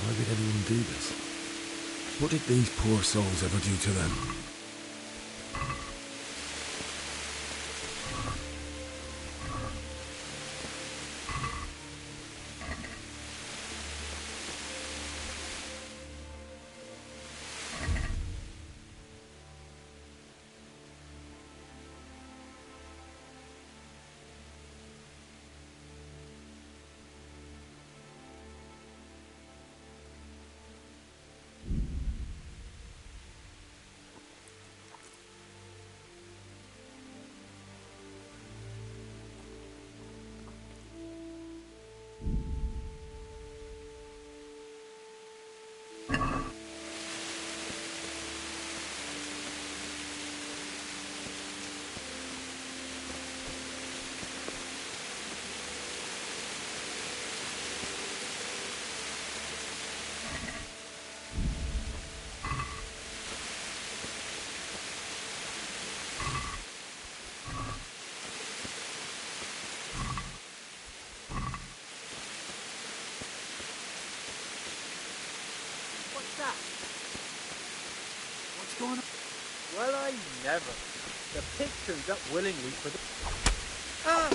Why would anyone do this? What did these poor souls ever do to them? What's that? What's going on? Well, I never. The pig turns up willingly for the... Ah!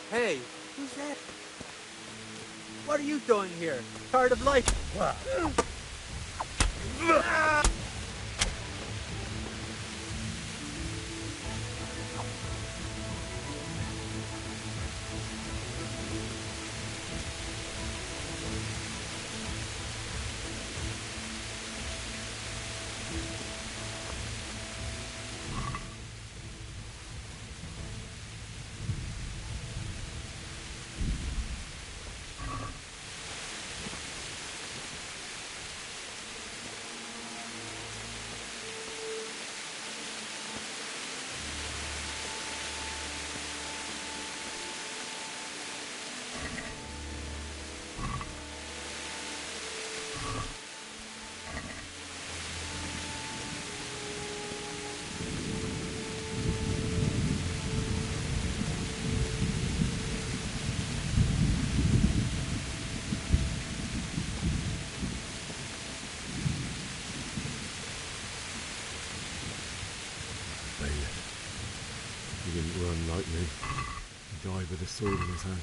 Hey, who's that? What are you doing here? Tired of life? What? He didn't run like me. He died with a sword in his hand.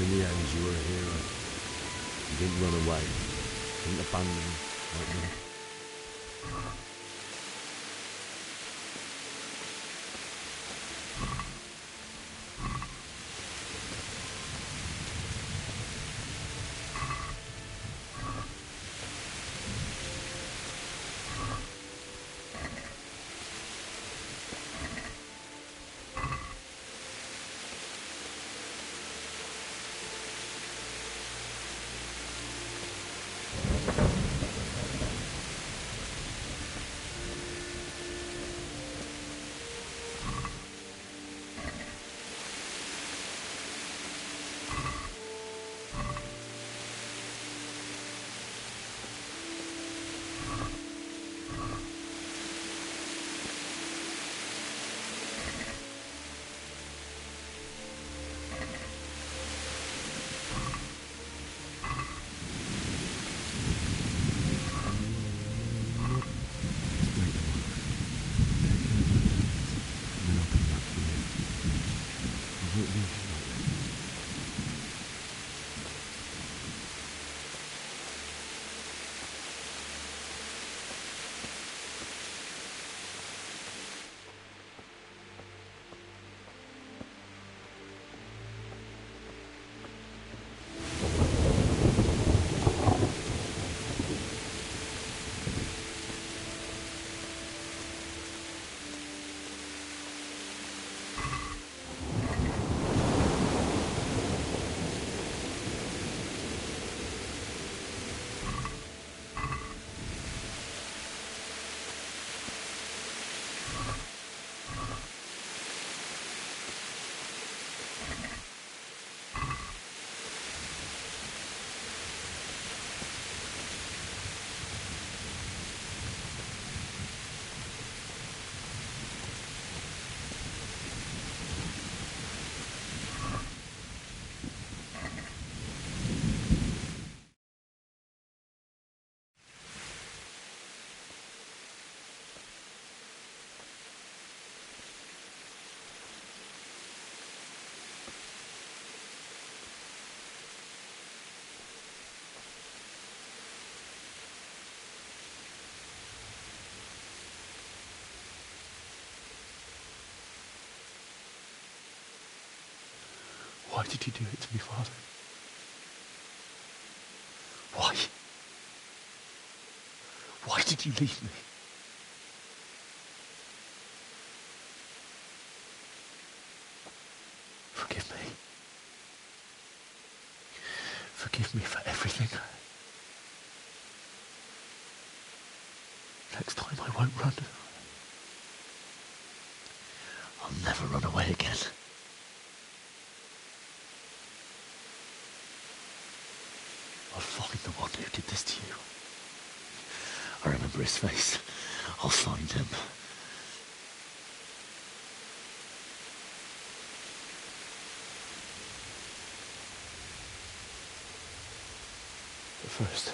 In the end, you were a hero. You didn't run away. You didn't abandon me like me. Why did you do it to me, Father? Why? Why did you leave me? Forgive me. Forgive me for everything. Next time I won't run. I'll never run away again. I'll find the one who did this to you. I remember his face. I'll find him. But first,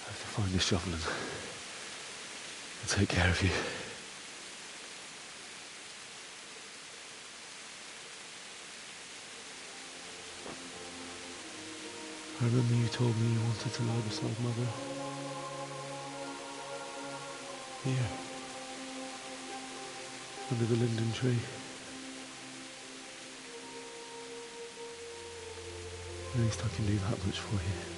I have to find this shovel and take care of you. I remember you told me you wanted to lie beside Mother. Here. Under the linden tree. At least I can do that much for you.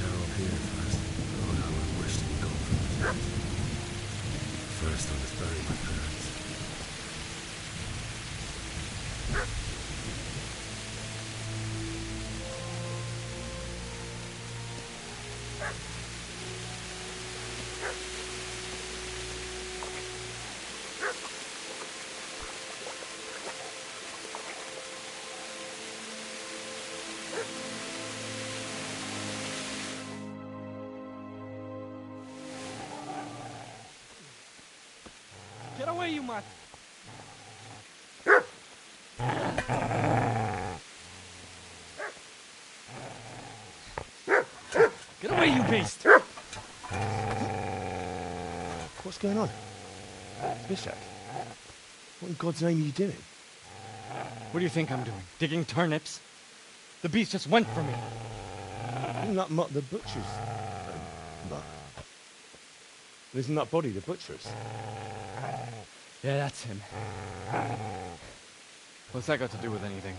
I'm here first. God, how I wish to be gone from this place. First, I must bury my parents. Get away, you mutt! Get away, you beast! What's going on? Bishak? What in God's name are you doing? What do you think I'm doing? Digging turnips? The beast just went for me. Isn't that Mutt the butcher's? Mutt? Isn't that body the butcher's? Yeah, that's him. What's that got to do with anything?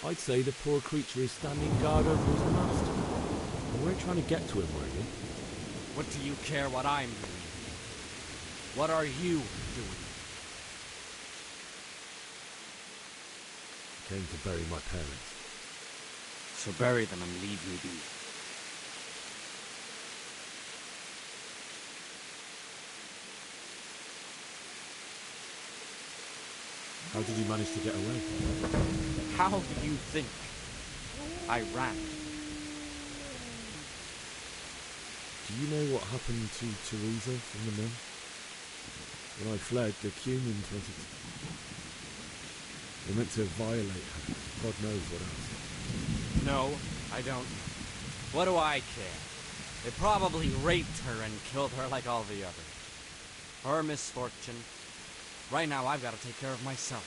I'd say the poor creature is standing guard over his master. And we're trying to get to him, really. What do you care what I'm doing? What are you doing? I came to bury my parents. So bury them and leave me be. How did you manage to get away? How do you think? I ran. Do you know what happened to Teresa from the mill? When I fled, the Cumans wanted to... They meant to violate her. God knows what else. No, I don't. What do I care? They probably raped her and killed her like all the others. Her misfortune. Right now, I've got to take care of myself.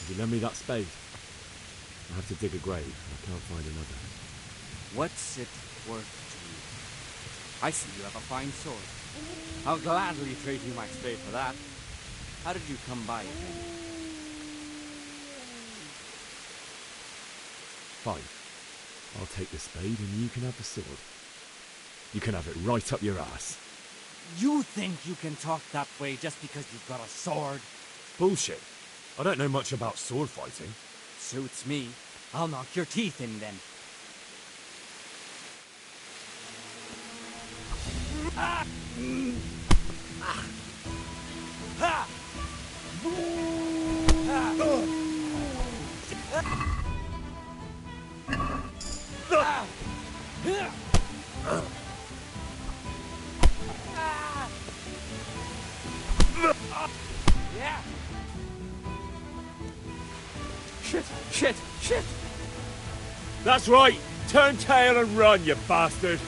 Could you lend me that spade? I have to dig a grave. I can't find another. What's it worth to you? I see you have a fine sword. I'll gladly trade you my spade for that. How did you come by it, then? Fine. I'll take the spade and you can have the sword. You can have it right up your ass. You think you can talk that way just because you've got a sword? Bullshit. I don't know much about sword fighting. Suits me. I'll knock your teeth in then. Ah! Ah! Ha! Yeah! Shit! That's right! Turn tail and run, you bastard!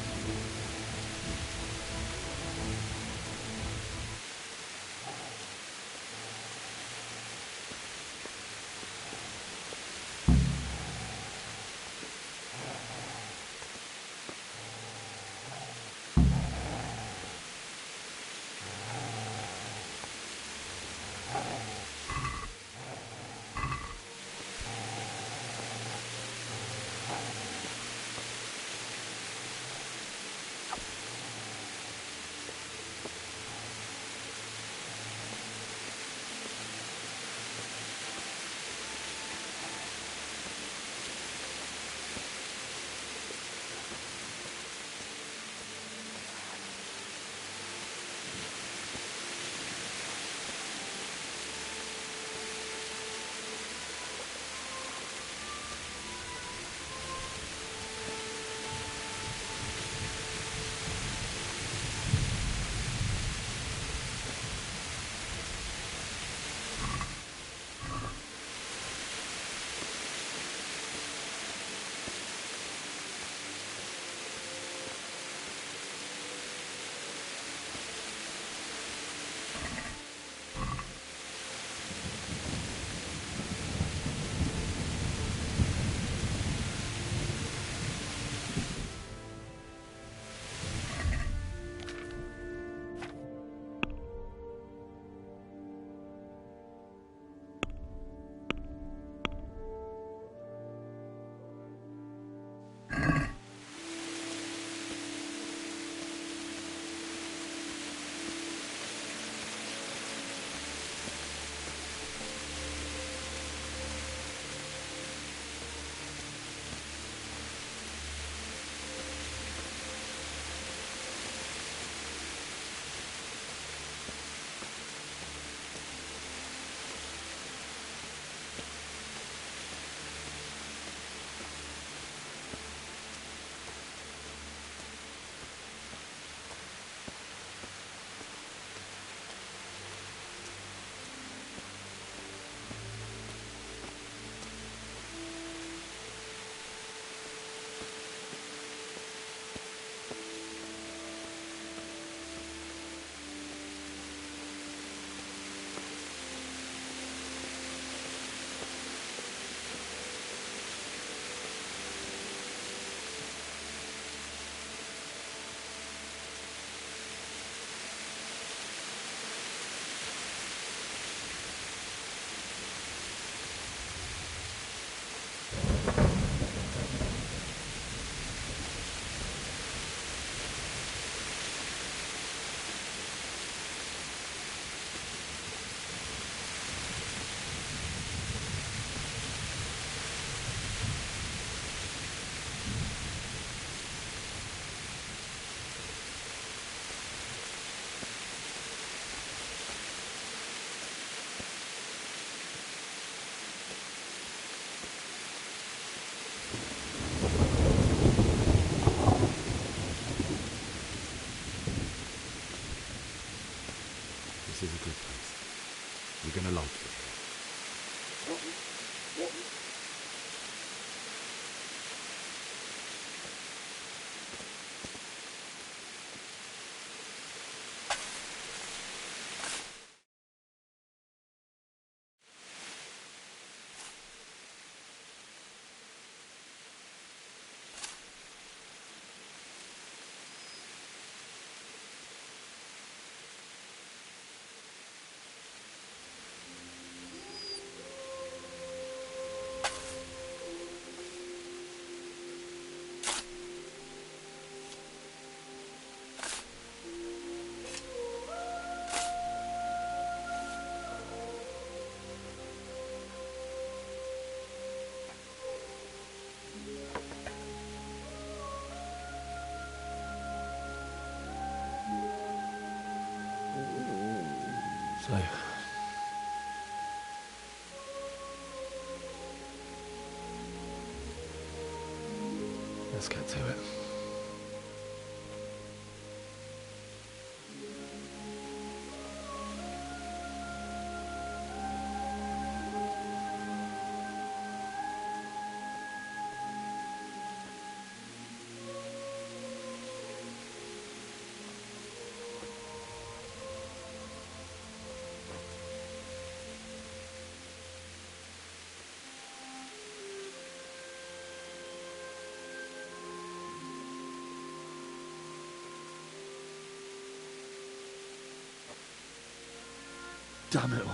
This is a good place. You're gonna like it. So, let's get to it. Damn it all.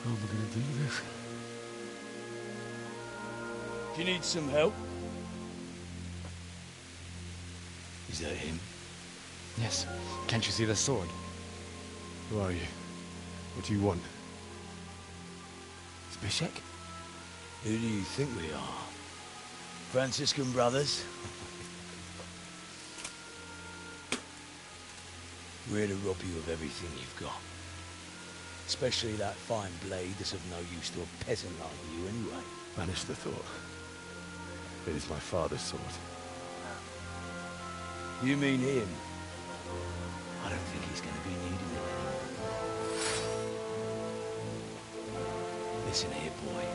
How am I going to do this? Do you need some help? Is that him? Yes. Can't you see the sword? Who are you? What do you want? Zbyszek? Who do you think we are? Franciscan brothers? We're here to rob you of everything you've got. Especially that fine blade that's of no use to a peasant like you anyway. Banish the thought. It is my father's sword. You mean him? I don't think he's going to be needing it anymore. Listen here, boy.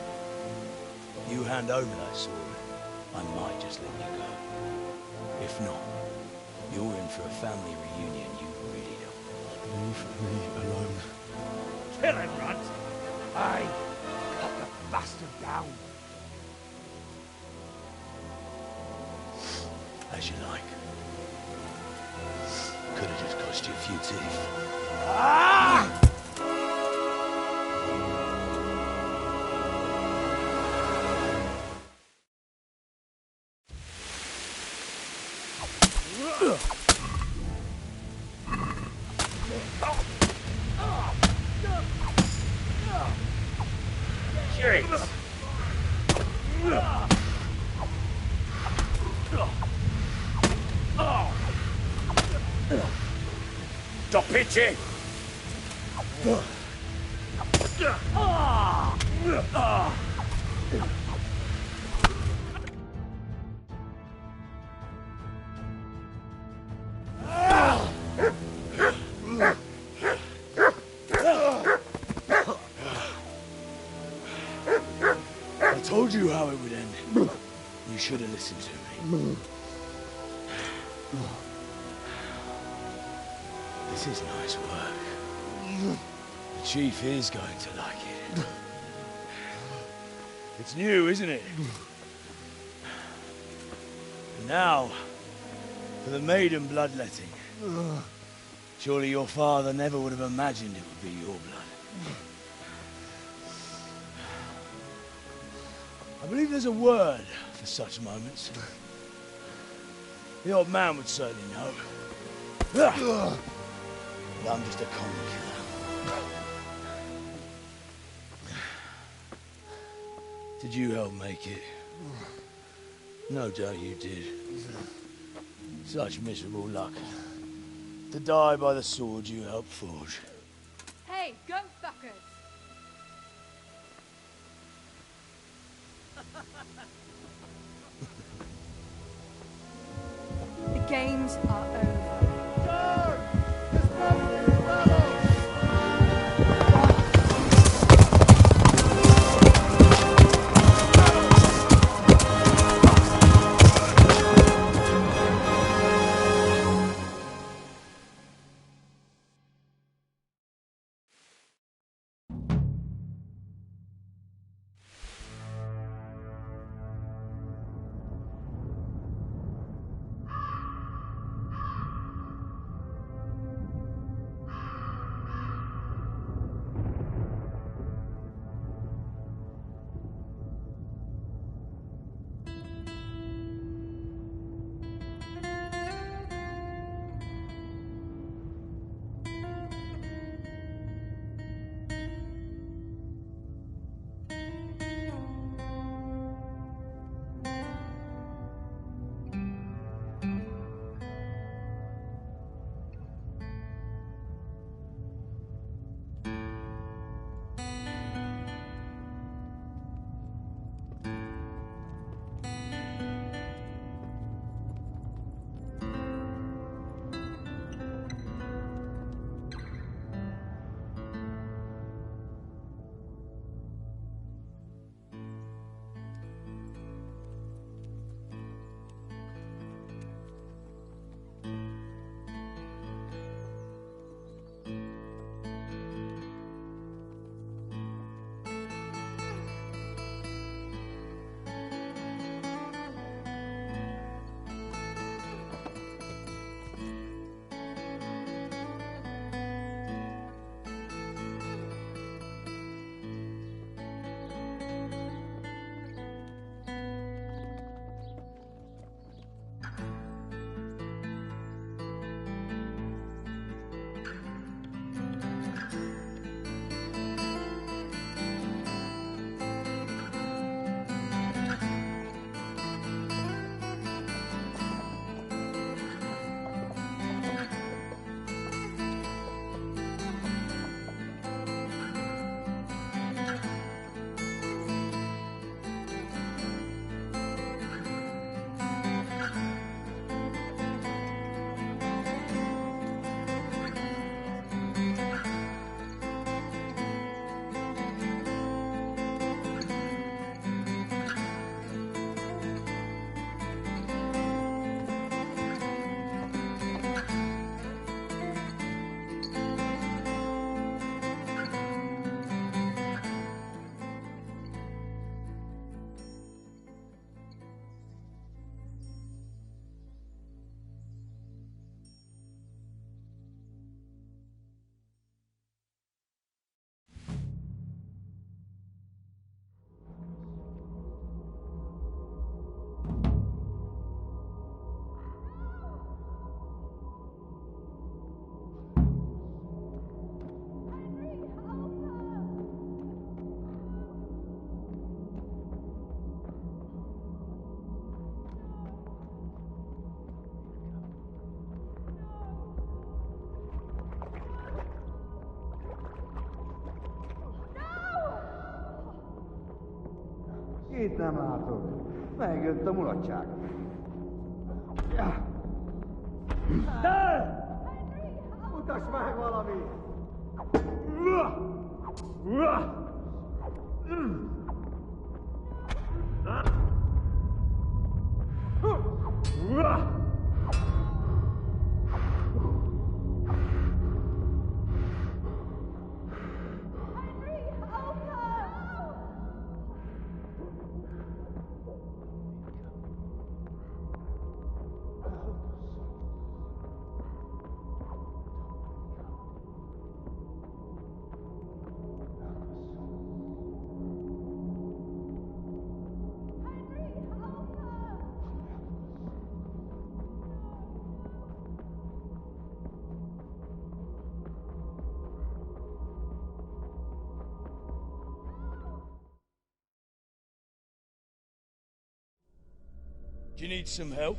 You hand over that sword, I might just let you go. If not, you're in for a family reunion you really don't want. Leave me alone. Kill him, Runt! Aye, cut the bastard down. As you like. Could have just cost you a few teeth. Ah! Stop pitching! I told you how it would end. You should have listened to me. This is nice work. The chief is going to like it. It's new, isn't it? And now, for the maiden bloodletting. Surely your father never would have imagined it would be your blood. I believe there's a word for such moments. The old man would certainly know. But I'm just a common killer. Did you help make it? No doubt you did. Such miserable luck. To die by the sword you helped forge. Hey, gun fuckers! The games are over. Itt nem látok. Megjött a mulatság. Te! Mutasd meg valamit! Do you need some help?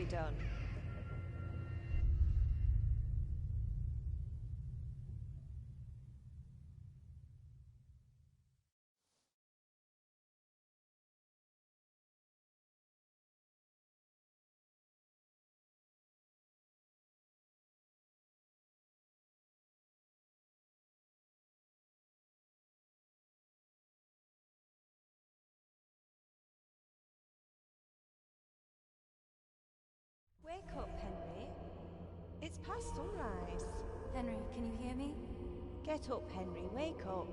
be done. Wake up, Henry. It's past sunrise. Henry, can you hear me? Get up, Henry. Wake up.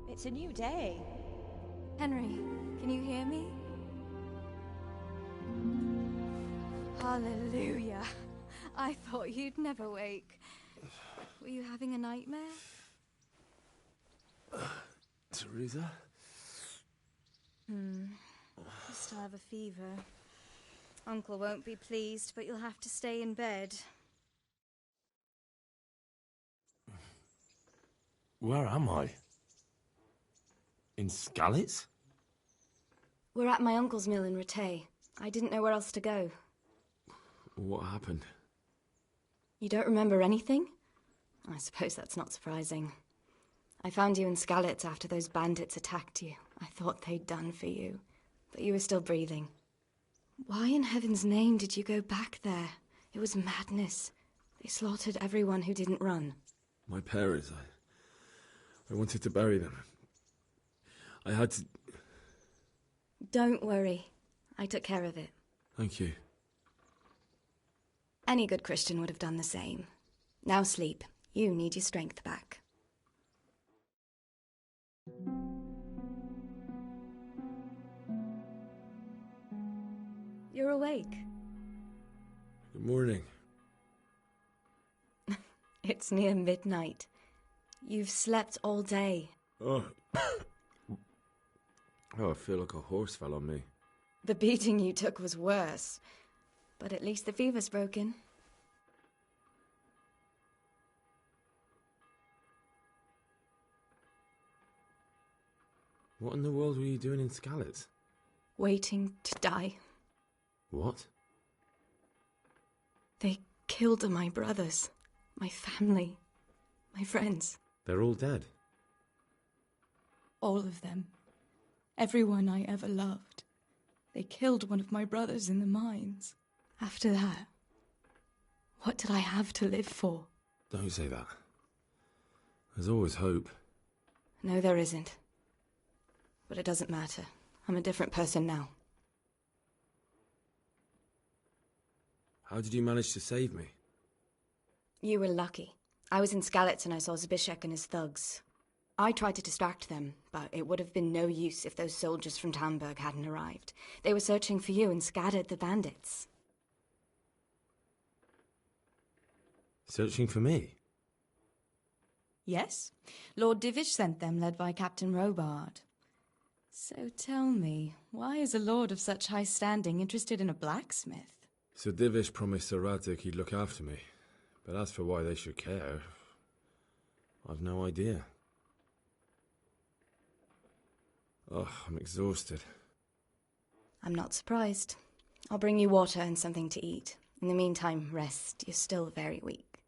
It's a new day. Henry, can you hear me? Hallelujah. I thought you'd never wake. Were you having a nightmare? Teresa? You still have a fever. Uncle won't be pleased, but you'll have to stay in bed. Where am I? In Skalitz? We're at my uncle's mill in Rattay. I didn't know where else to go. What happened? You don't remember anything? I suppose that's not surprising. I found you in Skalitz after those bandits attacked you. I thought they'd done for you, but you were still breathing. Why in heaven's name did you go back there? It was madness. They slaughtered everyone who didn't run. My parents, I wanted to bury them. I had to... Don't worry. I took care of it. Thank you. Any good Christian would have done the same. Now sleep. You need your strength back. You're awake. Good morning. It's near midnight. You've slept all day. Oh. Oh, I feel like a horse fell on me. The beating you took was worse. But at least the fever's broken. What in the world were you doing in Skalitz? Waiting to die. What? They killed my brothers, my family, my friends. They're all dead? All of them. Everyone I ever loved. They killed one of my brothers in the mines. After that, what did I have to live for? Don't say that. There's always hope. No, there isn't. But it doesn't matter. I'm a different person now. How did you manage to save me? You were lucky. I was in Skalitz and I saw Zbyszek and his thugs. I tried to distract them, but it would have been no use if those soldiers from Tamburg hadn't arrived. They were searching for you and scattered the bandits. Searching for me? Yes. Lord Divish sent them, led by Captain Robard. So tell me, why is a lord of such high standing interested in a blacksmith? Sir Divish promised Sir Radzik he'd look after me. But as for why they should care, I've no idea. Oh, I'm exhausted. I'm not surprised. I'll bring you water and something to eat. In the meantime, rest. You're still very weak.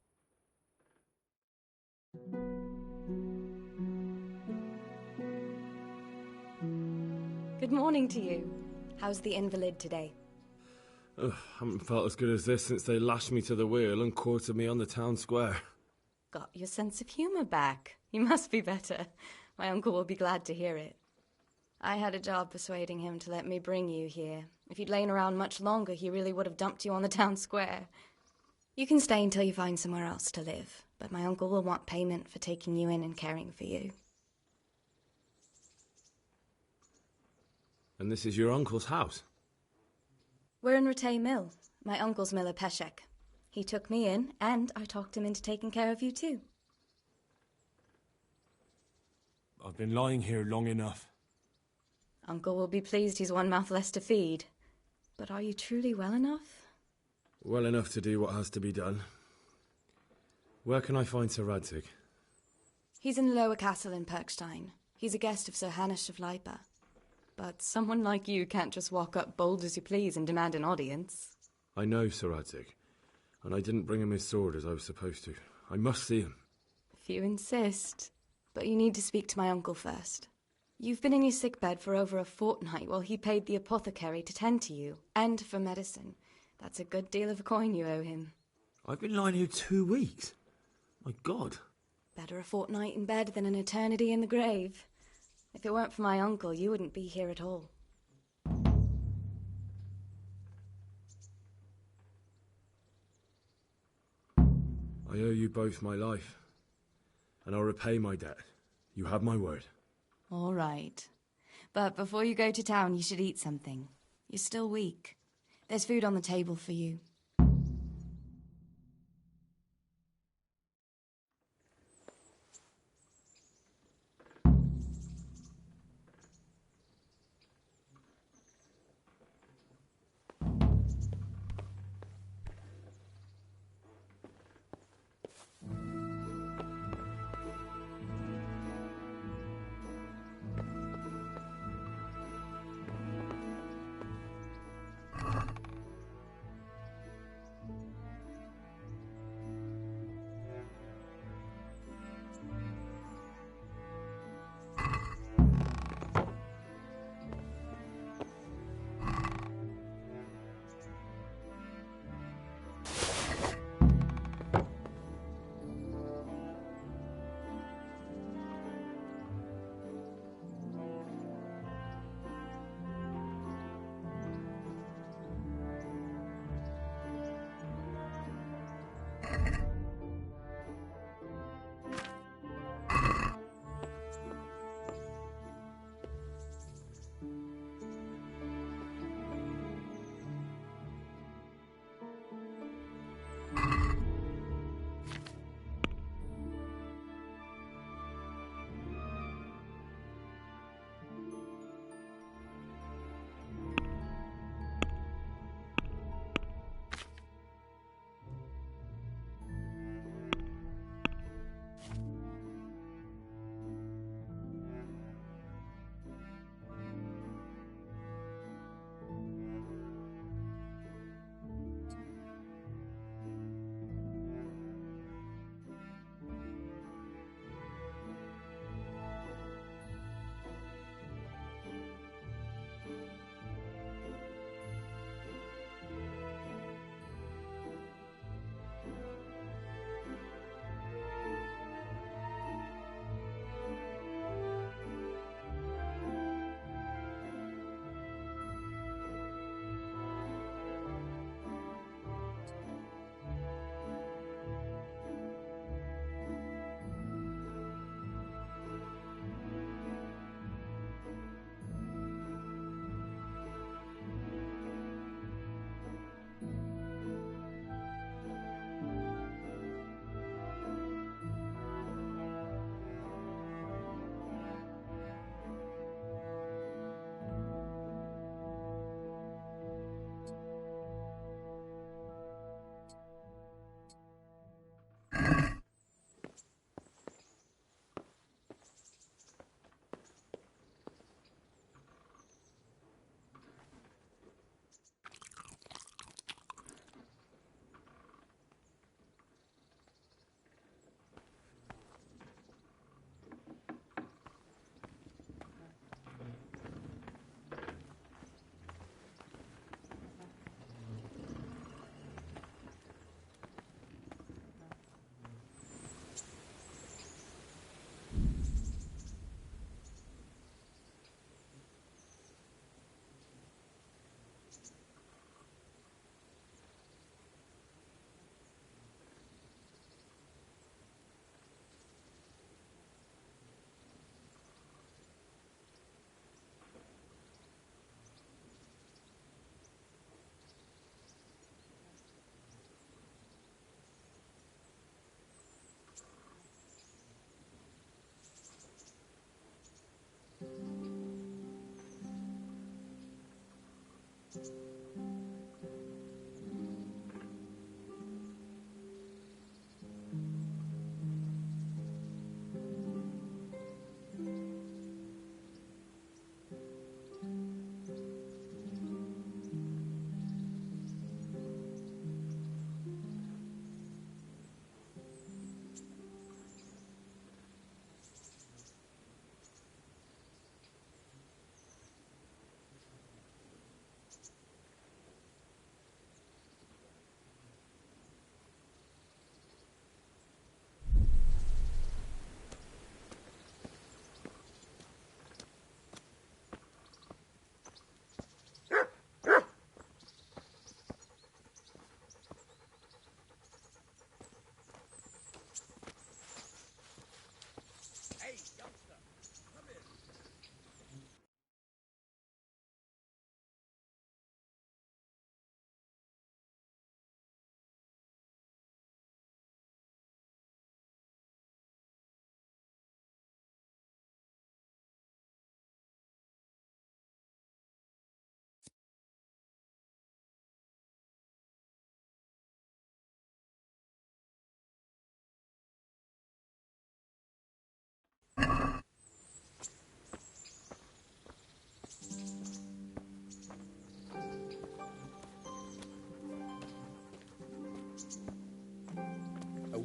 Good morning to you. How's the invalid today? Ugh, haven't felt as good as this since they lashed me to the wheel and quartered me on the town square. Got your sense of humour back. You must be better. My uncle will be glad to hear it. I had a job persuading him to let me bring you here. If you'd lain around much longer, he really would have dumped you on the town square. You can stay until you find somewhere else to live, but my uncle will want payment for taking you in and caring for you. And this is your uncle's house? We're in Rattay Mill, my uncle's mill at Peshek. He took me in, and I talked him into taking care of you too. I've been lying here long enough. Uncle will be pleased he's one mouth less to feed. But are you truly well enough? Well enough to do what has to be done. Where can I find Sir Radzik? He's in the lower castle in Perkstein. He's a guest of Sir Hanush of Leipa. But someone like you can't just walk up bold as you please and demand an audience. I know, Sir Radzig, and I didn't bring him his sword as I was supposed to. I must see him. If you insist. But you need to speak to my uncle first. You've been in your sickbed for over a fortnight while he paid the apothecary to tend to you, and for medicine. That's a good deal of coin you owe him. I've been lying here 2 weeks. My God. Better a fortnight in bed than an eternity in the grave. If it weren't for my uncle, you wouldn't be here at all. I owe you both my life, and I'll repay my debt. You have my word. All right. But before you go to town, you should eat something. You're still weak. There's food on the table for you.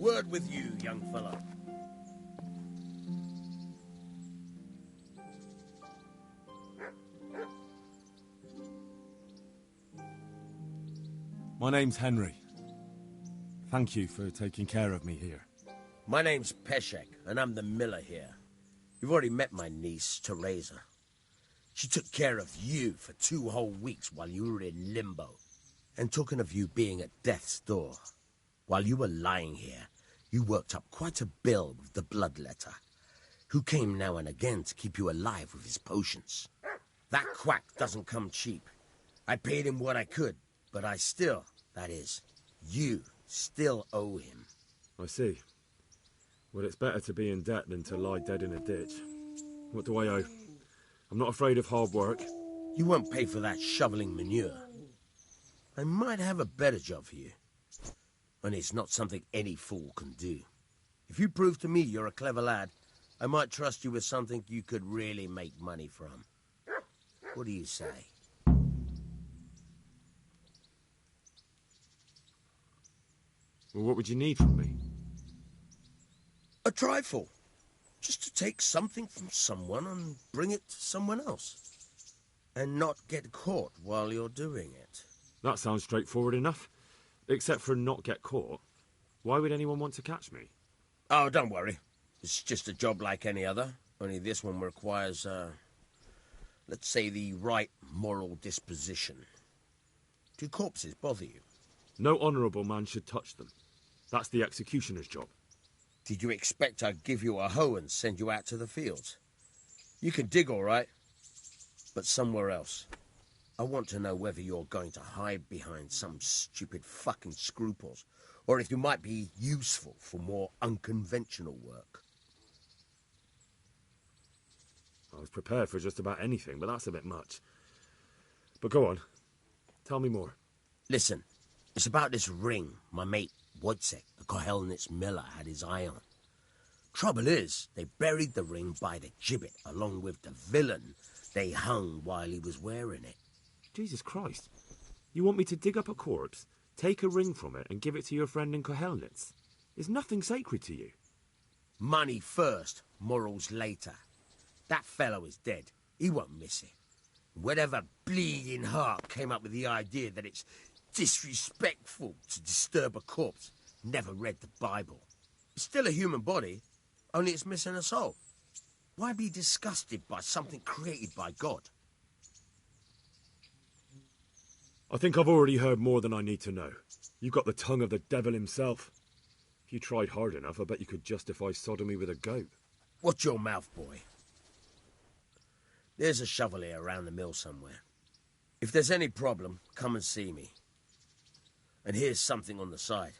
word with you, young fellow. My name's Henry. Thank you for taking care of me here. My name's Peshek, and I'm the miller here. You've already met my niece, Teresa. She took care of you for 2 whole weeks while you were in limbo. And talking of you being at death's door, while you were lying here, you worked up quite a bill with the bloodletter, who came now and again to keep you alive with his potions. That quack doesn't come cheap. I paid him what I could, but I still, that is, you still owe him. I see. Well, it's better to be in debt than to lie dead in a ditch. What do I owe? I'm not afraid of hard work. You won't pay for that shoveling manure. I might have a better job for you. And it's not something any fool can do. If you prove to me you're a clever lad, I might trust you with something you could really make money from. What do you say? Well, what would you need from me? A trifle. Just to take something from someone and bring it to someone else. And not get caught while you're doing it. That sounds straightforward enough. Except for not get caught. Why would anyone want to catch me? Oh, don't worry. It's just a job like any other. Only this one requires, let's say, the right moral disposition. Do corpses bother you? No honourable man should touch them. That's the executioner's job. Did you expect I'd give you a hoe and send you out to the fields? You can dig all right, but somewhere else. I want to know whether you're going to hide behind some stupid fucking scruples, or if you might be useful for more unconventional work. I was prepared for just about anything, but that's a bit much. But go on. Tell me more. Listen, it's about this ring my mate Wojciech, the Kohelnitz miller, had his eye on. Trouble is, they buried the ring by the gibbet along with the villain they hung while he was wearing it. Jesus Christ. You want me to dig up a corpse, take a ring from it, and give it to your friend in Kohelnitz? Is nothing sacred to you? Money first, morals later. That fellow is dead. He won't miss it. Whatever bleeding heart came up with the idea that it's disrespectful to disturb a corpse never read the Bible. It's still a human body, only it's missing a soul. Why be disgusted by something created by God? I think I've already heard more than I need to know. You've got the tongue of the devil himself. If you tried hard enough, I bet you could justify sodomy with a goat. Watch your mouth, boy. There's a shovel here around the mill somewhere. If there's any problem, come and see me. And here's something on the side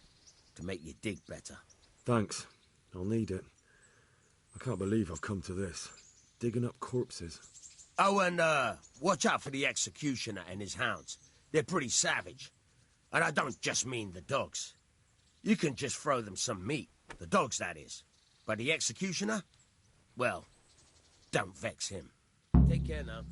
to make you dig better. Thanks. I'll need it. I can't believe I've come to this. Digging up corpses. Oh, and watch out for the executioner and his hounds. They're pretty savage. And I don't just mean the dogs. You can just throw them some meat. The dogs, that is. But the executioner? Well, don't vex him. Take care now.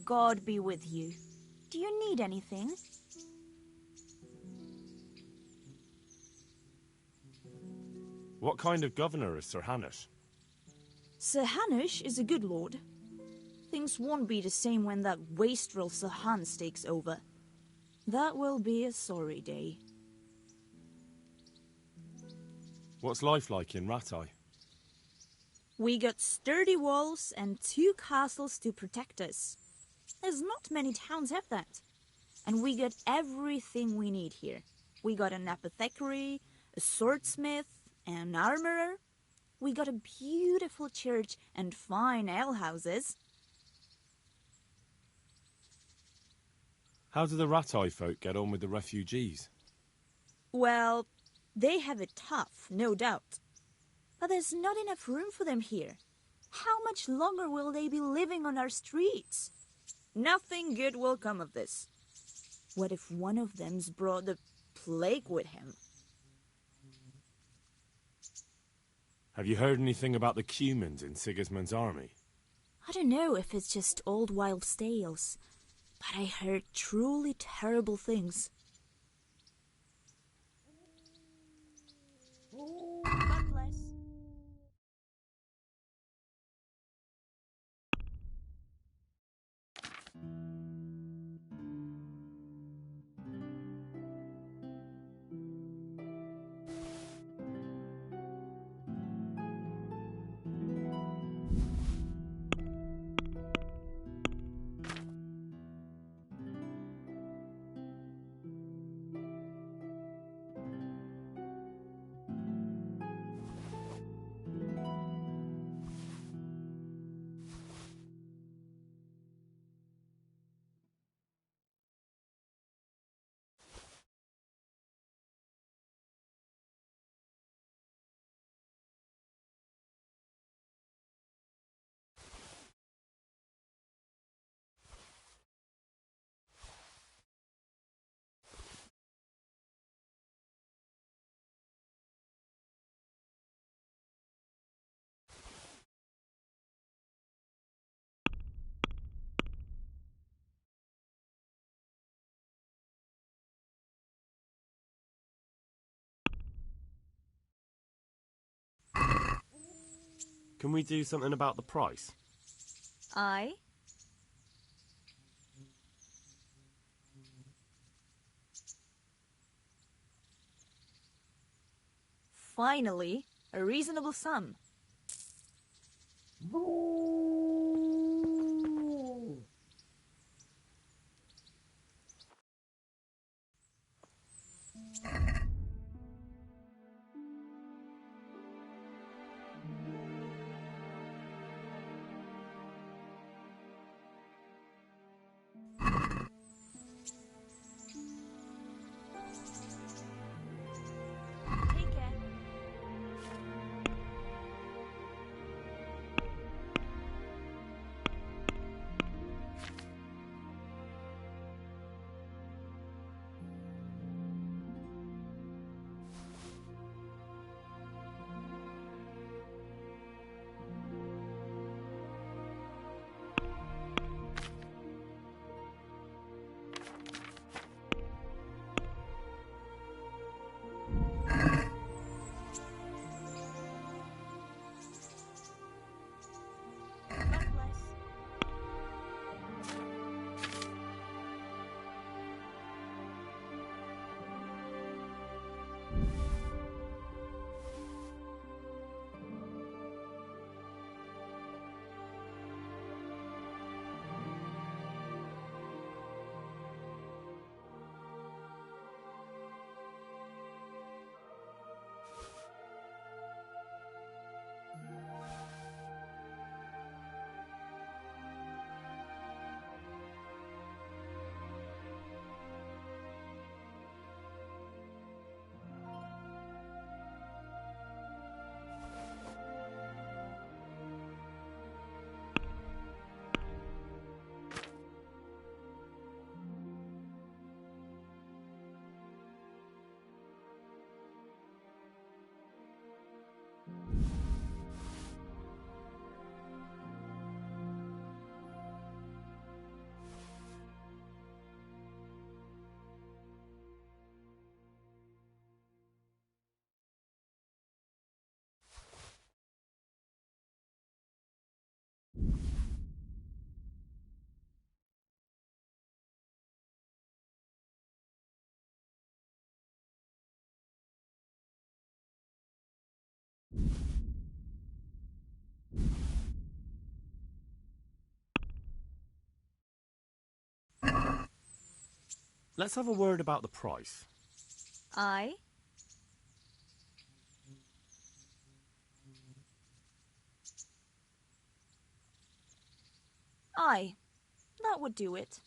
God be with you. Do you need anything? What kind of governor is Sir Hanush? Sir Hanush is a good lord. Things won't be the same when that wastrel Sir Hans takes over. That will be a sorry day. What's life like in Rattay? We got sturdy walls and 2 castles to protect us. There's not many towns have that. And we got everything we need here. We got an apothecary, a swordsmith, an armorer. We got a beautiful church and fine alehouses. How do the Rattay folk get on with the refugees? Well, they have it tough, no doubt. But there's not enough room for them here. How much longer will they be living on our streets? Nothing good will come of this. What if one of them's brought the plague with him? Have you heard anything about the Cumans in Sigismund's army? I don't know if it's just old wild tales, but I heard truly terrible things. God bless. Can we do something about the price? Aye. Finally, a reasonable sum. Take care. God bless. Let's have a word about the price. Aye. Aye. That would do it.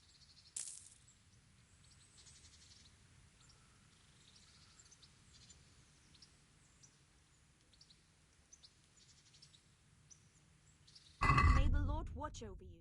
May the Lord watch over you.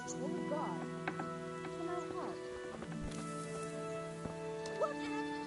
of Holy God. Can I help? Whatever.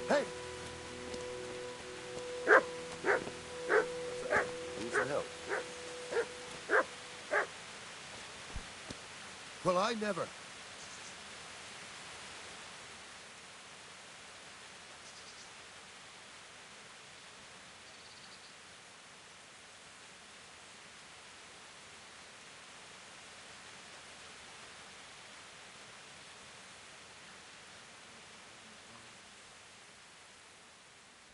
Hey! Need some help? Well, I never.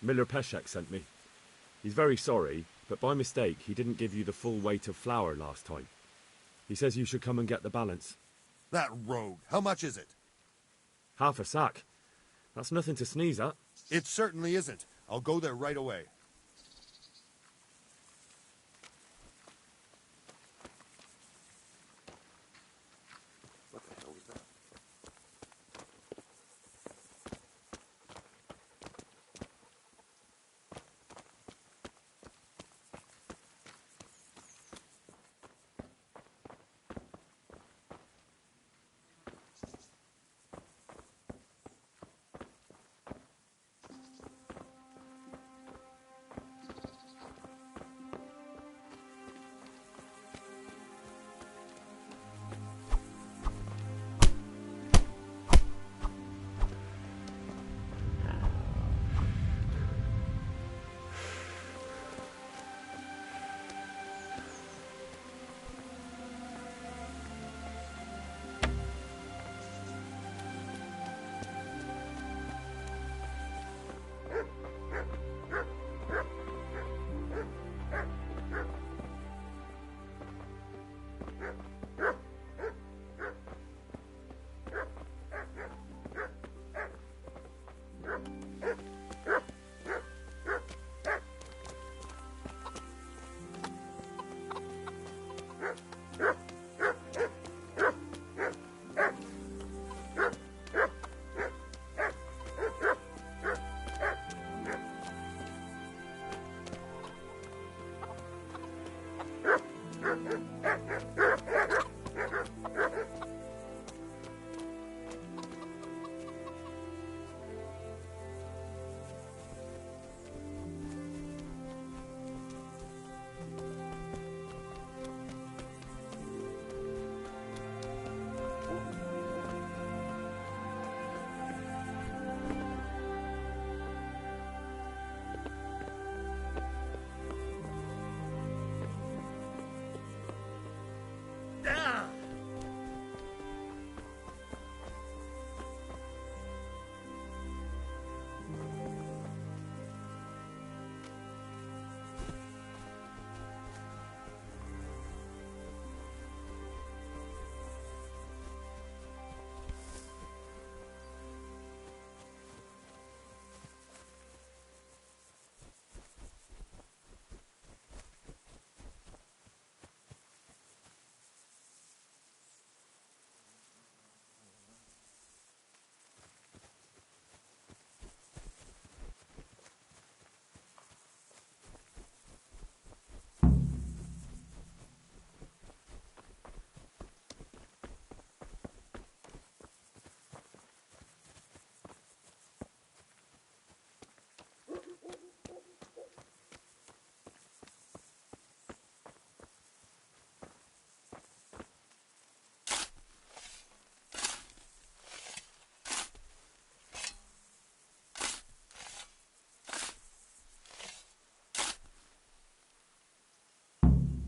Miller Peshek sent me. He's very sorry, but by mistake he didn't give you the full weight of flour last time. He says you should come and get the balance. That rogue. How much is it? Half a sack. That's nothing to sneeze at. It certainly isn't. I'll go there right away. What the hell was that?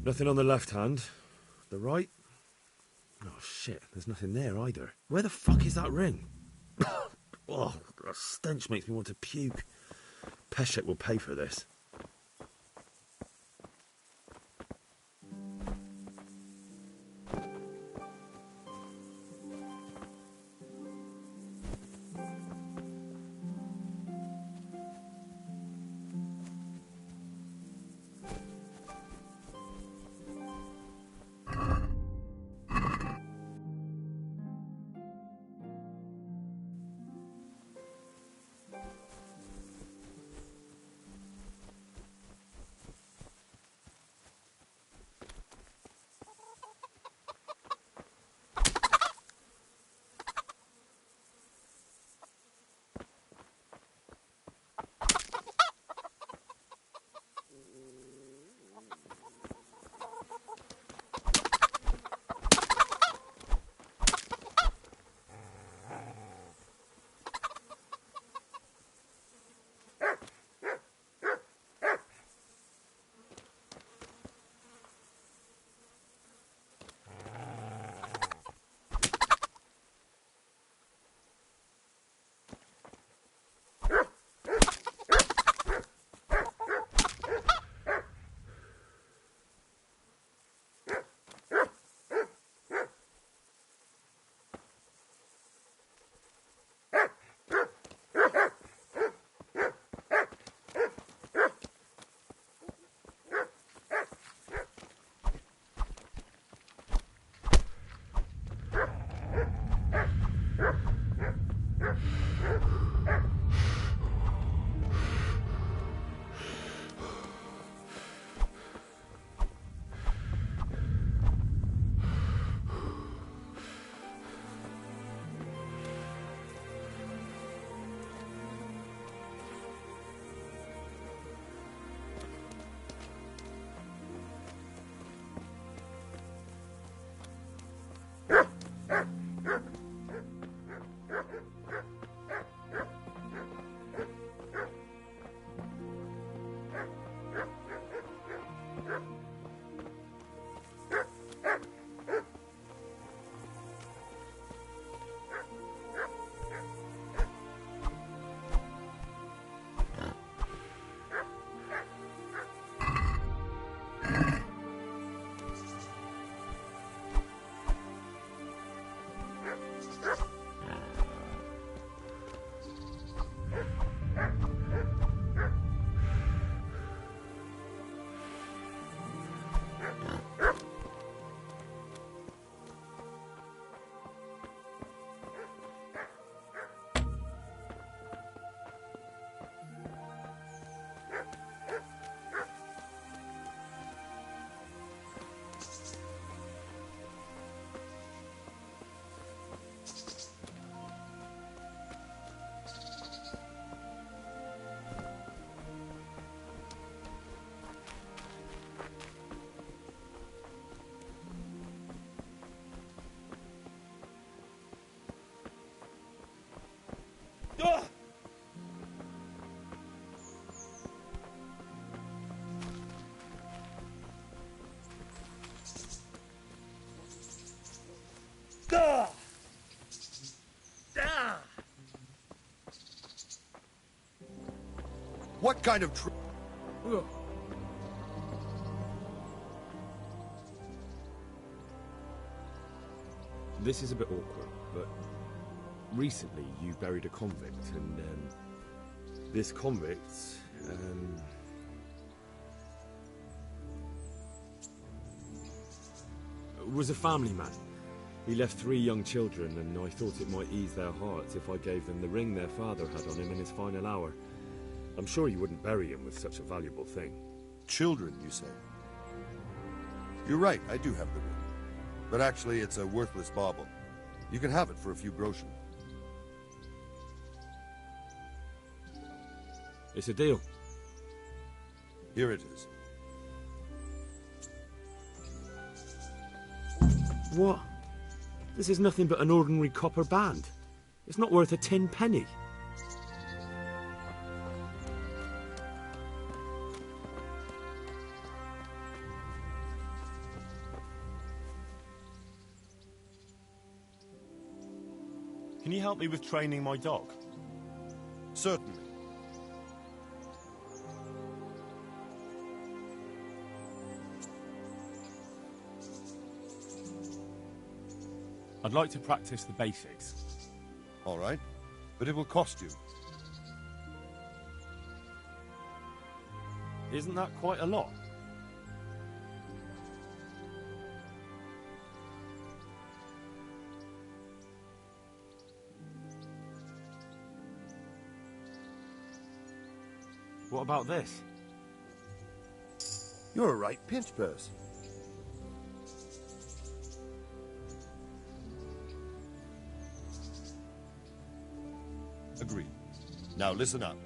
Nothing on the left hand. The right? Oh, shit. There's nothing there either. Where the fuck is that ring? Oh, the stench makes me want to puke. Peshek will pay for this. What kind of This is a bit awkward, but recently you buried a convict, and this convict was a family man. He left 3 young children, and I thought it might ease their hearts if I gave them the ring their father had on him in his final hour. I'm sure you wouldn't bury him with such a valuable thing. Children, you say? You're right, I do have the ring. But actually, it's a worthless bauble. You can have it for a few groschen. It's a deal. Here it is. What? This is nothing but an ordinary copper band. It's not worth a 10 penny. Can you help me with training my dog? Certainly. I'd like to practice the basics. All right, but it will cost you. Isn't that quite a lot? What about this? You're a right pinch purse. Agreed. Now listen up.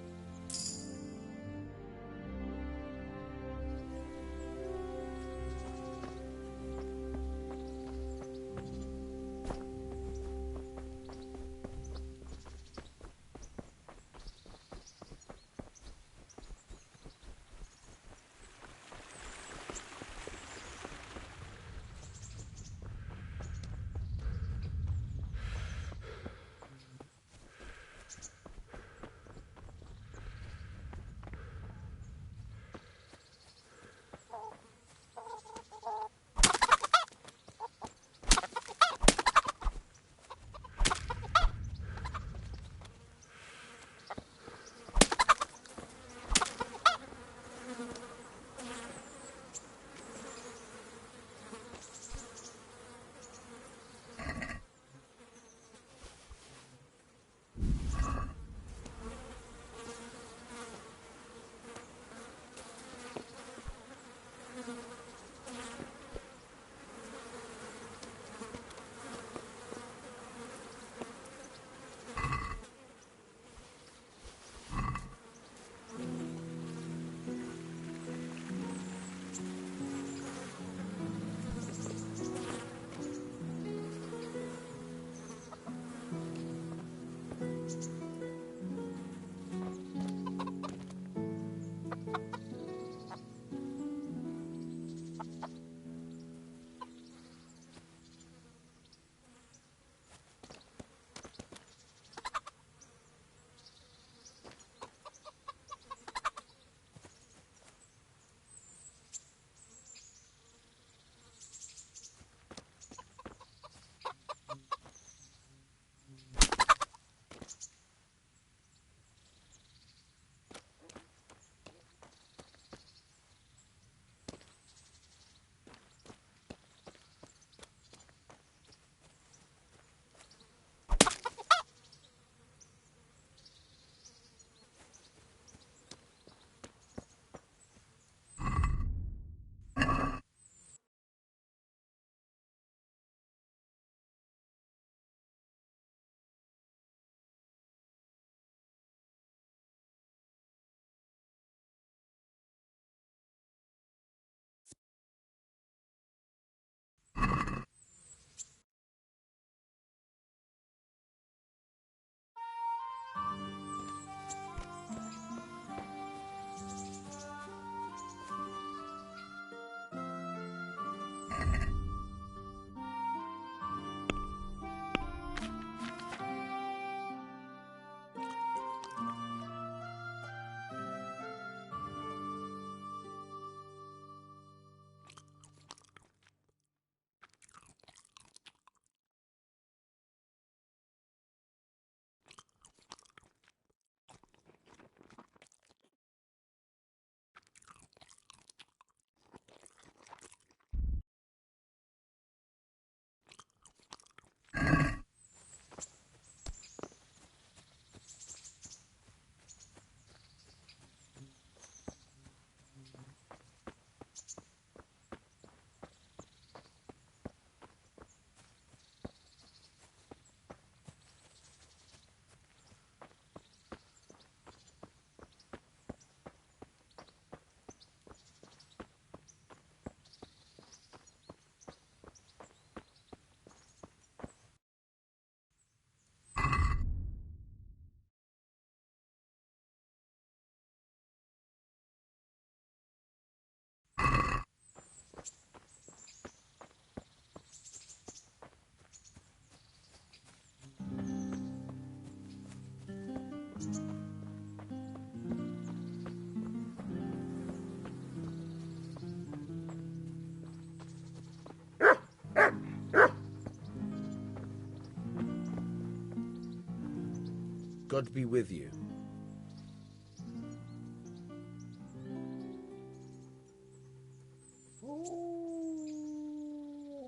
God be with you.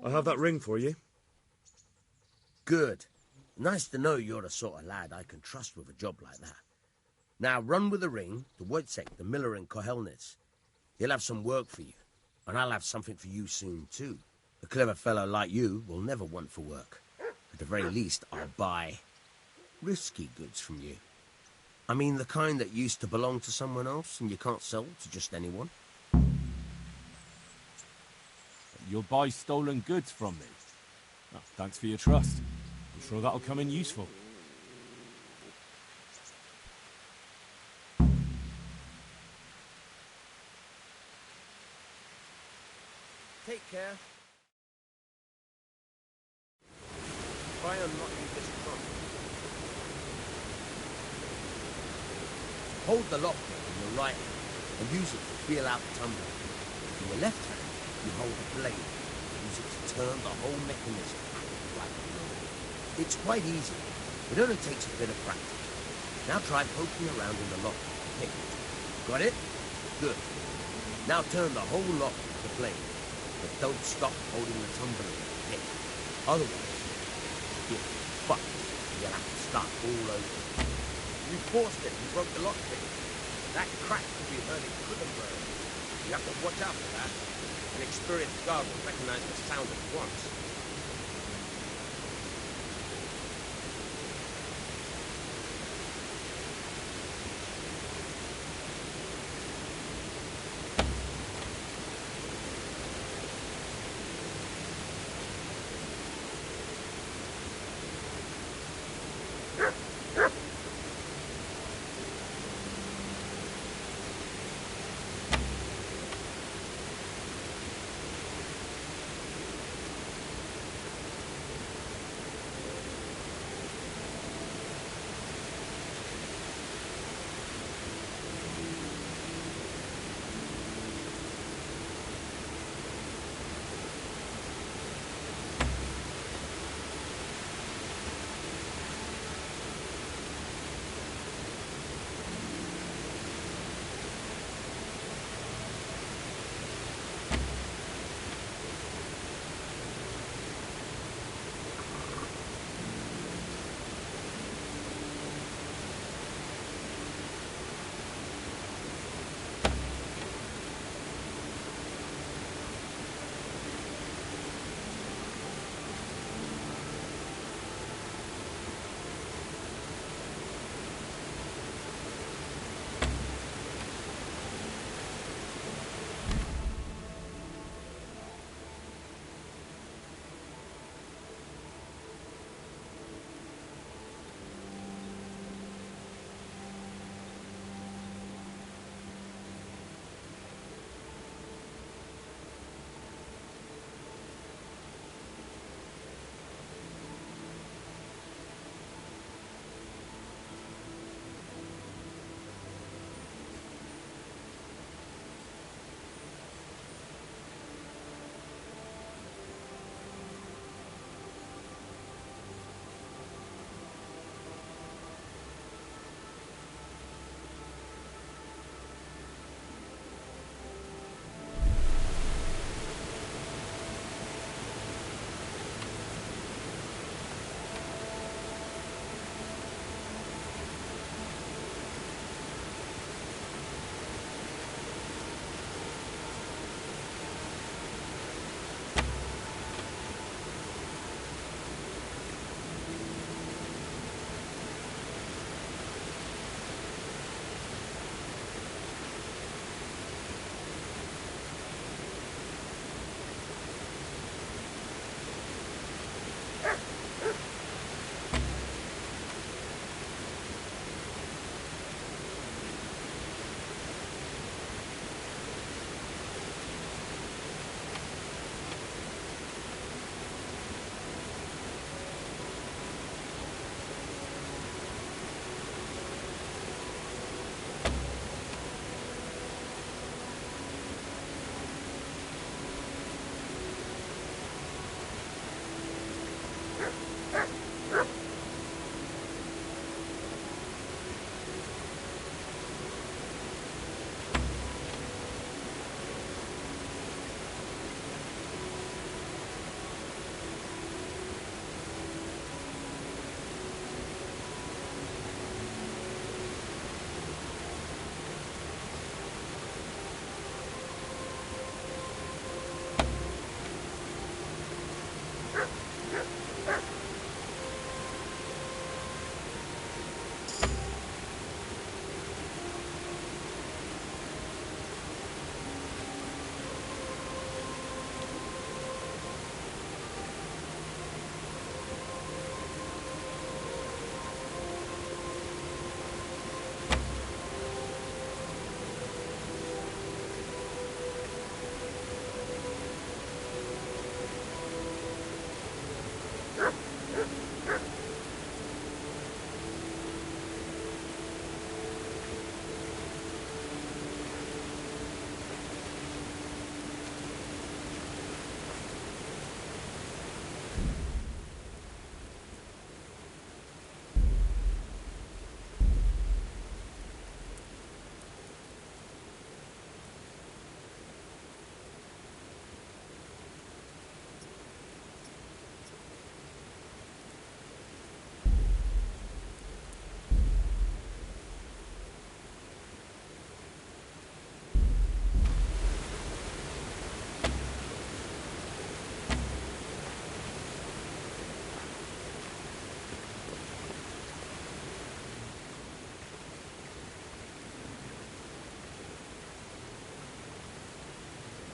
I have that ring for you. Good. Nice to know you're the sort of lad I can trust with a job like that. Now run with the ring to Wojciech, the miller in Kohelnitz. He'll have some work for you, and I'll have something for you soon too. A clever fellow like you will never want for work. At the very least, I'll buy risky goods from you. I mean the kind that used to belong to someone else and you can't sell to just anyone. You'll buy stolen goods from me. Oh, thanks for your trust. I'm sure that'll come in useful. Take care. Try unlocking this trunk. Hold the lock in your right hand and use it to feel out the tumbler. In your left hand, you hold the blade and use it to turn the whole mechanism like a roll. It's quite easy. It only takes a bit of practice. Now try poking around in the lock and pick it. Got it? Good. Now turn the whole lock with the blade, but don't stop holding the tumbler in the pick. Otherwise, you'll be fucked. You'll have to start all over. You forced it and broke the lockpick. That crack could be heard in Kuddenberg. You have to watch out for that. An experienced guard will recognize the sound at once.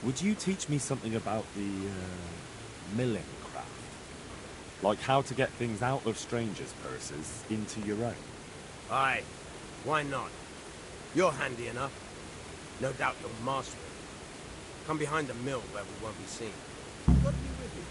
Would you teach me something about the milling craft? Like how to get things out of strangers' purses into your own? Aye, why not? You're handy enough. No doubt you'll master it. Come behind the mill where we won't be seen. Got to be with you.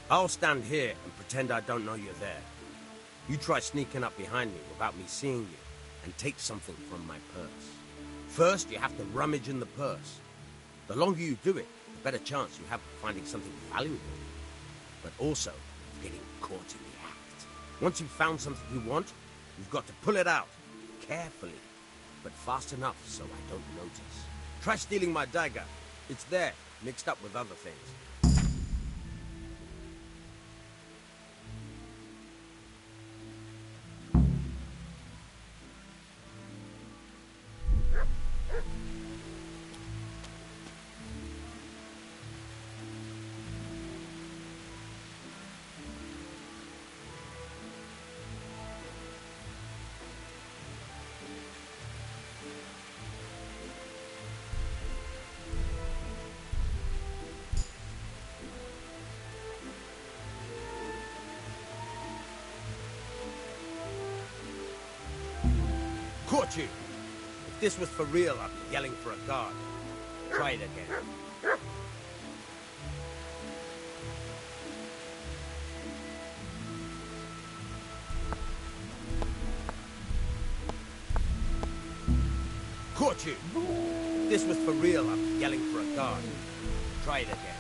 I'll stand here and pretend I don't know you're there. You try sneaking up behind me without me seeing you, and take something from my purse. First, you have to rummage in the purse. The longer you do it, the better chance you have of finding something valuable. But also, getting caught in the act. Once you've found something you want, you've got to pull it out, carefully, but fast enough so I don't notice. Try stealing my dagger. It's there, mixed up with other things. Caught you! If this was for real, I'd be yelling for a guard. Try it again. Caught you! If this was for real, I'd be yelling for a guard. Try it again.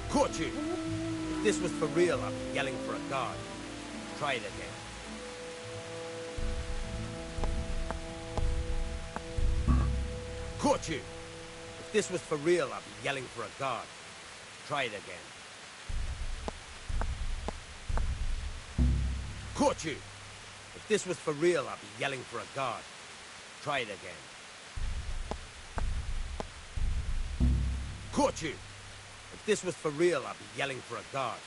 Caught you! If this was for real, I'd be yelling for a guard. Try it again. Caught you! If this was for real, I'd be yelling for a guard. Try it again. Caught you! If this was for real, I'd be yelling for a guard. Try it again. Caught you! If this was for real, I'd be yelling for a guard.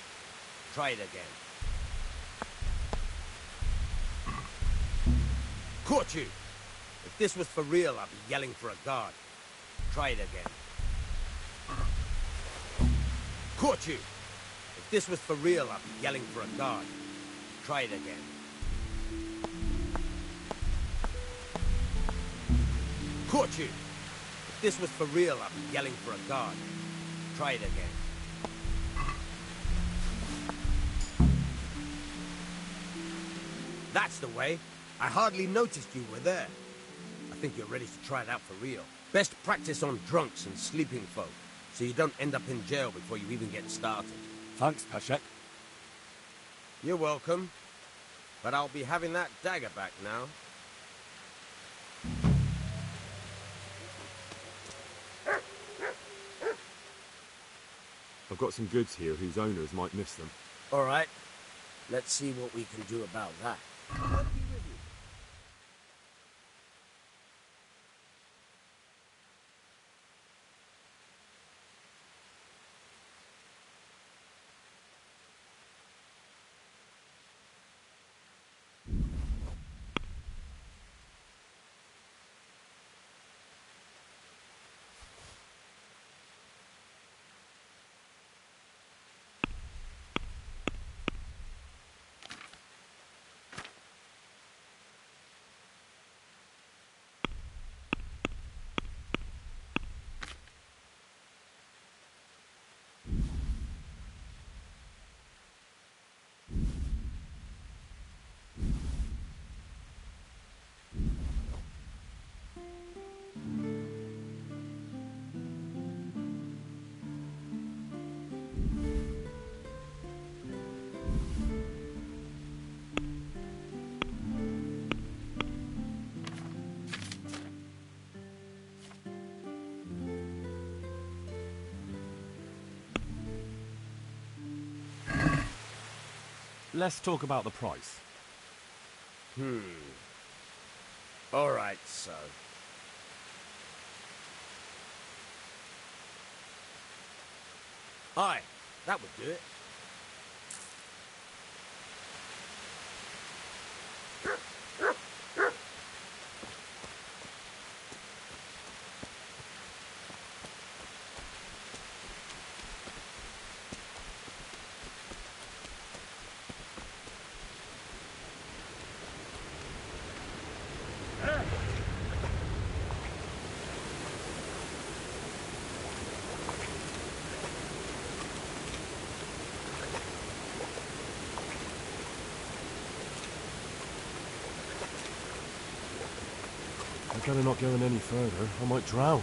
Try it again. Caught you! If this was for real, I'd be yelling for a guard. Try it again. Caught you! If this was for real, I'd be yelling for a guard. Try it again. Caught you! If this was for real, I'd be yelling for a guard. Try it again. That's the way. I hardly noticed you were there. I think you're ready to try it out for real. Best practice on drunks and sleeping folk, so you don't end up in jail before you even get started. Thanks, Peshek. You're welcome. But I'll be having that dagger back now. I've got some goods here whose owners might miss them. All right. Let's see what we can do about that. Let's talk about the price. All right, so. Aye, that would do it. I'm better not going any further. I might drown.